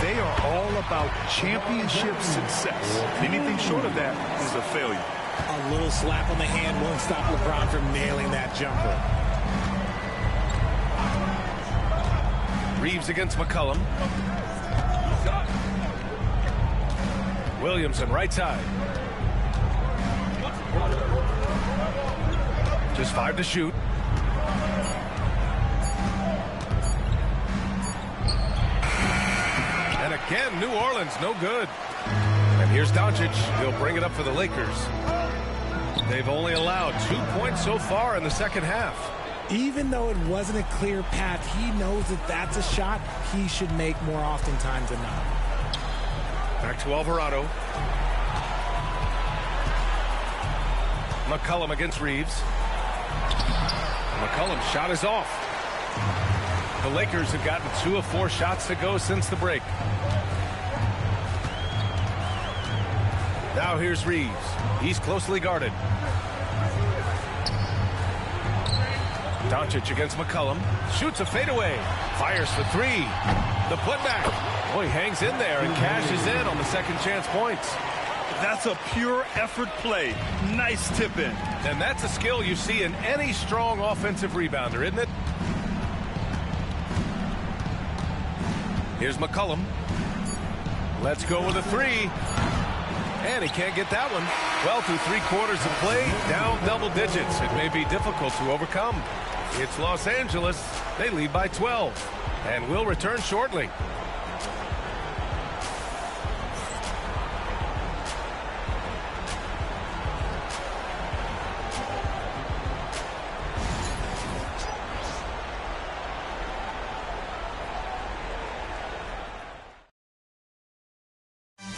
They are all about championship success. Anything short of that is a failure. A little slap on the hand won't stop LeBron from nailing that jumper. Reeves against McCollum. Williamson right side. Just 5 to shoot. And again, New Orleans, no good. And here's Doncic. He'll bring it up for the Lakers. They've only allowed 2 points so far in the second half. Even though it wasn't a clear path, he knows that that's a shot he should make more oftentimes than not. Back to Alvarado. McCollum against Reeves. McCollum's shot is off. The Lakers have gotten 2 of 4 shots to go since the break. Now here's Reeves. He's closely guarded. Doncic against McCollum. Shoots a fadeaway. Fires for 3. The putback. Oh, he hangs in there and cashes in on the second chance points. That's a pure effort play. Nice tip in. And that's a skill you see in any strong offensive rebounder, isn't it? Here's McCollum. Let's go with a 3. And he can't get that one. Well, through 3 quarters of play, down double digits. It may be difficult to overcome. It's Los Angeles. They lead by 12. And will return shortly.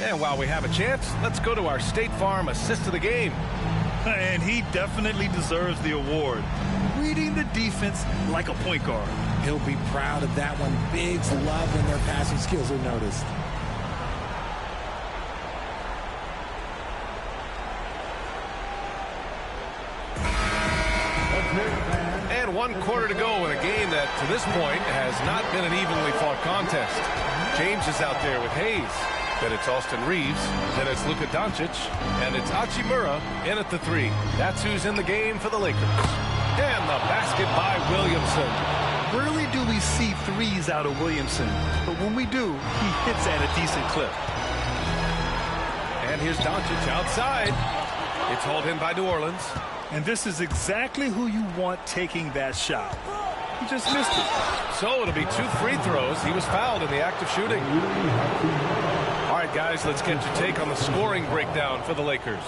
And while we have a chance, let's go to our State Farm assist of the game. And he definitely deserves the award. Reading the defense like a point guard. He'll be proud of that one. Bigs love when their passing skills are noticed. And 1 quarter to go in a game that, to this point, has not been an evenly fought contest. James is out there with Hayes. Then it's Austin Reeves. Then it's Luka Doncic. And it's Hachimura in at the 3. That's who's in the game for the Lakers. And the basket by Williamson. Rarely do we see threes out of Williamson. But when we do, he hits at a decent clip. And here's Doncic outside. It's hauled in by New Orleans. And this is exactly who you want taking that shot. He just missed it. So it'll be 2 free throws. He was fouled in the act of shooting. All right, guys, let's get your take on the scoring breakdown for the Lakers.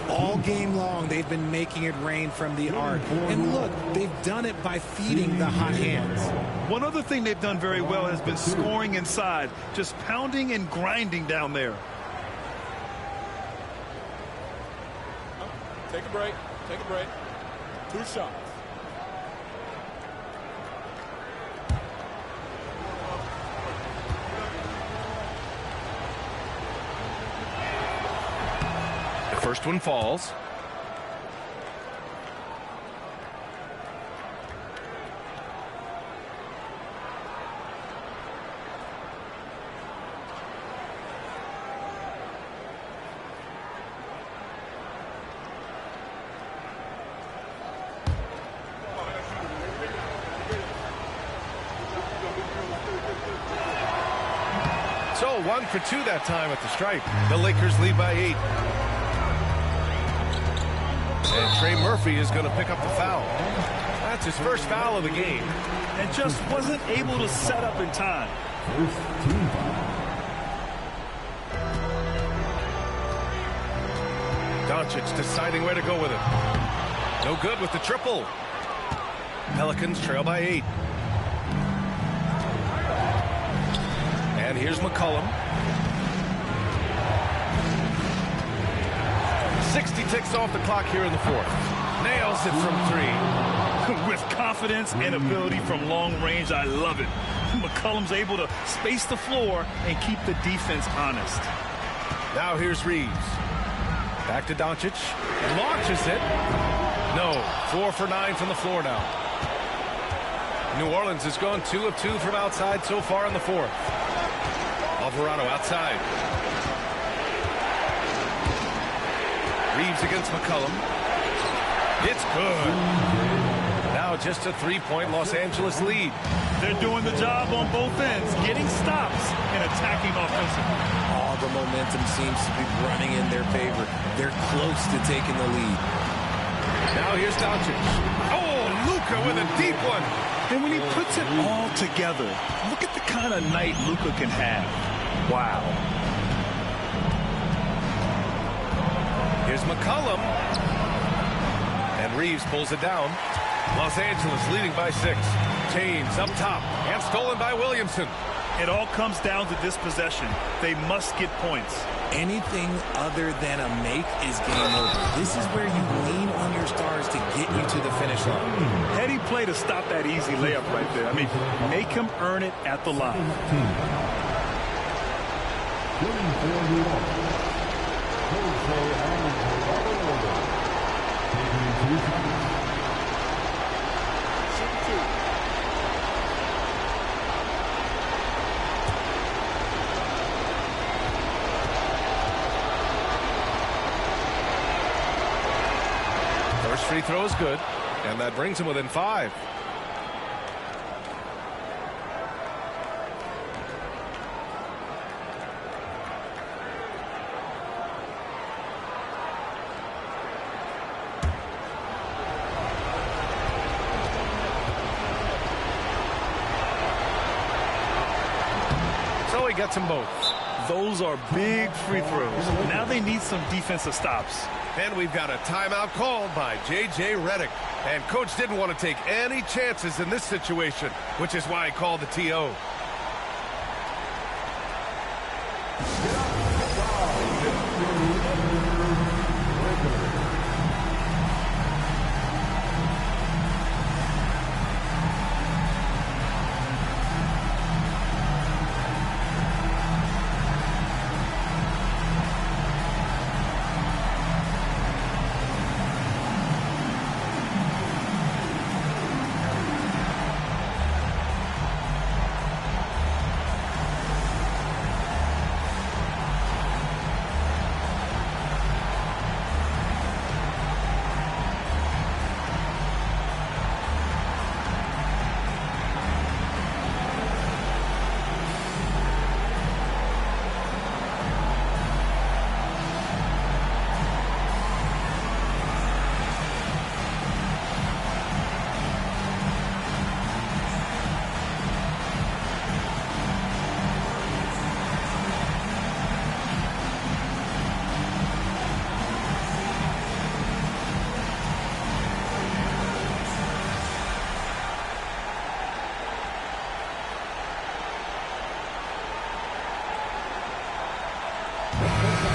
All game long, they've been making it rain from the arc. And look, they've done it by feeding the hot hands. One other thing they've done very well has been scoring inside, just pounding and grinding down there. Take a break. Take a break. 2 shots. The first one falls. So 1 for 2 that time at the stripe. The Lakers lead by 8. And Trey Murphy is going to pick up the foul. That's his first foul of the game. And just wasn't able to set up in time. Doncic deciding where to go with it. No good with the triple. Pelicans trail by 8. And here's McCollum. 60 ticks off the clock here in the 4th. Nails it from 3. With confidence and ability from long range, I love it. McCollum's able to space the floor and keep the defense honest. Now here's Reeves. Back to Doncic. Launches it. No. 4 for 9 from the floor now. New Orleans has gone 2 of 2 from outside so far in the 4th. Alvarado outside. Reeves against McCollum. It's good. Now just a 3-point Los Angeles lead. They're doing the job on both ends, getting stops and attacking offensively. All the momentum seems to be running in their favor. They're close to taking the lead. Now here's Doncic. Oh, Luka with a deep one. And when he puts it all together, look at the kind of night Luka can have. Wow. Here's McCollum. And Reeves pulls it down. Los Angeles leading by 6. James up top and stolen by Williamson. It all comes down to this possession. They must get points. Anything other than a make is game over. This is where you lean on your stars to get you to the finish line. Heady play to stop that easy layup right there. I mean, make him earn it at the line. First free throw is good, and that brings him within 5. So he gets them both. Those are big free throws. Now they need some defensive stops. And we've got a timeout called by J.J. Redick. And coach didn't want to take any chances in this situation, which is why he called the TO.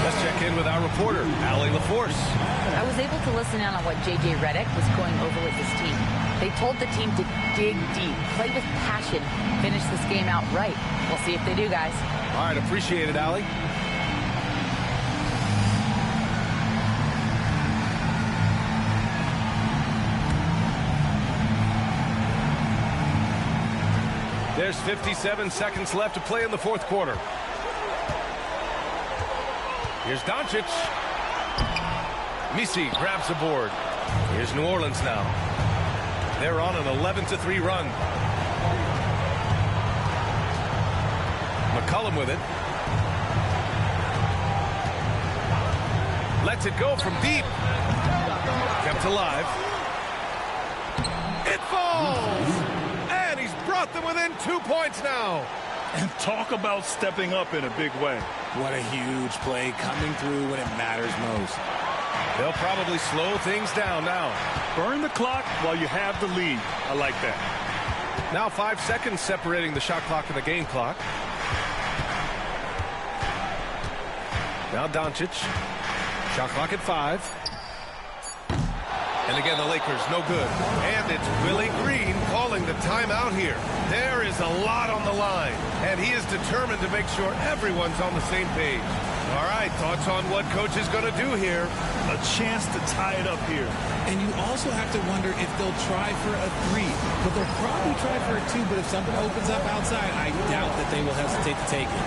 Let's check in with our reporter, Allie LaForce. I was able to listen in on what J.J. Redick was going over with his team. They told the team to dig deep, play with passion, finish this game out right. We'll see if they do, guys. All right, appreciate it, Allie. There's 57 seconds left to play in the fourth quarter. Here's Doncic. Misi grabs the board. Here's New Orleans now. They're on an 11-3 run. McCollum with it. Lets it go from deep. Kept alive. It falls! And he's brought them within 2 points now. And talk about stepping up in a big way. What a huge play, coming through when it matters most. They'll probably slow things down now. Burn the clock while you have the lead. I like that. Now 5 seconds separating the shot clock and the game clock. Now Doncic. Shot clock at 5. And again, the Lakers, no good. And it's Willie Green calling the timeout here. There is a lot on the line, and he is determined to make sure everyone's on the same page. All right, thoughts on what coach is going to do here? A chance to tie it up here. And you also have to wonder if they'll try for a 3. But they'll probably try for a 2, but if something opens up outside, I doubt that they will hesitate to take it.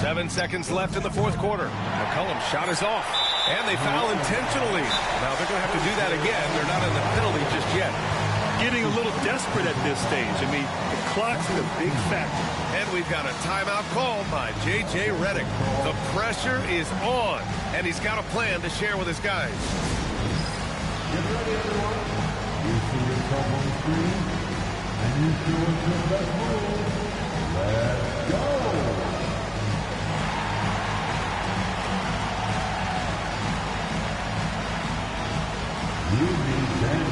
7 seconds left in the fourth quarter. McCollum's shot is off, and they foul intentionally. Now they're going to have to do that again. They're not in the penalty just yet. Getting a little desperate at this stage. I mean, the clock's a big factor. And we've got a timeout called by J.J. Redick. The pressure is on, and he's got a plan to share with his guys. Get ready, everyone. You see yourself on the screen, and you show us your best move. Let's go! You need that.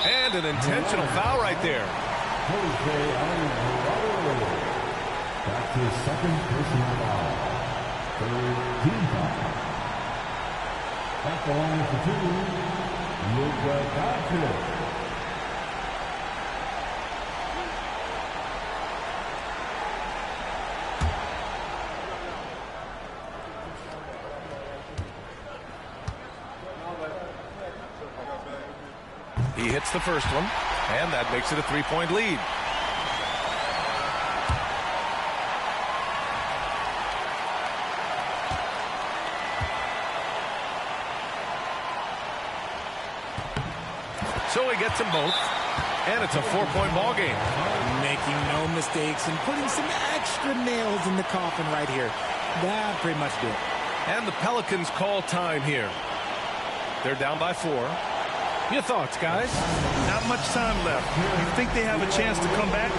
And an intentional foul right there. That's his second personal foul. Third team foul. At the line for two, Luka Doncic. He hits the first one, and that makes it a three-point lead. So he gets them both, and it's a four-point ball game. Making no mistakes and putting some extra nails in the coffin right here. That pretty much did. And the Pelicans call time here. They're down by 4. Your thoughts, guys? Not much time left. You think they have a chance to come back?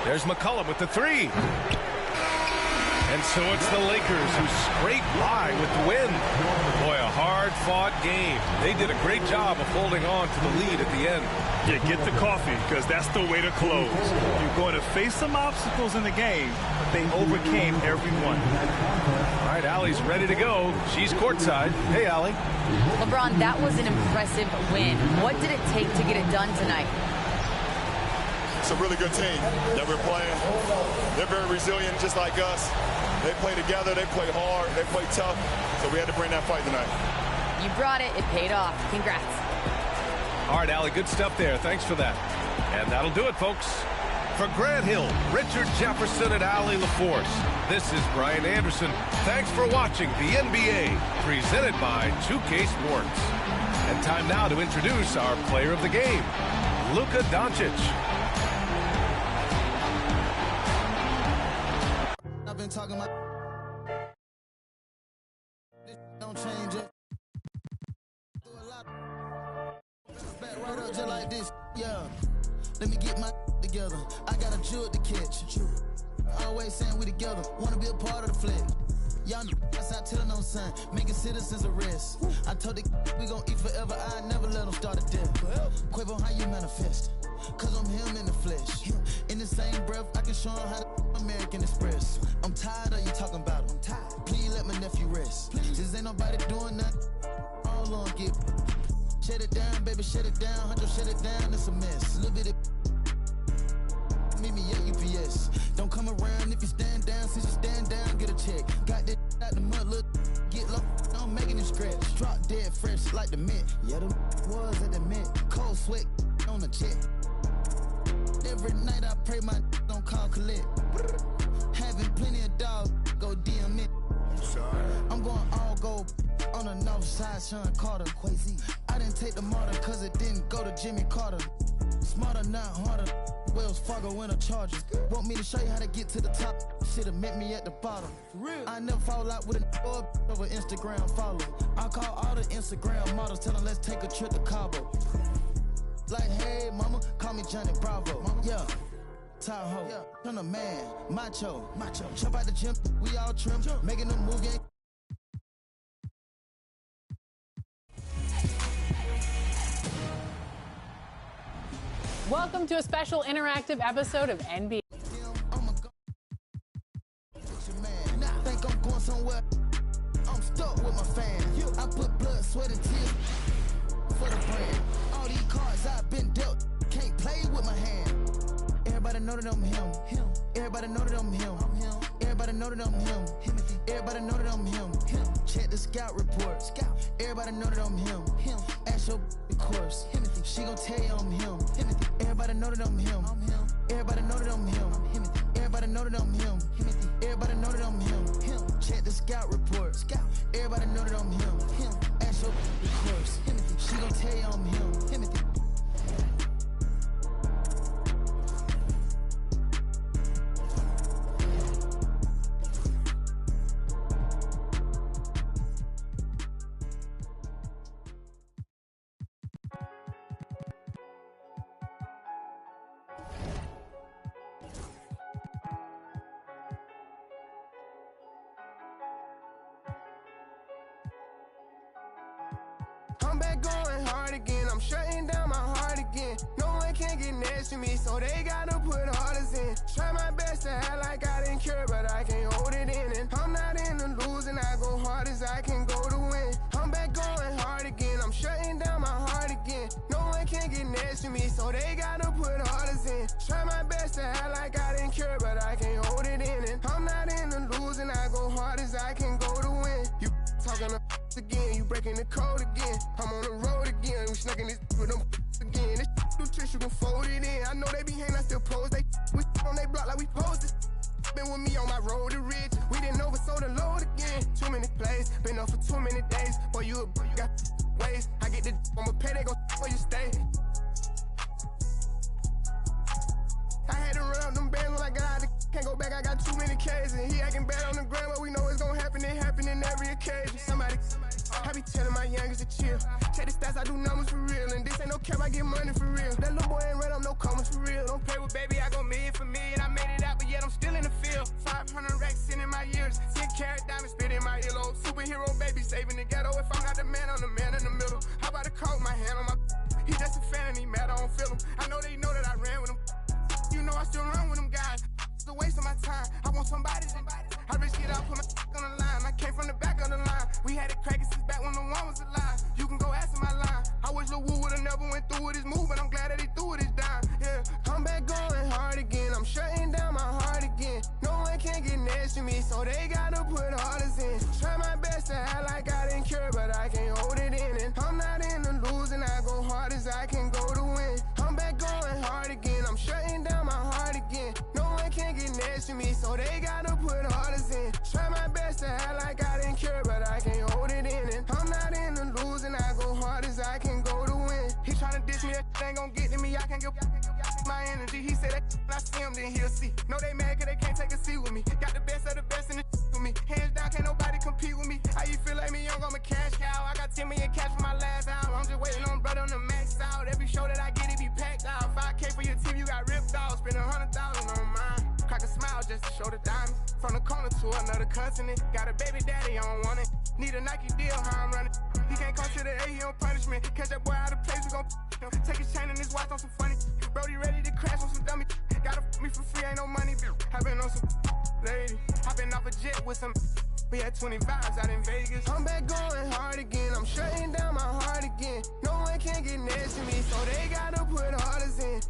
There's McCollum with the three. And so it's the Lakers who scrape by with the win. Boy, a hard-fought game. They did a great job of holding on to the lead at the end. Yeah, get the coffee, because that's the way to close. You're going to face some obstacles in the game, but they overcame every one. All right, Allie's ready to go. She's courtside. Hey, Allie. LeBron, that was an impressive win. What did it take to get it done tonight? It's a really good team that we're playing. They're very resilient, just like us. They play together, they play hard, they play tough, so we had to bring that fight tonight. You brought it. It paid off. Congrats. All right, Allie, good stuff there. Thanks for that. And that'll do it, folks. For Grant Hill, Richard Jefferson, and Allie LaForce, this is Brian Anderson. Thanks for watching the NBA, presented by 2K Sports. And time now to introduce our player of the game, Luka Doncic. I've been talking about this don't change it. Do a lot back right up just like this. Yeah. Let me get my together. I got a jewel to catch. Always saying we together. Wanna be a part of the flex. Y'all that's out telling no son. Making citizens arrest. I told the we gon' eat forever. I never let them start a death. Quavo, how you manifest? Cause I'm him in the flesh. In the same breath, I can show him how to American Express. I'm tired of you talking about him. Please let my nephew rest. This ain't nobody doing nothing. All on get. Shut it down, baby, shut it down. Huncho, shut it down, it's a mess. Little bit of meet me at UPS. Don't come around if you stand down. Since you stand down, get a check. Got that out the mud, look, get low. I'm making it scratch. Drop dead fresh like the mint. Yeah, them was at the mint. Cold sweat on the jet. Every night I pray my don't call collect. Having plenty of dogs, go DM it. I'm going all gold on the north side, Sean Carter. I didn't take the martyr cause it didn't go to Jimmy Carter. Smarter, not harder. Wells Fargo in a Chargers. Want me to show you how to get to the top? Should've met me at the bottom. I never fall out with a over Instagram follow. I call all the Instagram models, tell them let's take a trip to Cabo. Like, hey, mama, call me Johnny Bravo. Yeah. Tahoe, turn a man, macho. Jump out the gym, we all trim, making a move. Welcome to a special interactive episode of NBA. Think I'm going somewhere. I'm stuck with my fans. I put blood, sweat, and tears for the brand. All these cards I've been dealt, can't play with my hand. Everybody know that I'm him. Everybody know that I'm him. Everybody know that I'm him. Everybody know that I'm him. Check the scout report. Everybody know that I'm him. Ask your course. She gon' tell you I'm him. Everybody know that I'm him. Everybody know that I'm him. Everybody know that I'm him. Everybody know that I'm him. Check the scout report. Everybody know that I'm him. Ask your course. She gon' tell you I'm him. I'm back going hard again. I'm shutting down my heart again. No one can get next to me, so they gotta put orders in. Try my best to act like I didn't care, but I can't hold it in. And I'm not in the losing. I go hard as I can go to win. I'm back going hard again. I'm shutting down my heart again. No one can get next to me, so they gotta put orders in. Try my best to act like I didn't care, but I can't hold it in. And I'm not in the losing. I go hard as I can go to win. You talking to again, you breaking the code again. I'm on the road again, we snucking this with them again. This do tricks, you can fold it in. I know they be hating, I still pose. They we on they block like we posted. Been with me on my road to rich. We didn't oversold the load again. Too many plays, been up for too many days. Boy, you got ways. I get the I'ma pay, they gon' where you stay. I had to run up them bands when I got out the can't go back, I got too many K's. And he acting bad on the ground, but we know it's gonna happen. It happen in every occasion. Somebody, I be telling my youngest to chill. Check the stats, I do numbers for real. And this ain't no cap, I get money for real. That little boy ain't run up no comments for real. Don't play with baby, I go million for million. I made it out, but yet I'm still in the field. 500 racks in my year. want somebody. I risk it out, put my on the line. I came from the back of the line. We had it cracking since back when the one was alive. You can go ask my line. I wish Lil Wu would've never went through with his move, but I'm glad that he threw it his dime. Yeah, I'm back going hard again. I'm shutting down my heart again. No one can get next to me, so they gotta put orders in. Try my best to act like I didn't care, but I can't hold it in. And I'm not in the losing. I go hard as I can go to win. I'm back going hard again. I'm shutting down my heart again. No one can get next to me, so they gotta put orders in. Try my best to act like I didn't care, but I can't hold it in. And I'm not in the losing. I go hard as I can go to win. He tryna diss me, that ain't gon' get to me. I can't give my energy. He said that I see him, then he'll see. No, they mad cause they can't take a seat with me. Got the best of the best in the with me. Hands down, can't nobody compete with me. How you feel like me young, I'm a cash cow. I got 10 million cash for my last album. I'm just waiting on brother to max out. Every show that I get, it be packed out. 5K for your TV, you got ripped off. Spend 100,000 on mine. Crack a smile just to show the diamonds. From the corner to another continent. Got a baby daddy, I don't want it. Need a Nike deal, how I'm running. He can't come to the A, he on punishment. Catch that boy out of place, we gon' him. Take his chain and his watch on some funny. Brody ready to crash on some dummy. Gotta me for free, ain't no money. I been on some lady. I been off a jet with some. We had 20 vibes out in Vegas. I'm back going hard again. I'm shutting down my heart again. No one can get next to me, so they gotta put orders in.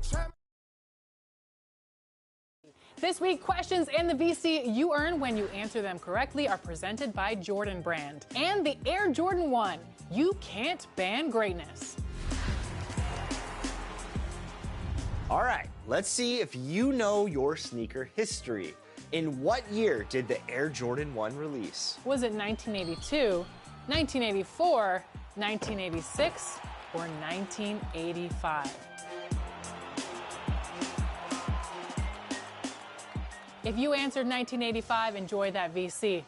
This week, questions and the VC you earn when you answer them correctly are presented by Jordan Brand. And the Air Jordan 1, you can't ban greatness. All right, let's see if you know your sneaker history. In what year did the Air Jordan 1 release? Was it 1982, 1984, 1986, or 1985? If you answered 1985, enjoy that VC.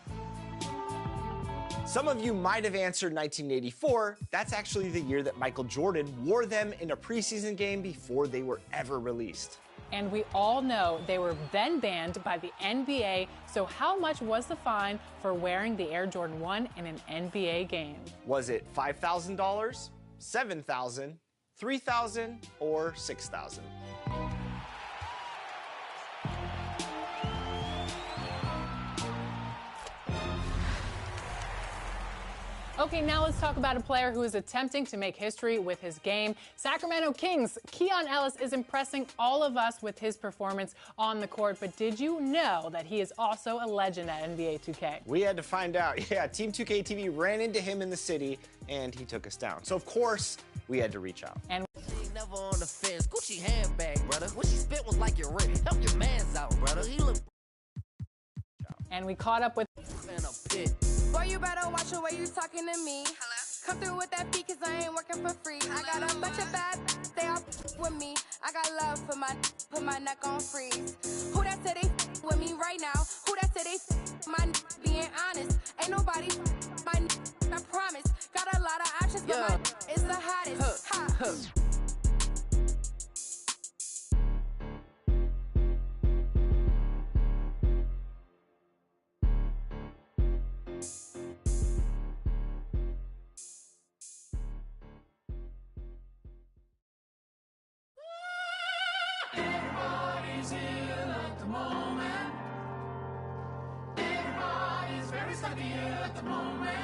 Some of you might have answered 1984. That's actually the year that Michael Jordan wore them in a preseason game before they were ever released. And we all know they were then banned by the NBA, so how much was the fine for wearing the Air Jordan 1 in an NBA game? Was it $5,000, $7,000, $3,000, or $6,000? Okay, now let's talk about a player who is attempting to make history with his game. Sacramento Kings' Keon Ellis is impressing all of us with his performance on the court, but did you know that he is also a legend at NBA 2K? We had to find out. Yeah, Team 2K TV ran into him in the city, and he took us down. So, of course, we had to reach out. And never on the fence. Gucci handbag, brother. What she spit was like your rip. Help your man's out, brother. He look. And we caught up with. Boy, you better watch the way you talking to me. Hello? Come through with that beat, cause I ain't working for free. Hello? I got a bunch of bad, they all with me. I got love for put my neck on freeze. Who that said they with me right now? Who that said they my being honest? Ain't nobody my I promise. Got a lot of options, but my is the hottest. Ha. Everybody's ill at the moment. Everybody's very stucky at the moment.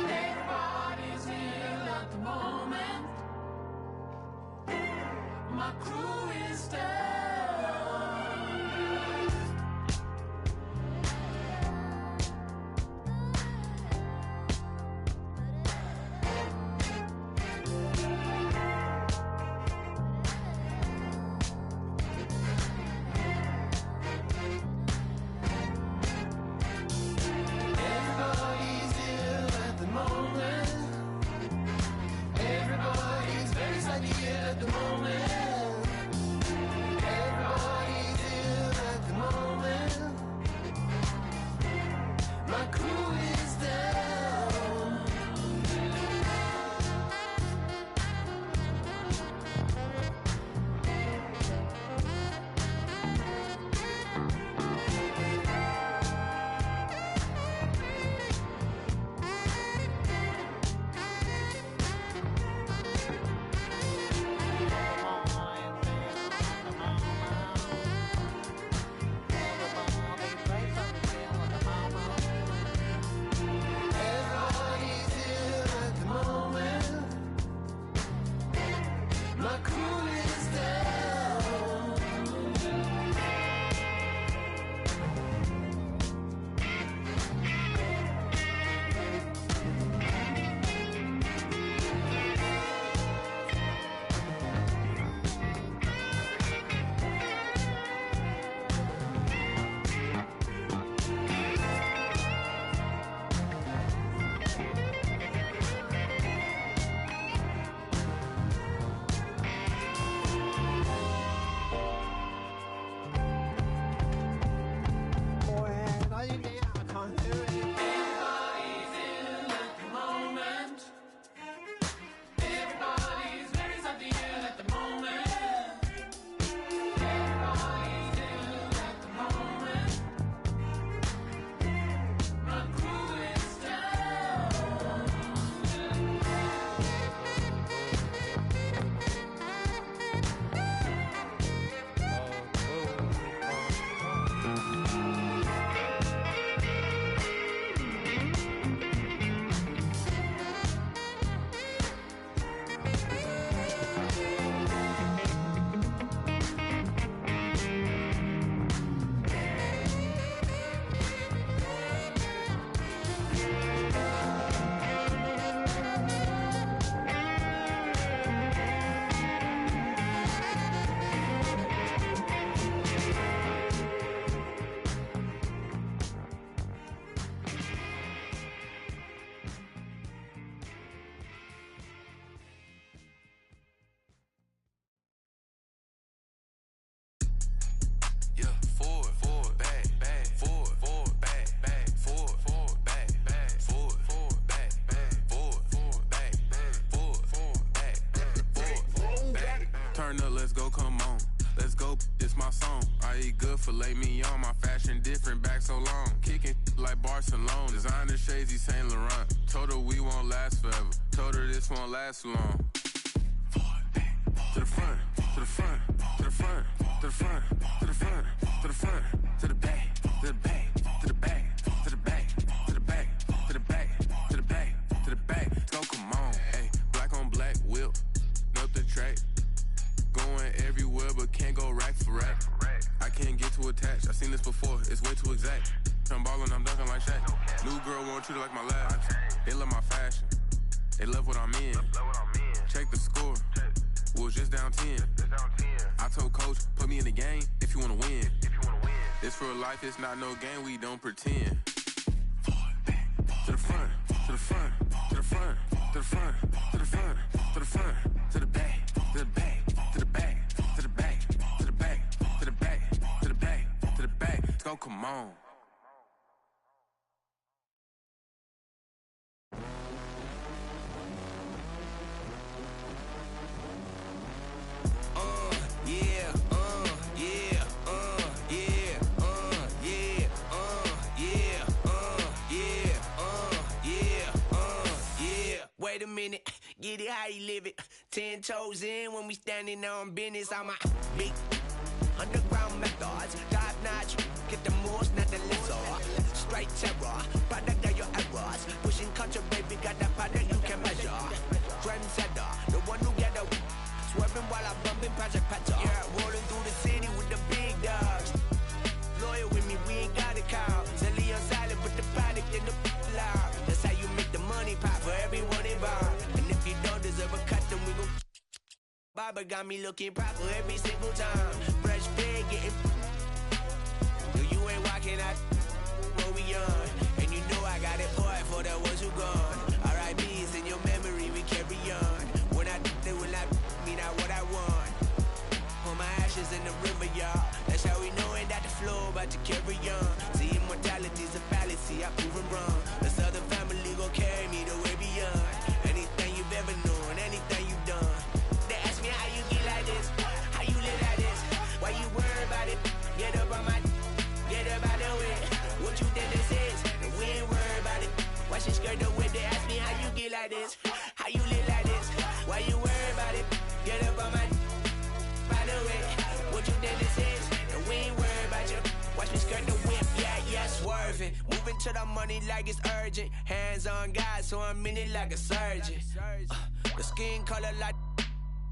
Everybody's ill at the moment. My crew is down. At the moment, Turn up, let's go, come on. Let's go, it's my song. I eat good, filet mignon. My fashion different, back so long. Kicking like Barcelona. Designer shades, Saint Laurent. Told her we won't last forever. Told her this won't last too long. To the front, to the front, to the front, to the front, to the front, to the front, to the back, to the back, to the back, to the back, to the back, to the back, to the back, to the back. So come on, hey, black on black whip, note the track. Going everywhere, but can't go rack for rack. I can't get too attached. I seen this before. It's way too exact. I'm ballin', I'm dunking like Shaq. New girl won't treat it like my last. They love my fashion. They love what I'm in. Check the score. We was just down 10. I told coach, put me in the game if you wanna win. This for life, it's not no game. We don't pretend. To the front, to the front, to the front, to the front, to the front, to the front, to the back, to the back, to the back, to the back, to the back, to the back, to the back, to the back. Let's go, come on. Wait a minute, get it how you live it. 10 toes in when we standing on business. I'm a big underground methods, top notch. Get the most, not the lesser. Straight terror, product of your errors. Pushing culture, baby, got that product you can measure. Trendsetter, the one who get the swerving while I'm bumping Project Petter. Yeah, rolling through the city with the big dogs. Loyal with me, we ain't got a call. Silly on silent, put the product in the loud. That's how you make the money pop for everyone involved. And if you don't deserve a cut, then we gon' Barber got me looking proper every single time. Fresh fit, getting no, you ain't walking out what we on. And you know I got it, boy, for the ones who gone. R.I.P.'s in your memory, we carry on. When I they will not mean out what I want. Put my ashes in the river, y'all. That's how we know it, that the flow about to carry on. See, immortality's a fallacy, I prove it wrong. This other family gon' carry me the way beyond. Anything you've ever known, anything you've done. They ask me how you get like this, how you live like this. Why you worry about it? Get up on my, get up out the way. What you think this is? And we ain't worried about it. Watch your skirt the way they ask me how you get like this, how you live like this. Why you worry about it? Get up on my, by the way. What you think this is? And we ain't worried about you. Watch me skirt the whip, yeah, swerving. Moving to the money like it's urgent. Hands on God, so I'm in it like a surgeon. The skin color like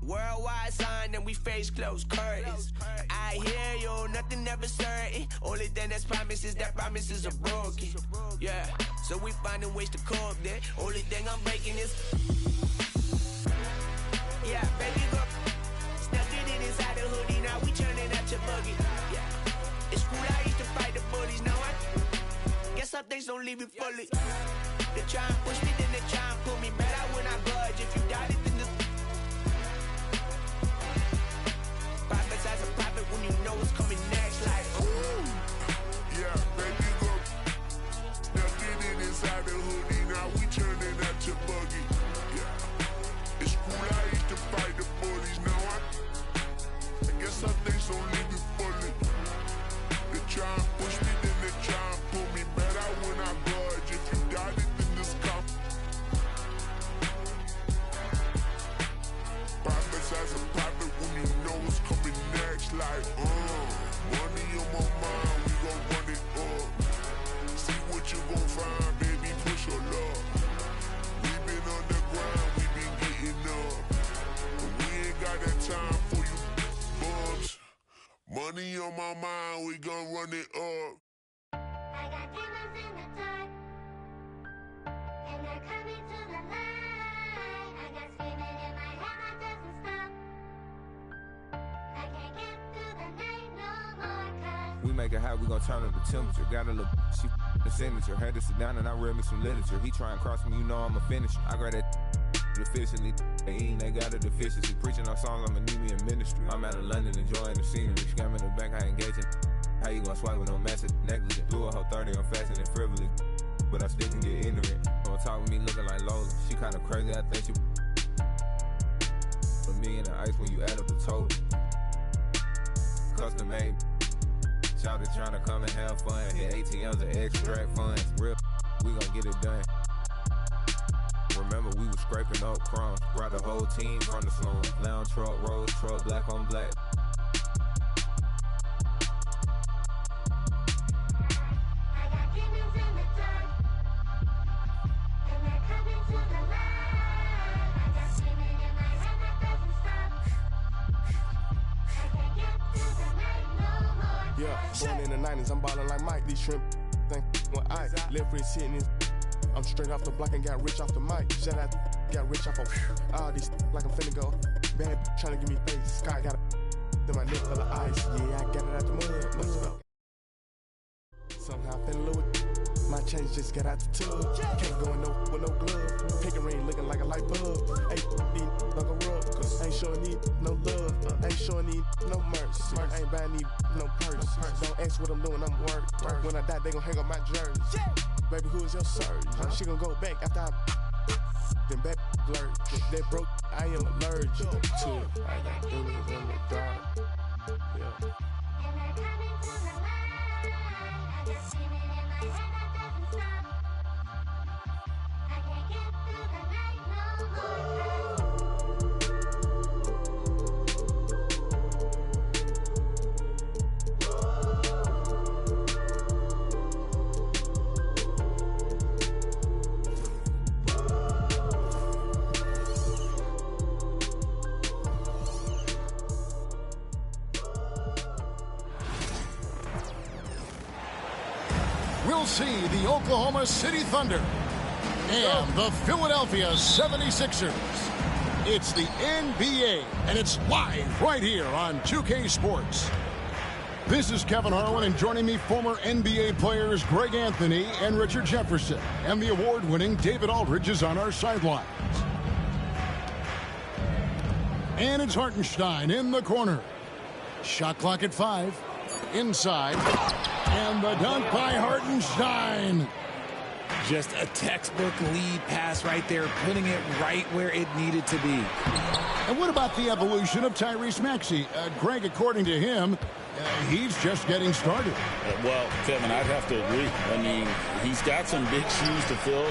worldwide sign, and we face closed curtains. I hear you, nothing ever certain. Only thing that's promised is that promises are broken. Yeah, so we finding ways to cope there. Only thing I'm breaking is yeah, baby girl. Stuck it inside the hoodie, now we turning out your buggy. Yeah, it's cool, I used to fight the bullies, now I guess some things don't leave me fully. They try and push me, then they try and pull me better when I budge. If you doubt it, then the private size a private when you know what's coming next, like ooh. Yeah, baby girl. Stuck it inside the hoodie, now we turning out your buggy. Yeah, it's cool, I used to fight the bullies, now I guess some things don't leave me fully. They try and push me, then they try and pull me better when I budge. If you doubt it, then this come. Private size a private when you know what's coming next, like money on my mind, we gon' run it up. See what you gon' find, baby, push your luck. We been on the ground, we been getting up. But we ain't got that time for you bums. Money on my mind, we gon' run it up. I got demons in the dark, and they're coming to the light. I got screaming in my head that doesn't stop. I can't get through the night no more, 'cause we make it hot, we gon' turn up the temperature. Got a little she the signature. Had to sit down and I read me some literature. He try and cross me, you know I'm a finisher. I grab that officially, they got a deficiency. Preaching our songs, I'ma need me in ministry. I'm out of London enjoying the scenery. Scamming the bank, I engage in. How you gon' swipe with no massive negligence? Blew a whole 30, I'm faster than frivolous. But I still can get ignorant. Don't talk with me looking like Lola. She kinda crazy, I think she for me in the ice when you add up the total. Custom made. Shout it trying to come and have fun. Hit ATMs and extract funds. Real, we gon' get it done. Remember, we was scraping up crumbs. Brought the whole team from the slum. Lounge truck, rose truck, black on black. Yeah, born in the 90s, I'm ballin' like Mike. These shrimp think when I left wrist hitting this. I'm straight off the block and got rich off the mic. Shout out, got rich off of all these like I'm finna go. Bad trying to give me face. Sky got then my neck full of ice. Yeah, I got it out the mud. Let's go. Somehow I fell in love with my chains just got out the tub. Can't go in no with no glove. Pinky ring looking like a light bulb. Hey, these like a rub. Ain't showing need no love. Ain't showing need no merch. Ain't buying need no purse. Don't ask what I'm doing, I'm work. When I die, they gon' hang up my jersey. Baby, who is your surgeon? She gon' go back after I then back blurred. That broke, I am allergic to it. I got demons in the dark. Yeah. We'll see the Oklahoma City Thunder and the Philadelphia 76ers. It's the NBA, and it's live right here on 2K Sports. This is Kevin Harlan, and joining me, former NBA players Greg Anthony and Richard Jefferson. And the award-winning David Aldridge is on our sidelines. And it's Hartenstein in the corner. Shot clock at 5. Inside. And the dunk by Hartenstein. Just a textbook lead pass right there, putting it right where it needed to be. And what about the evolution of Tyrese Maxey? Greg, according to him, he's just getting started. Well, Kevin, I'd have to agree. I mean, he's got some big shoes to fill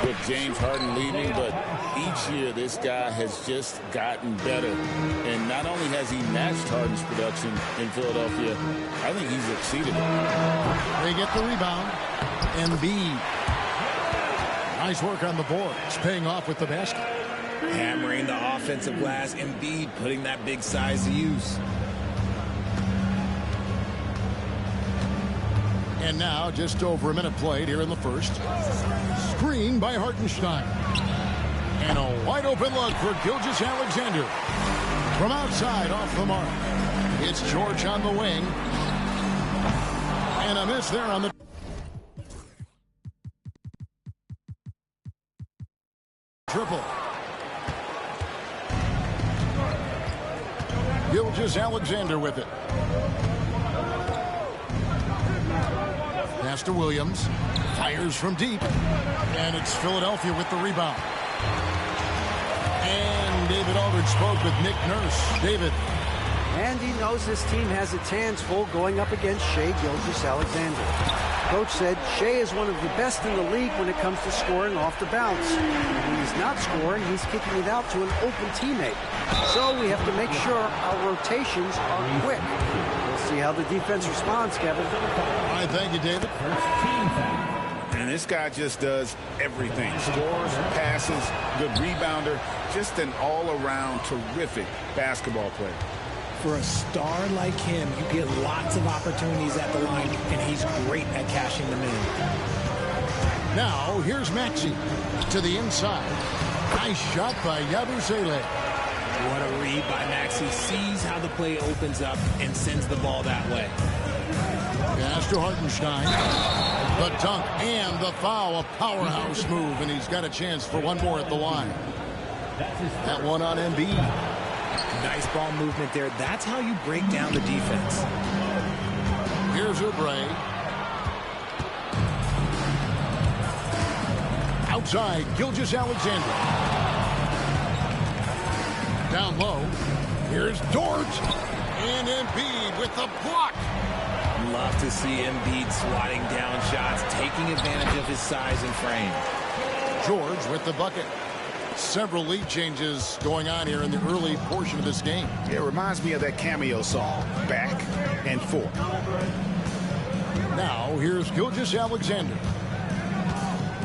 with James Harden leaving, but each year this guy has just gotten better. And not only has he matched Harden's production in Philadelphia, I think he's exceeded it. They get the rebound. Embiid. Nice work on the boards, paying off with the basket. Hammering the offensive glass. Embiid putting that big size to use. And now, just over a minute played here in the first. Screen by Hartenstein. And a wide open look for Gilgeous-Alexander. From outside, off the mark. It's George on the wing. And a miss there on the... triple. Gilgeous-Alexander with it. Pass to Williams. Fires from deep. And it's Philadelphia with the rebound. And David Aldridge spoke with Nick Nurse. David. And he knows this team has its hands full going up against Shai Gilgeous-Alexander. Coach said Shai is one of the best in the league when it comes to scoring off the bounce. And when he's not scoring, he's kicking it out to an open teammate. So we have to make sure our rotations are quick. We'll see how the defense responds, Kevin. All right, thank you, David. And this guy just does everything. Scores, passes, good rebounder, just an all-around terrific basketball player. For a star like him, you get lots of opportunities at the line, and he's great at cashing them in. Now, here's Maxey to the inside. Nice shot by Yabusele. What a read by Maxey. Sees how the play opens up and sends the ball that way. Pass to Hartenstein. The dunk and the foul. A powerhouse move, and he's got a chance for one more at the line. That one on Embiid. Nice ball movement there. That's how you break down the defense. Here's Oubre. Outside, Gilgeous-Alexander. Down low. Here's Dort. And Embiid with the block. Love to see Embiid swatting down shots, taking advantage of his size and frame. George with the bucket. Several lead changes going on here in the early portion of this game. Yeah, it reminds me of that cameo song, Back and Forth. Now, here's Gilgeous-Alexander.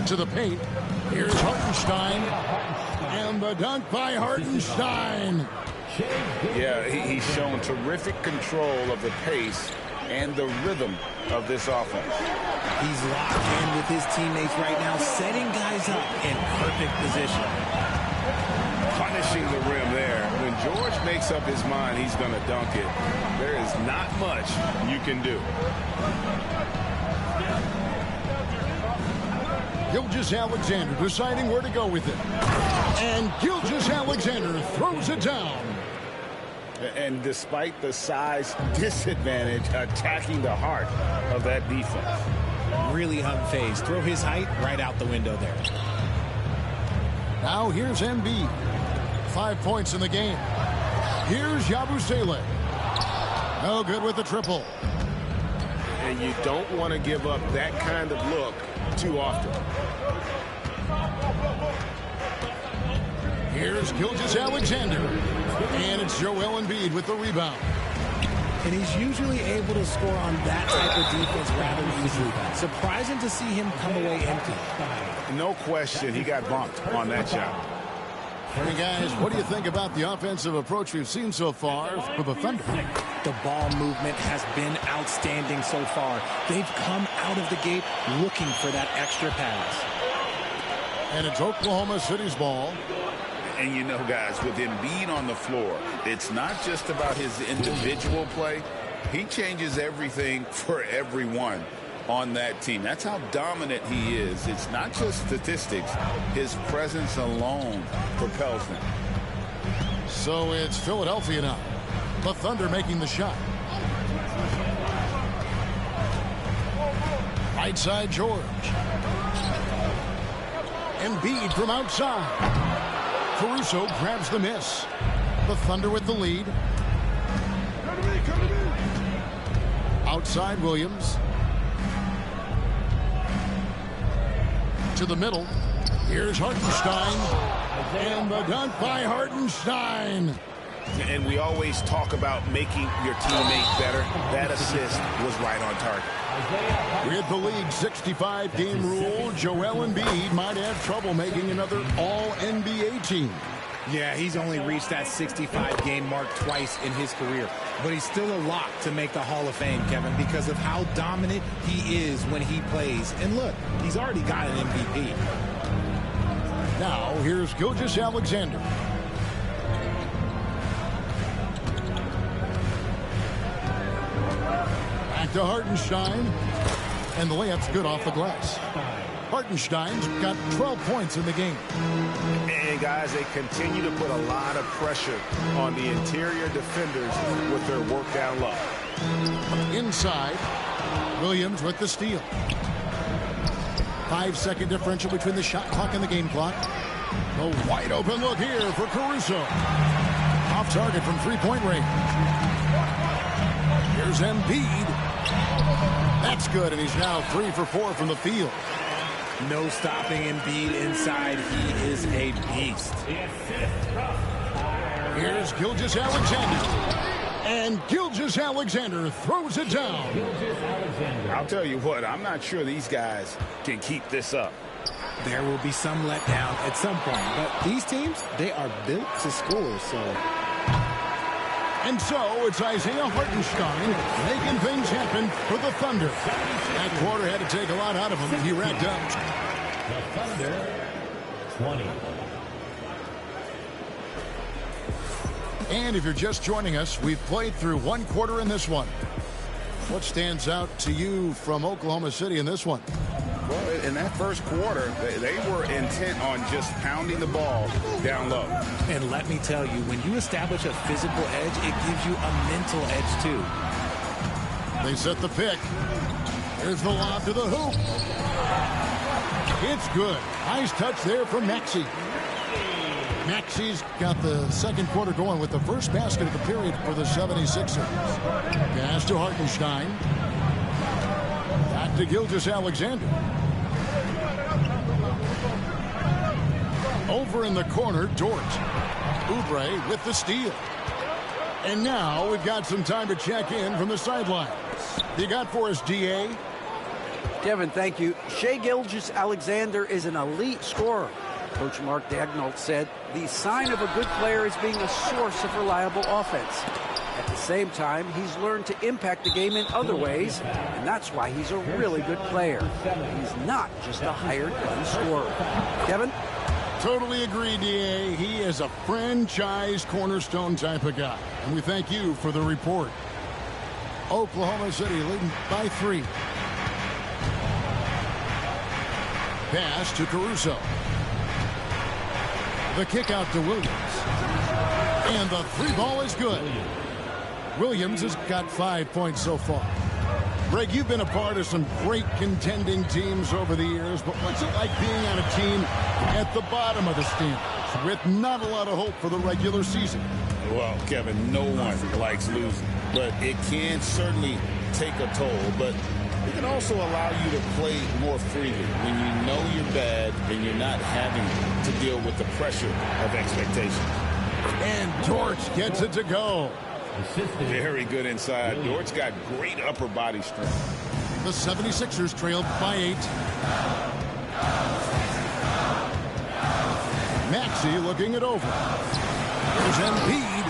To the paint. Here's Hartenstein. And the dunk by Hartenstein. Yeah, he's shown terrific control of the pace and the rhythm of this offense. He's locked in with his teammates right now, setting guys up in perfect position. Punishing the rim there. When George makes up his mind he's going to dunk it, there is not much you can do. Gilgeous-Alexander deciding where to go with it. And Gilgeous-Alexander throws it down. And despite the size disadvantage, attacking the heart of that defense. Really unfazed. Throw his height right out the window there. Now here's Embiid. 5 points in the game. Here's Yabusele. No good with the triple. And you don't want to give up that kind of look too often. Here's Gilgeous-Alexander. And it's Joel Embiid with the rebound. And he's usually able to score on that type of defense rather easily. Surprising to see him come away empty. No question, he got bumped on that shot. Hey guys, what do you think about the offensive approach we've seen so far for the Thunder? The ball movement has been outstanding so far. They've come out of the gate looking for that extra pass. And it's Oklahoma City's ball. And you know, guys, with Embiid on the floor, it's not just about his individual play. He changes everything for everyone on that team. That's how dominant he is. It's not just statistics. His presence alone propels them. So it's Philadelphia now. The Thunder making the shot. Right side, George. Embiid from outside. Caruso grabs the miss. The Thunder with the lead. Outside, Williams. To the middle. Here's Hartenstein. And the dunk by Hartenstein. And we always talk about making your teammate better. That assist was right on target. With the league's 65-game rule, Joel Embiid might have trouble making another All-NBA team. Yeah, he's only reached that 65-game mark twice in his career. But he's still a lock to make the Hall of Fame, Kevin, because of how dominant he is when he plays. And look, he's already got an MVP. Now, here's Gilgeous-Alexander. Back to Hartenstein. And the layup's good off the glass. Hartenstein's got 12 points in the game. And guys, they continue to put a lot of pressure on the interior defenders with their work down low. Inside, Williams with the steal. 5-second differential between the shot clock and the game clock. A wide open look here for Caruso. Off target from three-point range. Here's Embiid. That's good, and he's now 3 for 4 from the field. No stopping Embiid inside. He is a beast. Here's Gilgeous-Alexander. And Gilgeous-Alexander throws it down. I'll tell you what, I'm not sure these guys can keep this up. There will be some letdown at some point, but these teams, they are built to score, so... And so it's Isaiah Hartenstein making things happen for the Thunder. That quarter had to take a lot out of him. He racked up. The Thunder, 20. And if you're just joining us, we've played through one quarter in this one. What stands out to you from Oklahoma City in this one? Well, in that first quarter, they were intent on just pounding the ball down low. And let me tell you, when you establish a physical edge, it gives you a mental edge, too. They set the pick. Here's the lob to the hoop. It's good. Nice touch there from Maxey. Maxey's got the second quarter going with the first basket of the period for the 76ers. Pass to Hartenstein. Back to Gilgeous-Alexander. Over in the corner, Dort. Oubre with the steal. And now we've got some time to check in from the sidelines. You got for us, D.A.? Kevin, thank you. Shai Gilgeous-Alexander is an elite scorer. Coach Mark Daigneault said the sign of a good player is being a source of reliable offense. At the same time, he's learned to impact the game in other ways, and that's why he's a really good player. He's not just a hired gun scorer. Kevin? Totally agree, D.A. He is a franchise cornerstone type of guy, and we thank you for the report. Oklahoma City leading by 3. Pass to Caruso. The kick out to Williams. And the 3-ball is good. Williams has got 5 points so far. Greg, you've been a part of some great contending teams over the years, but what's it like being on a team at the bottom of the standings with not a lot of hope for the regular season? Well, Kevin, no one likes losing, but it can certainly take a toll. But it can also allow you to play more freely when you know you're bad and you're not having to deal with the pressure of expectations. And Dort gets it to go. Very good inside. Dort's got great upper body strength. The 76ers trailed by 8. Maxey looking it over. Here's Embiid.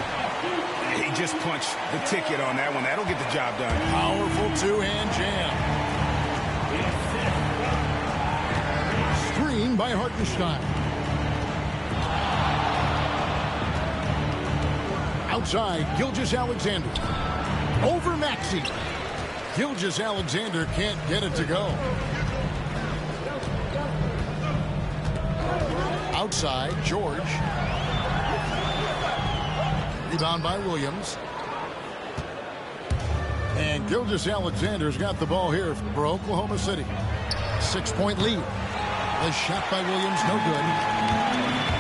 He just punched the ticket on that one. That'll get the job done. Powerful two-hand jam. Screen by Hartenstein. Outside, Gilgeous-Alexander. Over Maxey. Gilgeous-Alexander can't get it to go. Outside, George. Rebound by Williams. And Gilgeous-Alexander's got the ball here for Oklahoma City. 6-point lead. The shot by Williams, no good.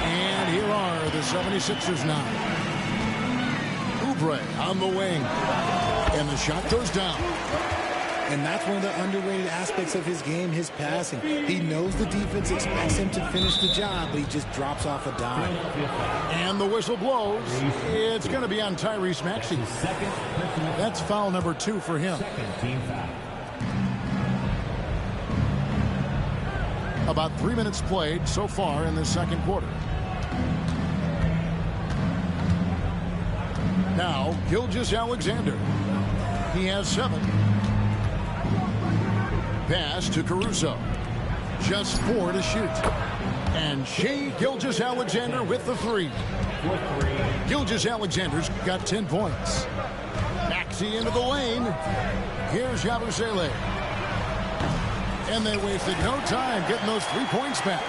And here are the 76ers now. Oubre on the wing. And the shot goes down. And that's one of the underrated aspects of his game, his passing. He knows the defense expects him to finish the job, but he just drops off a dime. And the whistle blows. It's going to be on Tyrese Maxey. That's foul number 2 for him. About 3 minutes played so far in the second quarter. Now, Gilgeous-Alexander. He has 7. Pass to Caruso. Just 4 to shoot. And Shai Gilgeous-Alexander with the 3. Gilgeous-Alexander's got 10 points. Maxey into the lane. Here's Yabusele. And they wasted no time getting those 3 points back.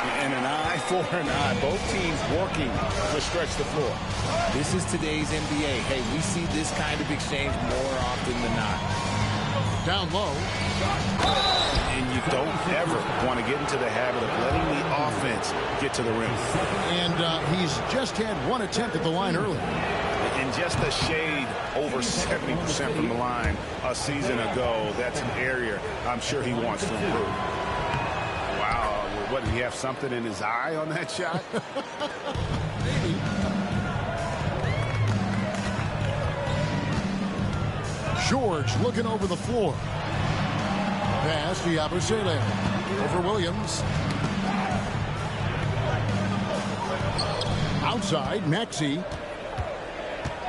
And an eye for an eye. Both teams working to stretch the floor. This is today's NBA. Hey, we see this kind of exchange more often than not. Down low. And you don't ever want to get into the habit of letting the offense get to the rim. And he's just had 1 attempt at the line earlier. And just a shade over 70% from the line a season ago. That's an area I'm sure he wants to improve. Wow. What, did he have something in his eye on that shot? Maybe. George looking over the floor. Pass to Yabusele. Over Williams. Outside, Maxey.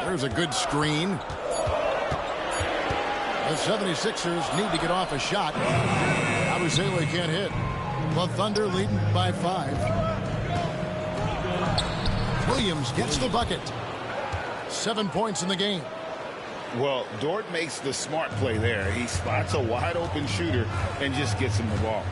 There's a good screen. The 76ers need to get off a shot. Yabusele can't hit. The Thunder leading by 5. Williams gets the bucket. 7 points in the game. Well, Dort makes the smart play there. He spots a wide open shooter and just gets him the ball.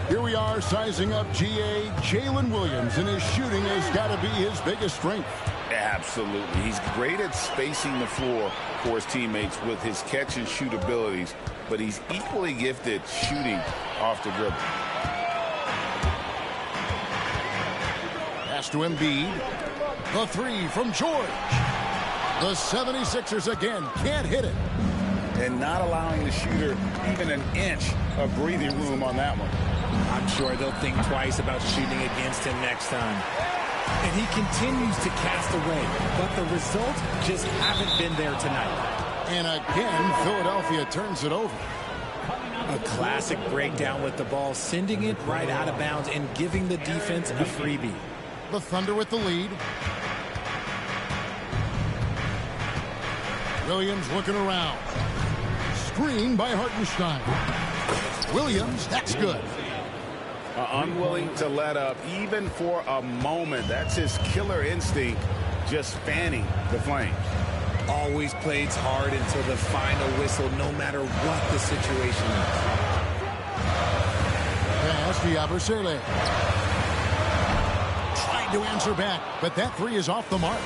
Here we are sizing up GA Jalen Williams, and his shooting has got to be his biggest strength. Absolutely. He's great at spacing the floor for his teammates with his catch and shoot abilities, but he's equally gifted shooting off the dribble. pass to Embiid. The three from George. The 76ers again can't hit it. And not allowing the shooter even an inch of breathing room on that one. I'm sure they'll think twice about shooting against him next time. And he continues to cast away, but the results just haven't been there tonight. And again, Philadelphia turns it over. A classic breakdown with the ball, sending it right out of bounds and giving the defense a freebie. The Thunder with the lead. Williams looking around. Screen by Hartenstein. Williams, that's good. Unwilling to let up even for a moment. That's his killer instinct, just fanning the flames. Always plays hard until the final whistle, no matter what the situation is. Pass to Yabusele. Trying to answer back, but that three is off the mark.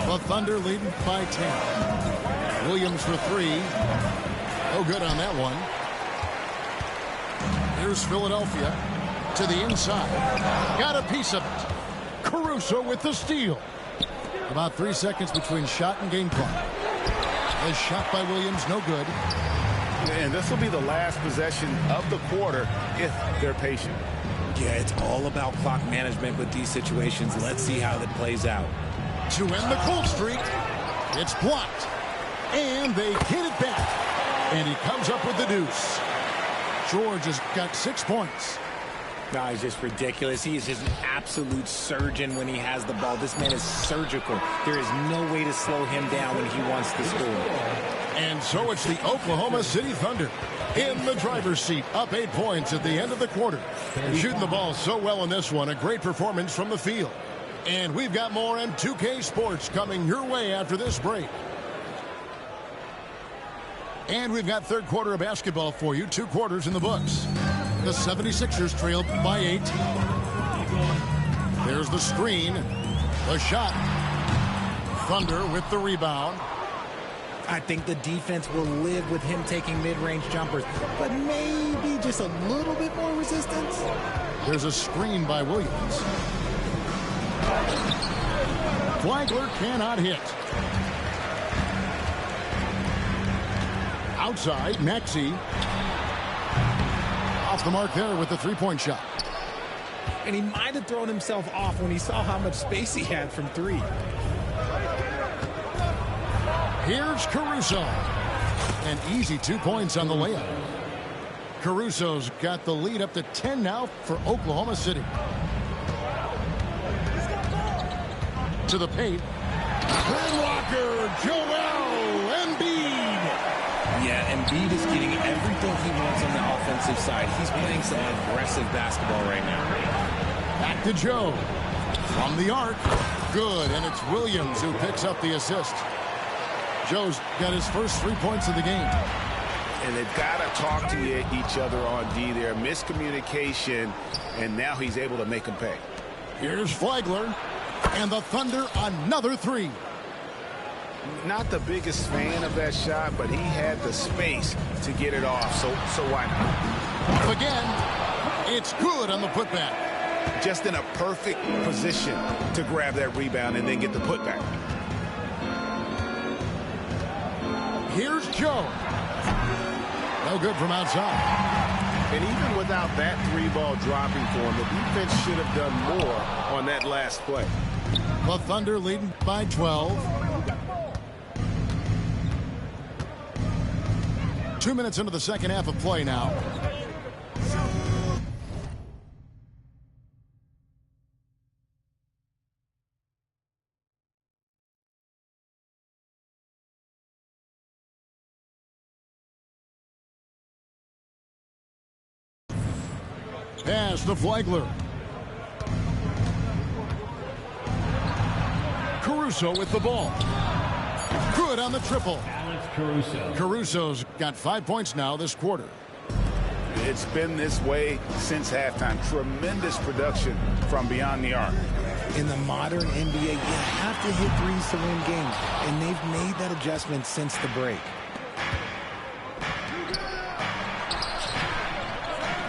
The Thunder leading by 10. Williams for three. No good on that one. Here's Philadelphia to the inside. Got a piece of it. Caruso with the steal. About 3 seconds between shot and game clock. A shot by Williams, no good. And this will be the last possession of the quarter if they're patient. Yeah, it's all about clock management with these situations. Let's see how that plays out. To end the cold streak, it's blocked. And they get it back. And he comes up with the deuce. George has got 6 points. No, he's just ridiculous. He is just an absolute surgeon when he has the ball. This man is surgical. There is no way to slow him down when he wants to score. And so it's the Oklahoma City Thunder in the driver's seat, up 8 points at the end of the quarter. Shooting the ball so well in this one, a great performance from the field. And we've got more M2K Sports coming your way after this break. And we've got third quarter of basketball for you, 2 quarters in the books. The 76ers trailed by 8. There's the screen. The shot. Thunder with the rebound. I think the defense will live with him taking mid-range jumpers, but maybe just a little bit more resistance. There's a screen by Williams. Flagler cannot hit. Outside, Maxey. Off the mark there with the three-point shot. And he might have thrown himself off when he saw how much space he had from three. Here's Caruso. An easy 2 points on the layup. Caruso's got the lead up to 10 now for Oklahoma City. To the paint. Blocker, Joel Embiid. Yeah, Embiid is getting everything he wants on the offensive side. He's playing some aggressive basketball right now. Back to Joe. From the arc. Good, and it's Williams who picks up the assist. Joe's got his first 3 points of the game. And they've got to talk to each other on D there. Miscommunication, and now he's able to make them pay. Here's Flagler. And the Thunder, another three. Not the biggest fan of that shot, but he had the space to get it off, so why not? Again, it's good on the putback. Just in a perfect position to grab that rebound and then get the putback. Here's Joe. No good from outside. And even without that three ball dropping for him, the defense should have done more on that last play. The Thunder leading by 12. 2 minutes into the second half of play now. Pass to Flagler. Caruso with the ball. Good on the triple. Caruso's got 5 points now this quarter. It's been this way since halftime. Tremendous production from beyond the arc. In the modern NBA, you have to hit threes to win games, and they've made that adjustment since the break.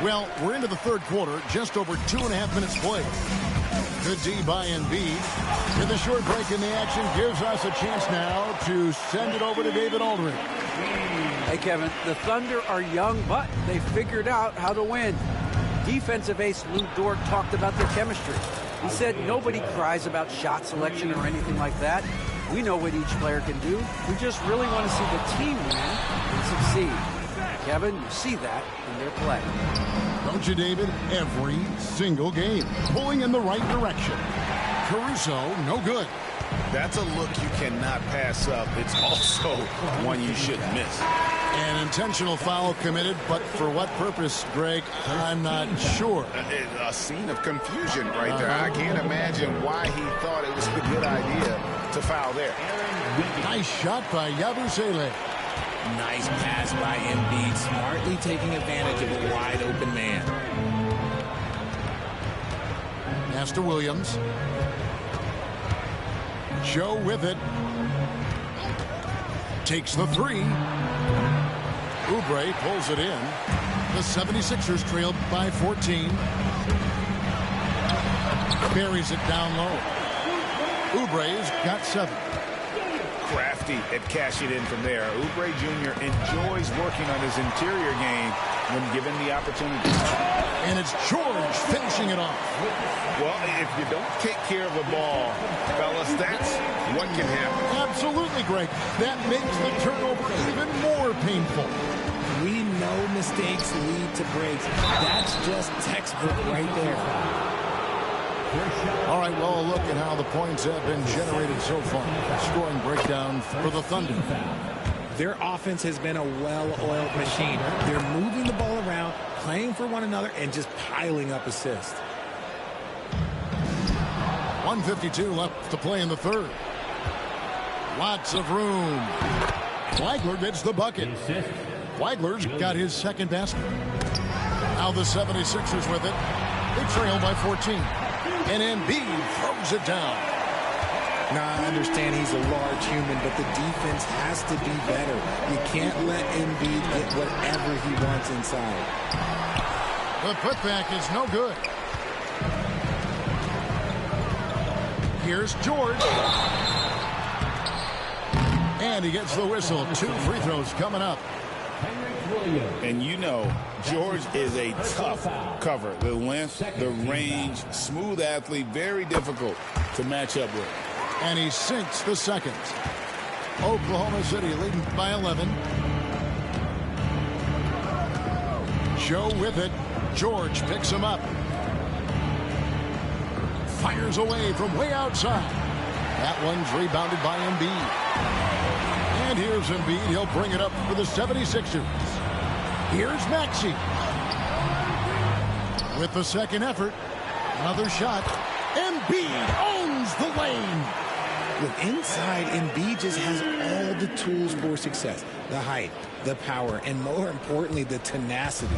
Well, we're into the third quarter, just over 2.5 minutes played. Good D by Embiid. With a short break in the action gives us a chance now to send it over to David Aldridge. Hey, Kevin, the Thunder are young, but they figured out how to win. Defensive ace Lou Dort talked about their chemistry. He said nobody cries about shot selection or anything like that. We know what each player can do. We just really want to see the team win and succeed. Kevin, you see that in their play. Don't you, David? Every single game. Pulling in the right direction. Caruso, no good. That's a look you cannot pass up. It's also one you shouldn't miss. An intentional foul committed, but for what purpose, Greg? I'm not sure. A scene of confusion right there. I can't imagine why he thought it was a good idea to foul there. Nice shot by Yabusele. Nice pass by Embiid, smartly taking advantage of a wide-open man. Pass to Williams. Joe with it. Takes the three. Oubre pulls it in. The 76ers trailed by 14. Buries it down low. Oubre's got 7. Crafty at cashing in from there. Oubre Jr. enjoys working on his interior game when given the opportunity. And it's George finishing it off. Well, if you don't take care of the ball, fellas, that's what can happen. Absolutely, Greg. That makes the turnover even more painful. We know mistakes lead to breaks. That's just textbook right there. All right, well, look at how the points have been generated so far. Scoring breakdown for the Thunder. Their offense has been a well-oiled machine. They're moving the ball around, playing for one another, and just piling up assists. 1:52 left to play in the third. Lots of room. Flagler gets the bucket. Flagler's got his second basket. Now the 76ers with it. They trail by 14. And Embiid throws it down. Now, I understand he's a large human, but the defense has to be better. You can't let Embiid get whatever he wants inside. The putback is no good. Here's George. And he gets the whistle. 2 free throws coming up. And you know, George is a tough cover. The length, the range, smooth athlete, very difficult to match up with. And he sinks the second. Oklahoma City leading by 11. Joe with it. George picks him up. Fires away from way outside. That one's rebounded by Embiid. And here's Embiid. He'll bring it up for the 76ers. Here's Maxey. With the second effort. Another shot. Embiid owns the lane. Look, inside, Embiid just has all the tools for success. The height, the power, and more importantly, the tenacity.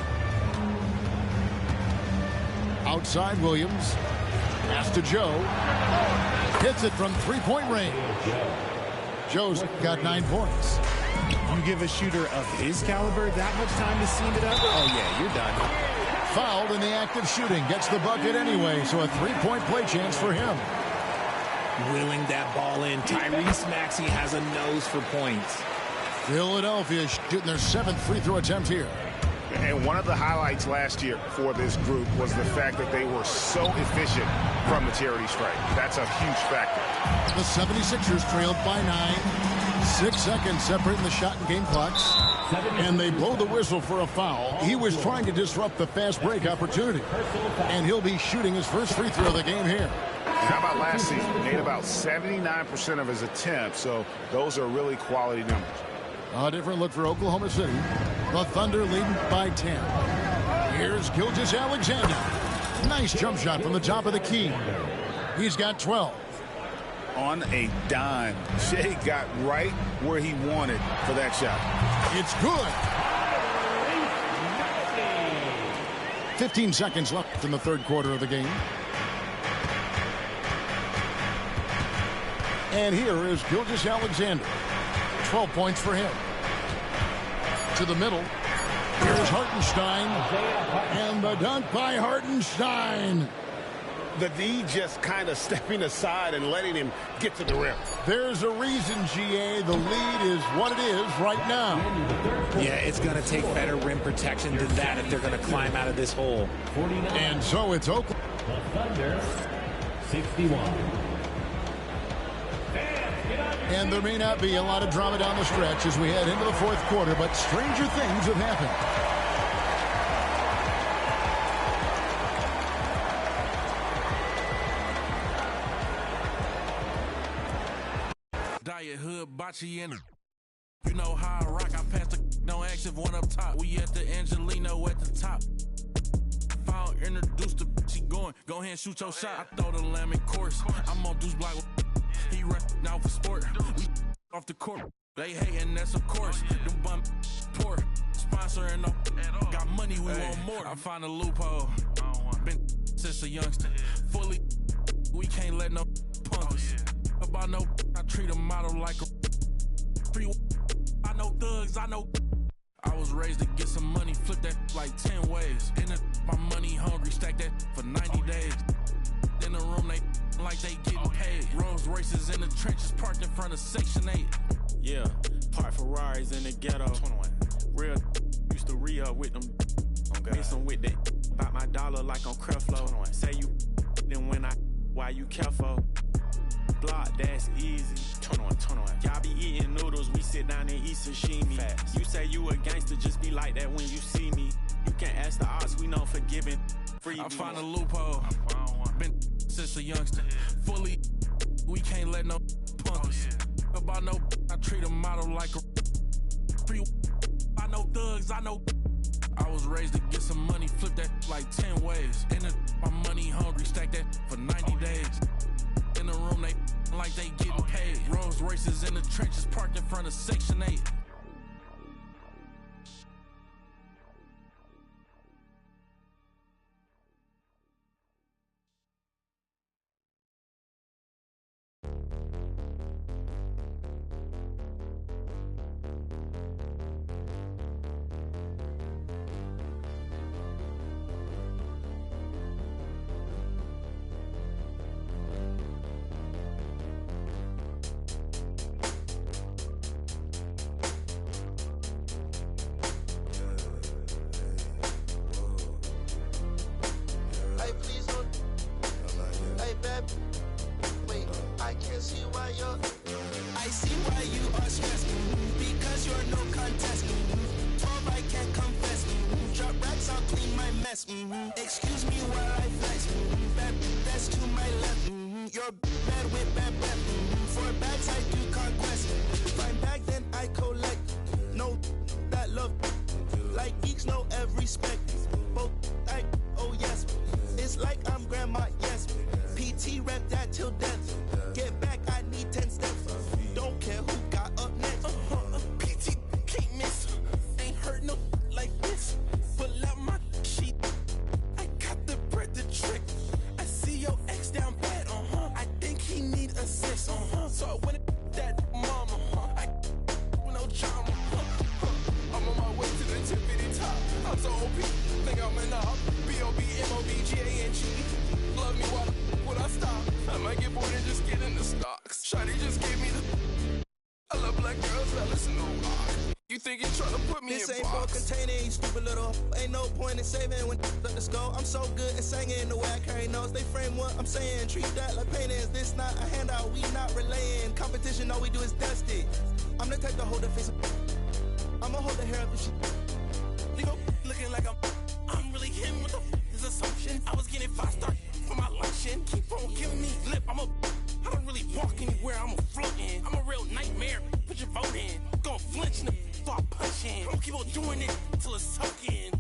Outside Williams. Pass to Joe. Hits it from three-point range. Joe's got 9 points. You give a shooter of his caliber that much time to seam it up? Oh, yeah, you're done. Fouled in the act of shooting. Gets the bucket anyway, so a 3-point play chance for him. Willing that ball in. Tyrese Maxey has a nose for points. Philadelphia shooting their 7th free throw attempt here. And one of the highlights last year for this group was the fact that they were so efficient from the charity stripe. That's a huge factor. The 76ers trailed by 9. 6 seconds separating the shot and game clocks. And they blow the whistle for a foul. He was trying to disrupt the fast break opportunity. And he'll be shooting his first free throw of the game here. How about last season? He made about 79% of his attempts, so those are really quality numbers. A different look for Oklahoma City. The Thunder leading by 10. Here's Gilgeous-Alexander. Nice jump shot from the top of the key. He's got 12. On a dime, Shea got right where he wanted for that shot. It's good. 15 seconds left in the third quarter of the game. And here is Gilgeous-Alexander. 12 points for him. To the middle. Here's Hartenstein. And the dunk by Hartenstein. the D just kind of stepping aside and letting him get to the rim. There's a reason, GA. The lead is what it is right now. Yeah, it's going to take better rim protection than that if they're going to climb out of this hole. And so it's Oakland. The Thunder, 61. And there may not be a lot of drama down the stretch as we head into the fourth quarter, but stranger things have happened. Diet hood, bocce, and you know how I rock. I pass the no action, one up top. We at the Angelino at the top. Found introduced the she going. Go ahead and shoot your shot. I throw the lamb in course. I'm on Deuce Block. He run now for sport. We off the court. They hating, that's of course. Them bum poor. Sponsoring up. Got money, we want more. I find a loophole. Been since a youngster. Fully, we can't let no punk us. About no, I treat a model like a free. I know thugs, I know. I was raised to get some money, flip that like 10 ways. In the, my money hungry, stack that for 90 days. In the room, they like they getting paid. Rolls Royces in the trenches, parked in front of Section 8. Yeah, park Ferraris in the ghetto. 21. Real used to re-up with them. Mixing with that about my dollar like on Creflo. Say you then when I, why you careful? Block, that's easy. 21. Y'all be eating noodles, we sit down and eat sashimi. Facts. You say you a gangster, just be like that when you see me. You can ask the odds, we know forgiving. Free. I find a loophole. Been since a youngster. Fully, we can't let no punk us. About no, I treat a model like a free. I know thugs, I know. I was raised to get some money, flip that like 10 ways. In the, my money hungry, stack that for 90 days. In the room, they like they getting paid. Rolls Royces in the trenches, parked in front of Section 8. I see why you are stressed, because you're no contest. 12, I can't confess. Drop racks, I'll clean my mess. Excuse me while I flex. Bad, that's to my left. You're bad with bad breath. For bags, I do conquest. Find bag, then I collect. No, that love. Like geeks know every spec. Both, I, oh yes. It's like I'm grandma, yes. PT rep that till death. Get back, I need 10 steps. Don't care who got up next. PT can't miss. Ain't heard no like this. Pull out my sheet. I got the bread to trick. I see your ex down bad. I think he need assist. So I went that mama. I no drama. I'm on my way to the tippity top. I'm so OP. Think I'm in the B.O.B. M.O.B. G.A.N.G. Love me while would I stop? I might get bored and just get in the stocks. Shawty just gave me the. I love black girls that listen to rock. You think you're trying to put me this in ain't box? for containing, you stupid little. Ain't no point in saving when let the skull. I'm so good at singing the way I carry notes. They frame what I'm saying. Treat that like paintings. This not a handout. We not relaying. Competition, all we do is dust it. I'm the type to hold the face. I'ma hold the hair up and shit. Leave up looking like I'm really him with the his assumption. I was getting 5-star for my luncheon. Keep on giving me lip. I don't really walk anywhere. I'm a floating. I'm a real nightmare. Put your vote in. Gonna flinch and start punching. I'm gonna keep on doing it till it's soaking.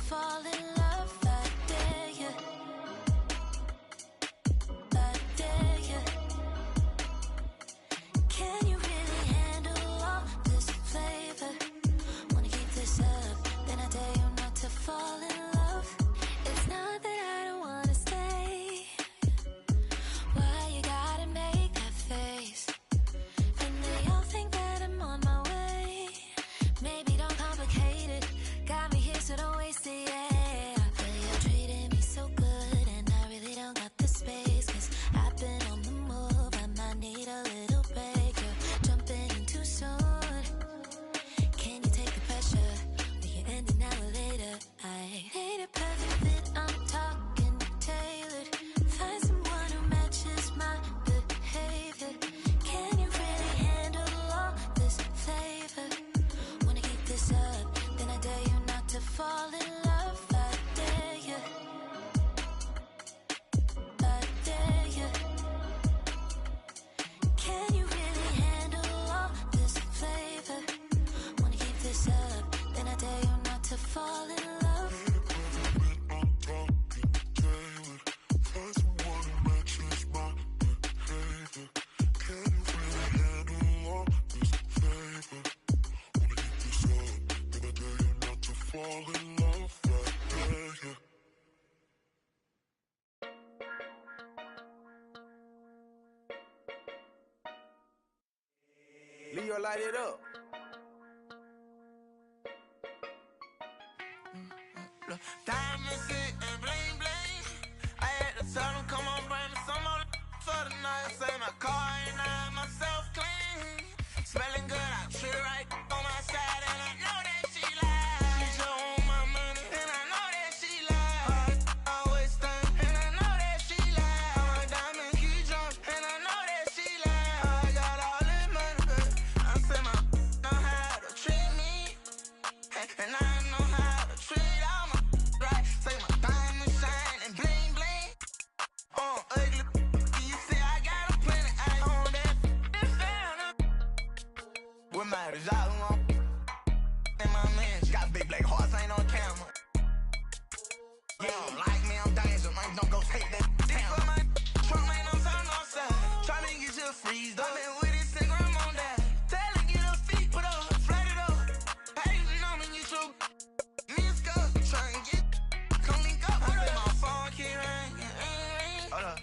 fall in love. I dare you. I dare you. Can you really handle all this flavor? Wanna keep this up, then I dare you not to fall in love. It's not that I don't wanna stay. Why you gotta make that face? And they all think that I'm on my way. Maybe don't complicate it. Got me here, so don't waste it, yeah. But you're treating me so good, and I really don't got the space. Cause I've been on the move, I might need a little break. You're jumping in too soon. Can you take the pressure? We can end it now or later. I hate a perfect fit, I'm talking tailored. Find someone who matches my behavior. Can you really handle all this flavor? Wanna keep this up, then I dare you not to fall in love. I dare you. I dare you. Can you really handle all this flavor? Wanna keep this up, then I dare you not to fall in love. Find someone who matches my behavior. Can you really handle all this flavor? Wanna keep this up, then I dare you not to fall in love. I dare you. Leo, light it up. Diamonds and bling bling. I had to tell them, come on, bring me some more for the night. Say my car and I myself clean. Smelling good, I treat her right on my side, and I know that she lies. She just want my money, and I know that she lies. Always think, and I know that she lies. My diamond keep drunk, and I know that she lies. I got all this money, but I say my know how to treat me, and I know how to treat all my right. Say my diamond shine and bling bling. Ugly, you say I got a plenty. I own that. This down. What matters? Y'all want? And my man, she got big black hearts, ain't on camera. You don't like me, I'm dangerous, man. Don't go take that down. For my trunk, ain't no time, no side. Tryna get you a freeze, though. I been with it, since I'm on that. Tell her, get her feet put up, flat it up. Hey, you know me, you should. Me and Scott, tryna get, come link up. I say my phone keep ringing, hold up.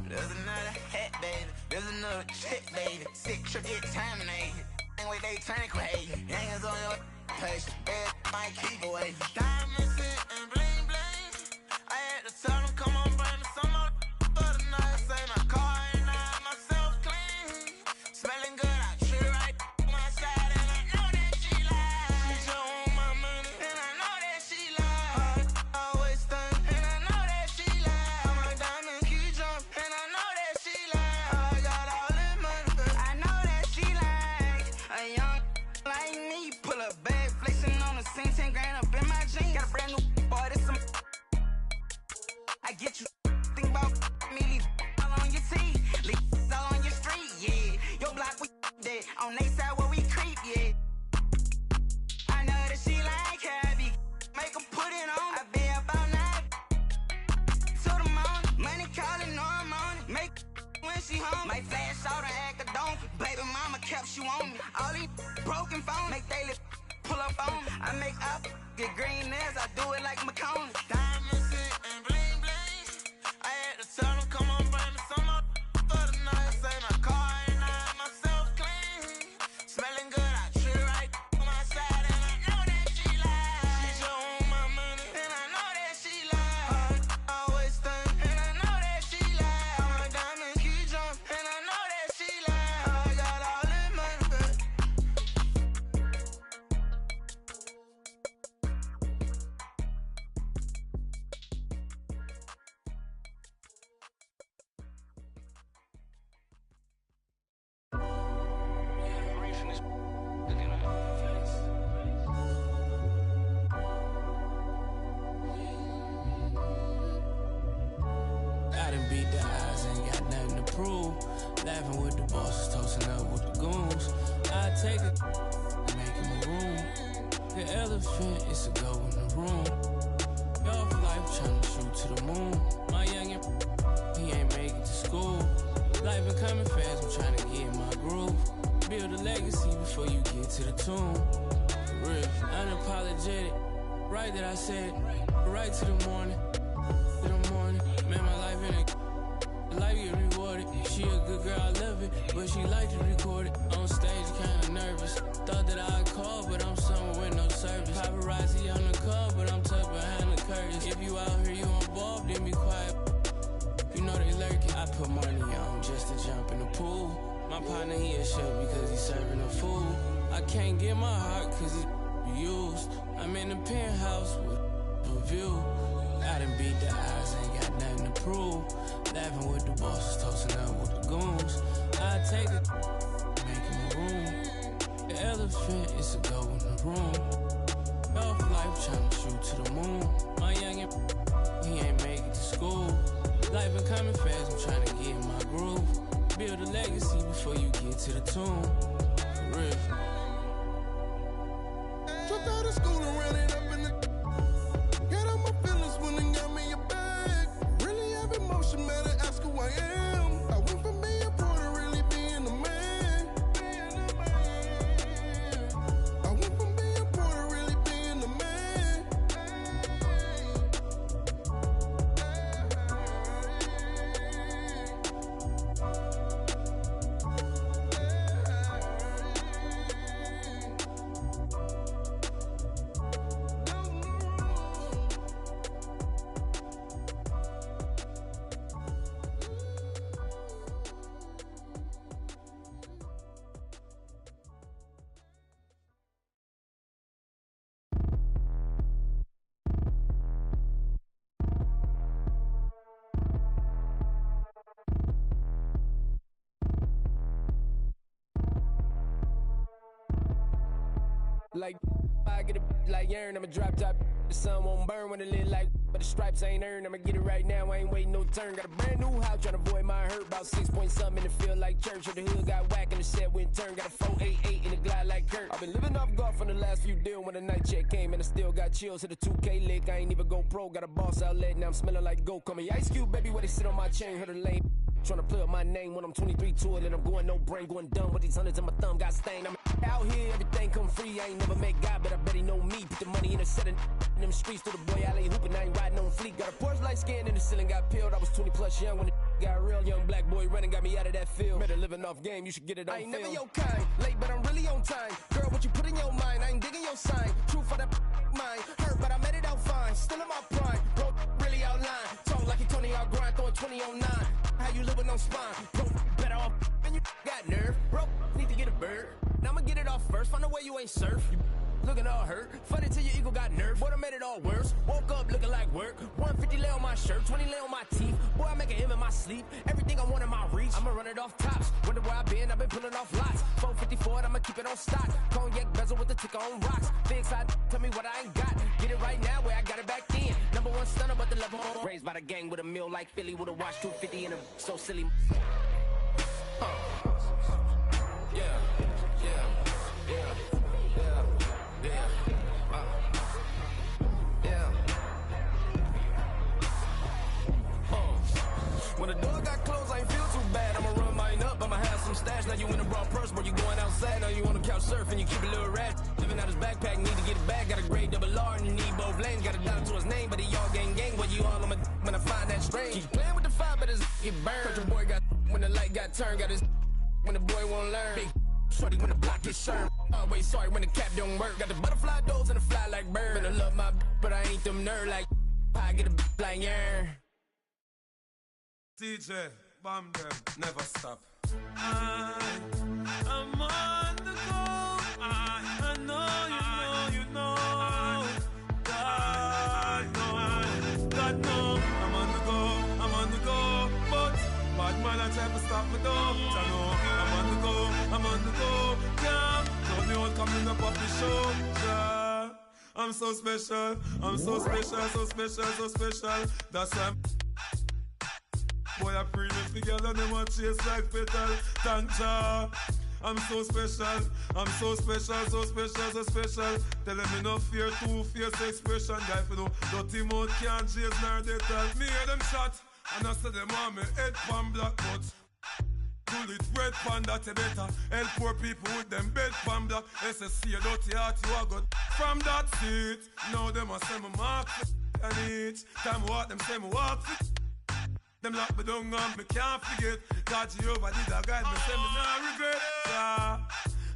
There's another hat, baby. There's another chick, baby. Sick trip get terminated. Ain't wait, they turn crazy. Hands on your page. Might keep away. Diamonds and bling bling. I had to tell them, come on, bring me some more for the night. Say my car and I myself clean. Smelling good, I treat her right on my side, and I know that she lies. She just want my money, and I know that she lies. Always think, and I know that she lies. My diamond keep drunk, and I know that she lies. I got all this money, but I know that she lies. A young like me, pull a bag, flexing on the scene, 10 grand up in my jeans. Got a brand new boy, this some. I get you think about me, leave all on your teeth, leave all on your street, yeah. Your block we dead, on they side where we creep, yeah. I know that she like heavy, make her put it on. I be about 9 to the morning, money calling, know I'm on it. Make when she home, might flash out and act a donkey. Baby mama kept you on me. All these broken phones make daily pull up on me. I make up, get green nails, I do it like McCone. Diamonds and bling bling. I had to tell them, come on, bring me some more for the night. Say my car and I myself clean. Smelling good, I treat her right on my side, and I know that she lies. She just want my money, and I know that she lies. Always think, and I know that she lies. My diamond keep drunk, and I know that she lies. I got all this money, but I done beat the odds, ain't got nothing to prove. Laughing with the bosses, toasting up with the goons. I take it, make him a room. The elephant is to go in the room. life trying to shoot to the moon. My youngin', he ain't make it to school. Life been coming fast, I'm trying to get in my groove. Build a legacy before you get to the tomb. For real, unapologetic, right that I said, right to the morning. To the morning, man, my life in it. Life get rewarded. She a good girl, I love it, but she like to record it. On stage, kinda nervous. Thought that I'd call, but I'm somewhere with no service. Paparazzi on the call, but I'm tucked behind the curtains. If you out here, you involved, then be quiet. You know they lurking. I put money on just to jump in the pool. My partner, he a chef because he's serving the food. I can't get my heart cause it's used. I'm in the penthouse with a view. I done beat the odds, ain't got nothing to prove. Laughing with the bosses, toasting up with the goons. I take it, making a room. The elephant is a go in the room. Off life trying to shoot to the moon. My youngin', he ain't make it to school. Life been coming fast, I'm trying to get in my groove. Build a legacy before you get to the tomb. For real. Dropped out of school and ran it up in the. Got out my feelings when they got me a bag. Really have emotion, matter, ask who I am. I went from being poor to really being a man. I went from being poor to really being a man. Like, I get a like urn, I'ma drop top. The sun won't burn when it lit like, but the stripes ain't earned. I'ma get it right now, I ain't waiting no turn. Got a brand new house, tryna avoid my hurt. About 6 point something in the field like church. Or the hood got whack and the set went turn. Got a 488 in the glide like Kurt. I've been living off golf on the last few deals. When the night check came and I still got chills. Hit a 2K lick, I ain't even go pro. Got a boss outlet, now I'm smelling like gold. Call me Ice Cube, baby, where they sit on my chain. Heard a lane. Tryna play up my name when I'm 23 to it, and I'm going no brain, going dumb with these hundreds in my thumb got stained. I'm out here, everything come free. I ain't never met God, but I bet he know me. Put the money in the set in them streets to the boy alley hooping. I ain't riding on fleek. Got a Porsche light skin in the ceiling, got peeled. I was 20 plus young when the got real. Young black boy running got me out of that field. Better living off game, you should get it on film. I ain't never your kind, late but I'm really on time. Girl, what you put in your mind, I ain't digging your sign. True for that mind, hurt but I made it out fine. Still in my prime, bro, really outline. Talk like he Tony out grind, throwing 20 on 9. How you living on spine? Bro, better off than you got nerve. Bro, need to get a bird. Now I'ma get it off first. Find a way you ain't surf. You looking all hurt. Funny till your ego got nerve. Boy, I made it all worse. Woke up looking like work. 150 lay on my shirt, 20 lay on my teeth. Boy, I make an M in my sleep. Everything I want in my reach. I'ma run it off tops. Wonder where I been. I've been pulling off lots. 454, I'ma keep it on stock. Cognac bezel with the ticker on rocks. Things I tell me what I ain't got. Get it right now where I got it back then. Number one stunner, but the level on. Raised by the gang with a meal like Philly with a watch 250 and a so silly. Yeah. When the door got closed, I ain't feel too bad. I'ma run mine up, I'ma have some stash. Now you in a broad purse, but you going outside. Now you on the couch surfing, you keep a little rat. Living out his backpack, need to get it back. Got a grade double R and you need both lanes. Got a dollar to his name, but he all gang. But you all on my when I find that strange. Keep playing with the fire, but his get burned. But your boy got when the light got turned. Got his when the boy won't learn. Big shorty when the block gets shurned. Always sorry when the cap don't work. Got the butterfly doors and the fly like bird. And I love my but I ain't them nerd like I get a like yeah. DJ, bam them, never stop. I'm on the go. I know, you know. God know. I'm on the go. But bad man, I try to stop me though. I know, I'm on the go. Yeah, don't me all coming up off the show. Yeah, I'm so special. So special. That's why boy, I pre-mix together, them a chase like petal. Thank ya. I'm so special. I'm so special, so special, so special. Tell them enough fear, two-face expression. Guy, for no dirty mouth can't chase nor they tell me hear them shot. And I say them on me head pan black but pull it red pan that you better. Help poor people with them bed pan black. SSC a dirty heart you a got from that seat. Now them a say me mark and each time walk them say me walk fit. Them lock me down and me can't forget. God Jehovah did a guide me say me nah regret. Yeah.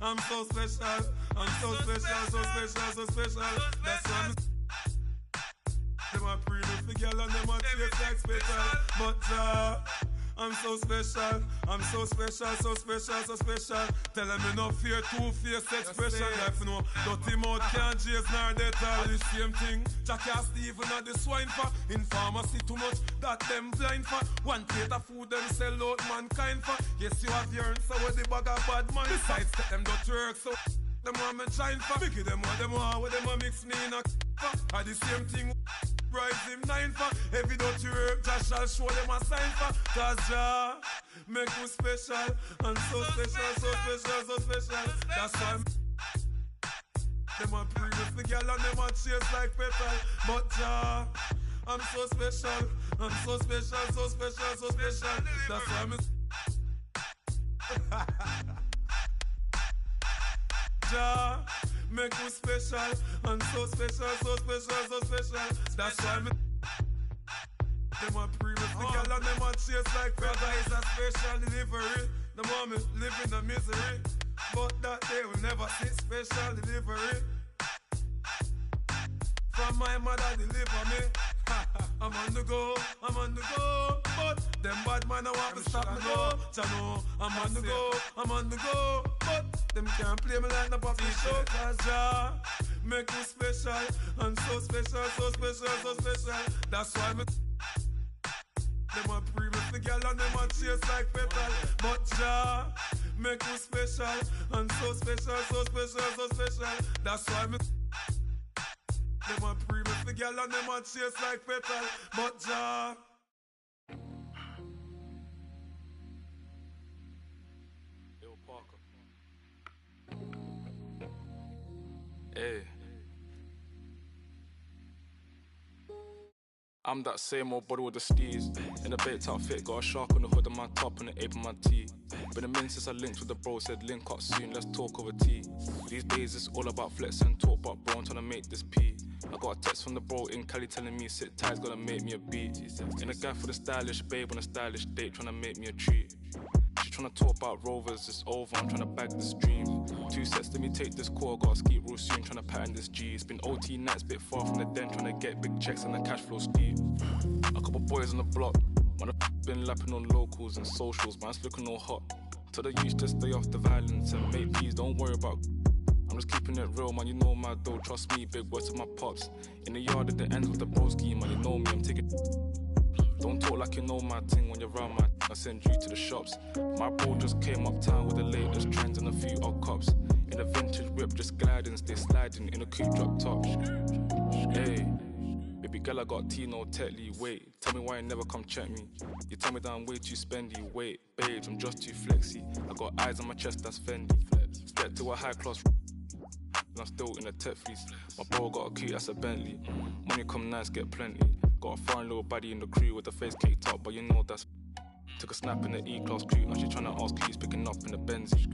I'm so special. I'm so special, so special, so special. That's why I'm them a pre me for girl and them a chase like special. But I'm so special, I'm so special, so special, so special. Tell them enough fear, two-face expression. Life no dirty mouth can't chase nor they tell the same thing. Jackie Stephen at the swine for. In pharmacy too much that them blind for. One plate of food them sell out mankind for. Yes you have your answer with the bag of bad mind. Besides get them dirty work so them want me shine for. Make them want with them a mix me in a for. Are the same thing. Rise him 9 for. Every dirty work just shall show them a sign for. Cause Jah make you special. And so special, so special, so special. That's why them a previous the girl and them a chase like petal. But Jah I'm so special. I'm so special, so special, so special. That's why I'm Jah make you special, and so special, so special, so special. That's why me them a previous the girl and them a chase like brother is a special delivery. The moment live in the misery, but that day will never see special delivery. From my mother deliver me. I'm on the go, I'm on the go. But them bad man I want to stop me go. Chano, I'm on the go, I'm on the go. But them can't play me like the puppy show. Cause Jah make you special. And so special, so special, so special. That's why me them a previous the girl and them a chase like petal. But Jah make you special. And so special, so special, so special. That's why me them a previous the girl and them a chase like petal. But Jah Yo Parker. Hey, I'm that same old body with the steez. In a baked outfit, got a shark on the hood of my top and the ape on my tee. Been a minute since I linked with the bro, said link up soon, let's talk over tea. These days it's all about flex and talk, but bro, I'm trying to make this pee. I got a text from the bro in Cali telling me sit tight, gonna make me a beat. In a guy for the stylish babe on a stylish date, trying to make me a treat. She tryna talk about rovers, it's over, I'm tryna bag this dream. 2 sets, let me take this call, gotta ski real soon, tryna pattern this G. It's been OT nights, bit far from the den, tryna get big checks and the cash flow steep. A couple boys on the block, man, I've been lapping on locals and socials, man's looking all hot. Tell the youth to stay off the violence and make peace, don't worry about. I'm just keeping it real, man, you know my dough, trust me, big words to my pops. In the yard at the end with the broski, man, you know me, I'm taking. Don't talk like you know my thing when you're around my I send you to the shops. My bro just came uptown with the latest trends and a few odd cops. In a vintage whip, just gliding, stay sliding in a coupe drop top. Hey, baby girl, I got Tino Tetley, wait. Tell me why you never come check me. You tell me that I'm way too spendy, wait. Babes, I'm just too flexy. I got eyes on my chest, that's Fendi. Get to a high class and I'm still in a Tthv. My bro got a coupe, that's a Bentley. Money come nice, get plenty. Got a foreign little baddie in the crew with the face caked up, but you know that's. Took a snap in the E-class crew, now she tryna ask keys picking up in the Benzie.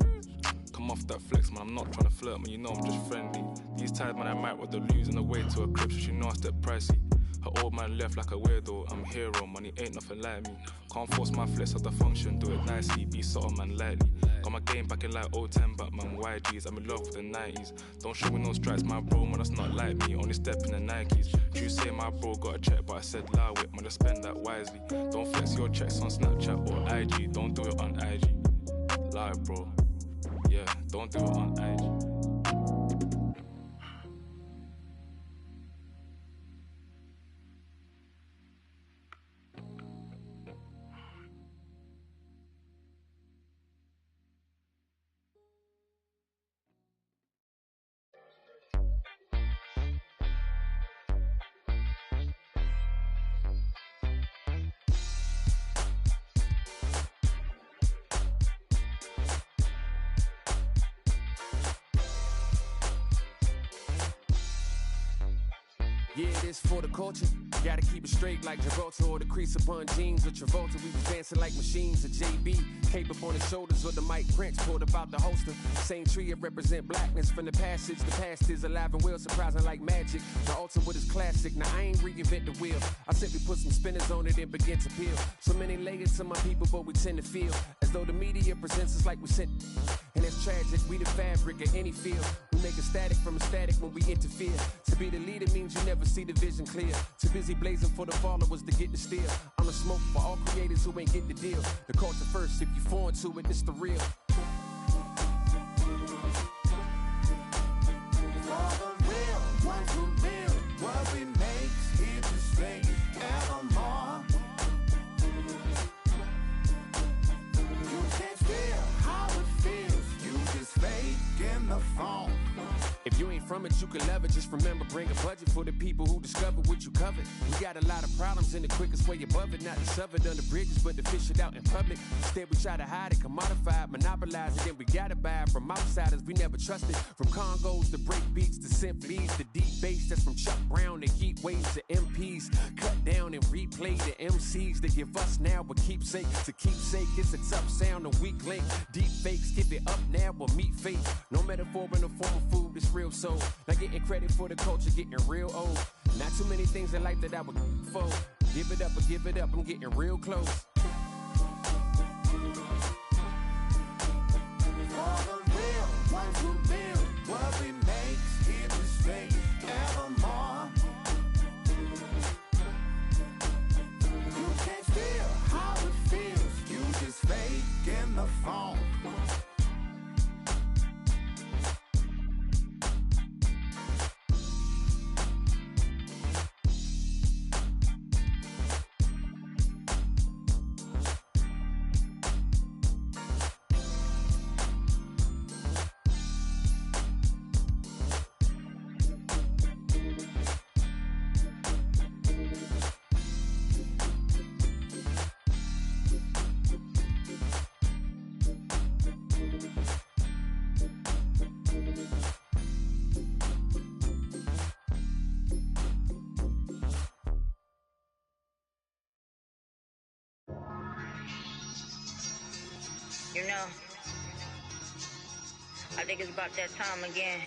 Come off that flex, man, I'm not tryna flirt, man, you know I'm just friendly. These times, man, I might with the lose on the way to a crib, so she know I step pricey. Her old man left like a weirdo, I'm a hero, man, he ain't nothing like me. Can't force my flex at the function, do it nicely, be subtle, man, lightly. Got my game back in like 010, but man, YGs, I'm in love with the 90s. Don't show me no stripes, my bro, man, that's not like me, only step in the Nikes. True say my bro got a check, but I said allow it, man, just spend that wisely. Don't flex your checks on Snapchat or IG, don't do it on IG. Lie, bro, yeah, don't do it on IG. Yeah, this for the culture. Gotta keep it straight like Gibraltar or the crease upon jeans or Travolta. We was dancing like machines or JB. Cape up on the shoulders of the Mike Prince pulled up out the holster. Same tree, it represent blackness from the passage. The past is alive and well, surprising like magic. The ultimate is classic. Now I ain't reinvent the wheel. I simply put some spinners on it and begin to peel. So many layers to my people, but we tend to feel as though the media presents us like we sent. And it's tragic, we the fabric of any field. We make a static from a static when we interfere. To be the leader means you never see the vision clear. Too busy blazing for the followers to get the steal. I'm the smoke for all creators who ain't get the deal. The culture first, if you foreign to it, it's the real. Ones who build what we make here to stay evermore. You can't feel how it feels. You just fake in the phone. If you ain't from it, you can love it. Just remember, bring a budget for the people who discover what you covered. We got a lot of problems, and the quickest way above it, not to shove it under bridges, but to fish it out in public. Instead, we try to hide it, commodify it, monopolize it, then we gotta buy it from outsiders we never trusted. From Congos to break beats to symphonies to deep bass, that's from Chuck Brown to heat waves to MPs. Cut down and replay the MCs that give us now a keepsake. To keepsake, it's a tough sound, a weak link. Deep fakes, give it up now or meet fate. No metaphor in the form of food, it's real soul. Not getting credit for the culture, getting real old. Not too many things in life that I would for. Give it up or give it up, I'm getting real close. For the real ones who build what we make here to stay evermore. You can't feel how it feels. You just fake in the phone. You know, I think it's about that time again.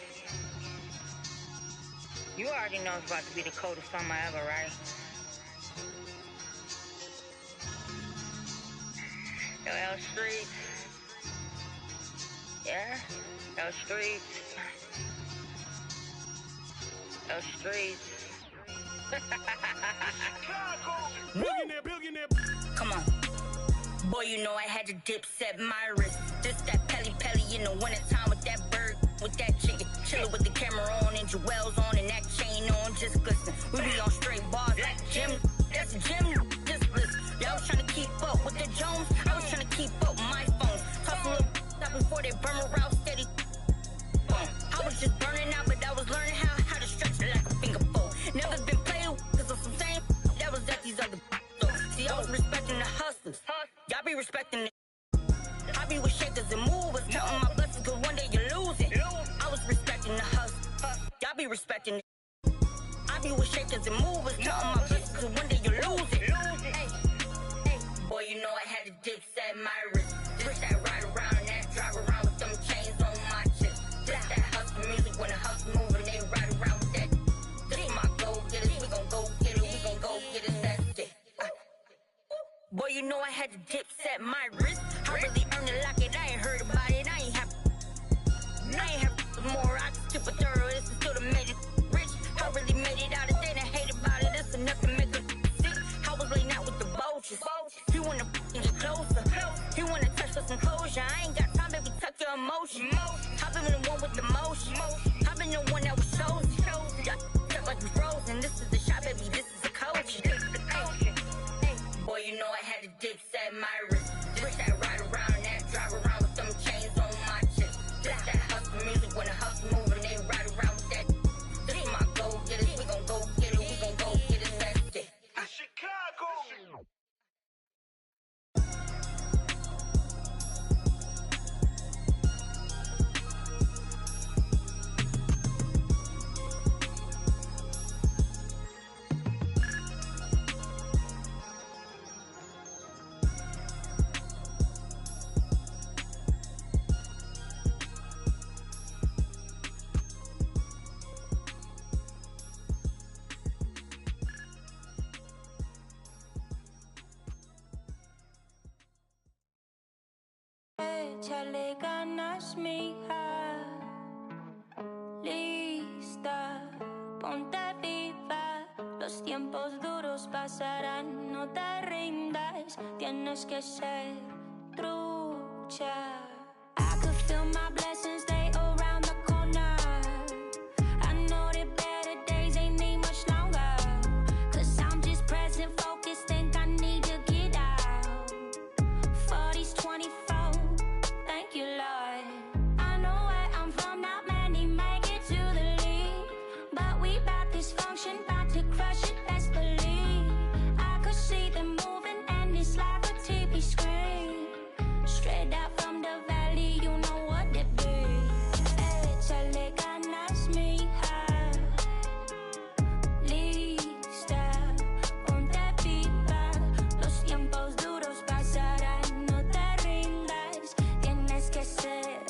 You already know it's about to be the coldest summer ever, right? Yo, L Street. Yeah? L Street. L Street. Billionaire. Come on. Boy, you know I had to dip, set my wrist. This that Pelly in the wintertime with that bird, with that chicken. Chillin' with the camera on and jewels on and that chain on, just glisten. We be on straight bars like Jim. That's a gym, just listen. Y'all was trying to keep up with the Jones. I was trying to keep up with my phone. Toss a little up before they burn around steady. I was just burning out, but I was learning how to stretch it like a finger fold. Never been played with, cause of some same that was at these other. See, I was respecting the hustlers. Y'all be respecting it. I be with shakers and movers, counting my blessings, cause one day you lose it. I was respecting the hustle. Y'all be respecting it. I be with shakers and movers, counting my blessings, cause one day you lose it. Hey, hey, boy, you know I had to dip, set my wrist. This that ride around, that drive around with them chains on my chest. This that hustle music, when the hustle moving, they ride around with that. This my go getters, we gon' go get it, we gon' go get it, that's it. Boy, you know I had to dip, set my wrist. I really earned it, lock it, I ain't heard about it, I ain't have more, I just skip a thorough, this is still the made it rich. I really made it out, if they didn't hate about it, that's enough to make a sick. I was laying out with the vultures. He wanna get closer, he wanna touch for some closure. I ain't got time, baby, tuck your emotion. I've been the one with the motion, I've been the one that was chosen. Y'all stuck like we frozen, this is the shot, baby, this is the coach. Boy, you know I had to dip, set my wrist. This that ride around, that drive around with them chains on my chest. This that hustle music, when the hustle moving, they ride around with that. This my go getters, we gon' go get it, we gon' go get it, that's it. Chicago. Échale ganas, mija. Lista, ponte viva. Los tiempos duros pasarán, no te rindas. Tienes que ser trucha. I could feel my blessings, they around the corner. I know that better days ain't need much longer. Cause I'm just present, focused, think I need to get out. 40s, 24, thank you, Lord. I know where I'm from, not many make it to the lead. But we bout this function, bout to crush it, best believe. I could see them moving and it's like a TV screen. Straight out from the valley, you know what it be. Échale ganas, mija. Lista, ponte viva. Los tiempos duros pasarán, no te rindas. Tienes que ser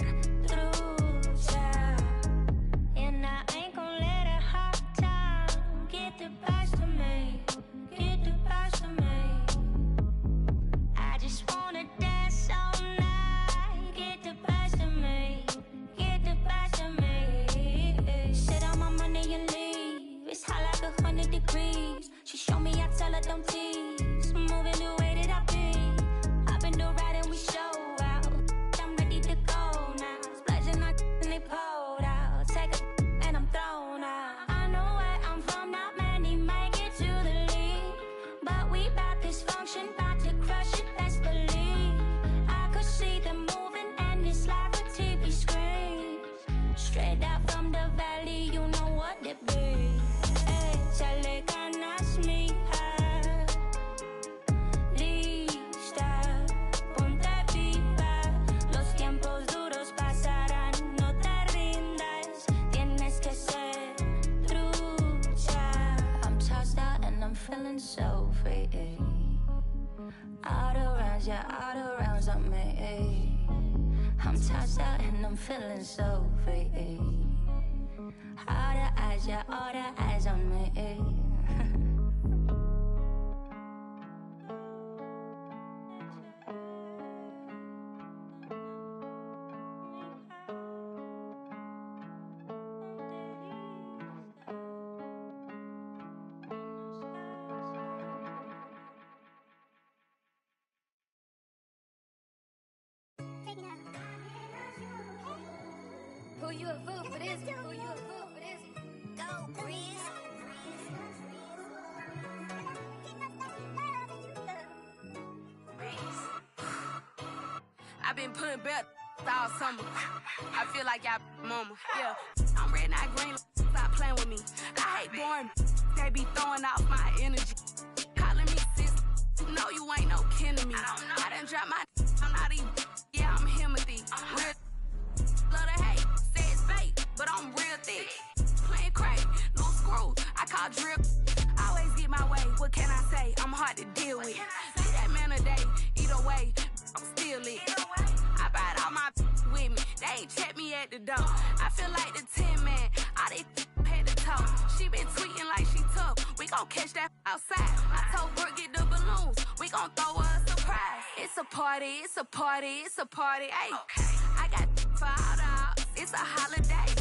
trucha. And I ain't gon' let a hard time get the best of me, get the best of me. I just wanna dance all night, get the best of me, get the best of me. Sit on my money and leave, it's hot like 100 degrees. She show me, I tell her don't tease, moving the way that I be. I've been the ride and we show out, I'm ready to go now. Splashing on and they pulled out, take a and I'm thrown out. I know where I'm from, not many make it to the lead. But we bout this function, bout to crush it, best believe. I could see them moving and it's like a TV screen. Straight out from the valley, you know what it be. Échale ganas, mija. Lista, ponte viva. Los tiempos duros pasarán, no te rindas. Tienes que ser trucha. I'm tossed out and I'm feeling so free. All around, yeah, all around on me. I'm tossed out and I'm feeling so free. All the eyes, yeah, all the eyes on me. Who you a fool for this? Who you a fool for this? Go, Chris. I've been putting back all summer. I feel like y'all mama. Yeah, I'm red, not green. Stop playing with me. I hate boring. They be throwing off my energy. Calling me sis. No, you ain't no kin to me. I done dropped my. I'm not even. Yeah, I'm Timothy. Real. Love to hate. Say it's fake, but I'm real thick. Playing crack. Loose screws. I call drip. Always get my way. What can I say? I'm hard to deal with. Leave that man a day. Either way, I'm still lit. I brought all my with me. They ain't check me at the door. I feel like the 10 man. All they had to talk. She been tweeting like she tough. We gon' catch that outside. I told Brooke get the balloons. We gon' throw her a surprise. It's a party. It's a party. It's a party. Ayy. I got $5. It's a holiday.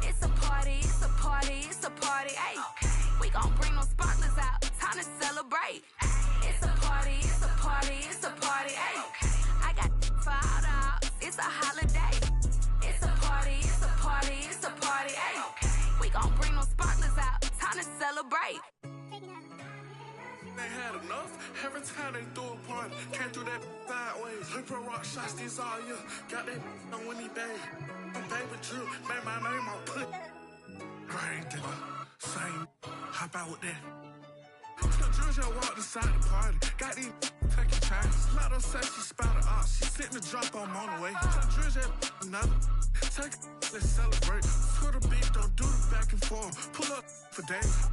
It's a party. It's a party. It's a party. Ayy. We gon' bring them sparklers out. Time to celebrate. It's a party. It's a party. It's a party. Ayy. I got $5. It's a holiday. It's a party. It's a party. It's a party. Ayy. We gon' bring them sparklers out. Time to celebrate. They had enough. Every time they threw a party, came through that sideways. Hyper rock shots this all year. Got that on Winnie Bay. I'm baby Drew, made my name on put. Great digger, same. Hop out with that. The Drew just walked inside the party. Got these taking chances. Lotto said she spotted off. She sent the drop on the way. The Drew just another. Take let's celebrate. Put a beat, don't do the back and forth. Pull up for days.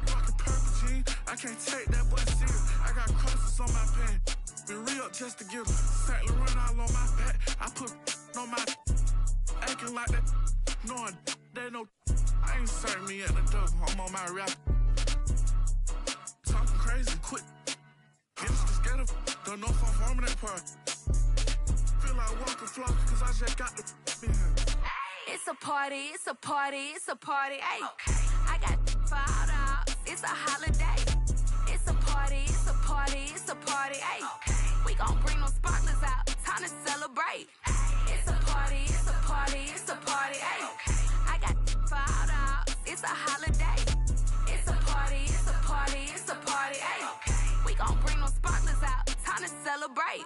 Rockin' purple jeans, I can't take that boy serious. I got crosses on my pants. Be real just to get them. St. Laurent all on my back. I put on my acting like that. Knowing they know I ain't serving me at the door. I'm on my rap. Talking crazy, quick. Get scared of. Don't know if I'm forming that part. Feel like Walker Flock, cause I just got the in here. It's a party, it's a party, it's a party, ayy. I got $5, it's a holiday. It's a party, it's a party, it's a party, ayy. We gon' bring them sparklers out, time to celebrate. It's a party, it's a party, it's a party, ayy. I got $5, it's a holiday. It's a party, it's a party, it's a party, ayy. We gon' bring them sparklers out, time to celebrate.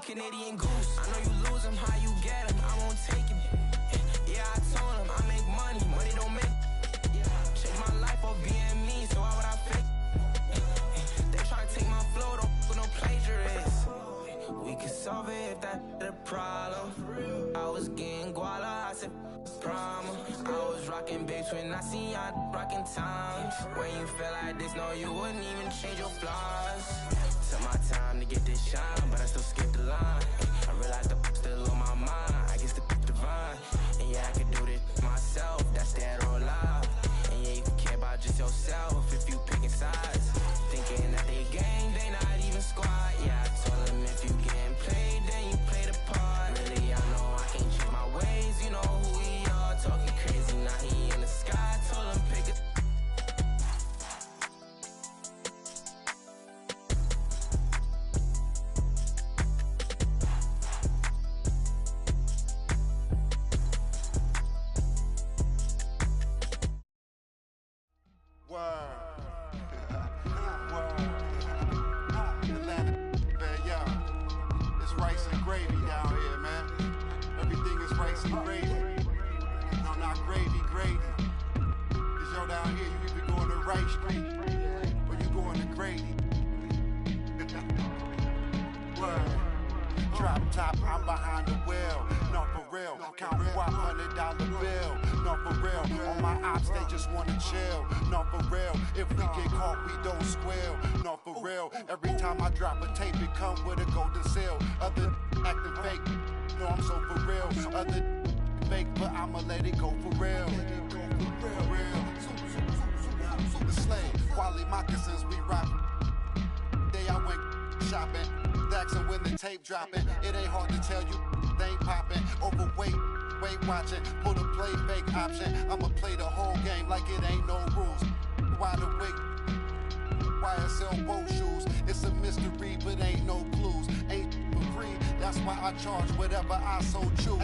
Canadian goose. I know you lose them, how you get them, I won't take it. Yeah, I told them I make money, money don't make. Change my life or being me, so why would I fake? They try to take my flow, don't put no plagiarists. We could solve it if that's the problem. I was getting guala, I said promise. I was rocking babes when I seen y'all rocking times. When you feel like this, no, you wouldn't even change your flaws. Took my time to get this shine, but I still skip the line. I realized the still on my mind. I guess the divine. And yeah, I could do this myself. That's dead or alive. And yeah, you can care about just yourself if you picking sides. Thinking that they gang, they not even squad. Yeah, I told them if you getting played, then you play the part. Really, I know I can't change my ways. You know who we are. Talking crazy, now he in the sky. Told him pick it. Dropping, it ain't hard to tell you they ain't popping. Overweight, weight watching, put a play fake option. I'ma play the whole game like it ain't no rules. Wide awake, YSL boat shoes. It's a mystery, but ain't no clues. Ain't for free, that's why I charge whatever I so choose.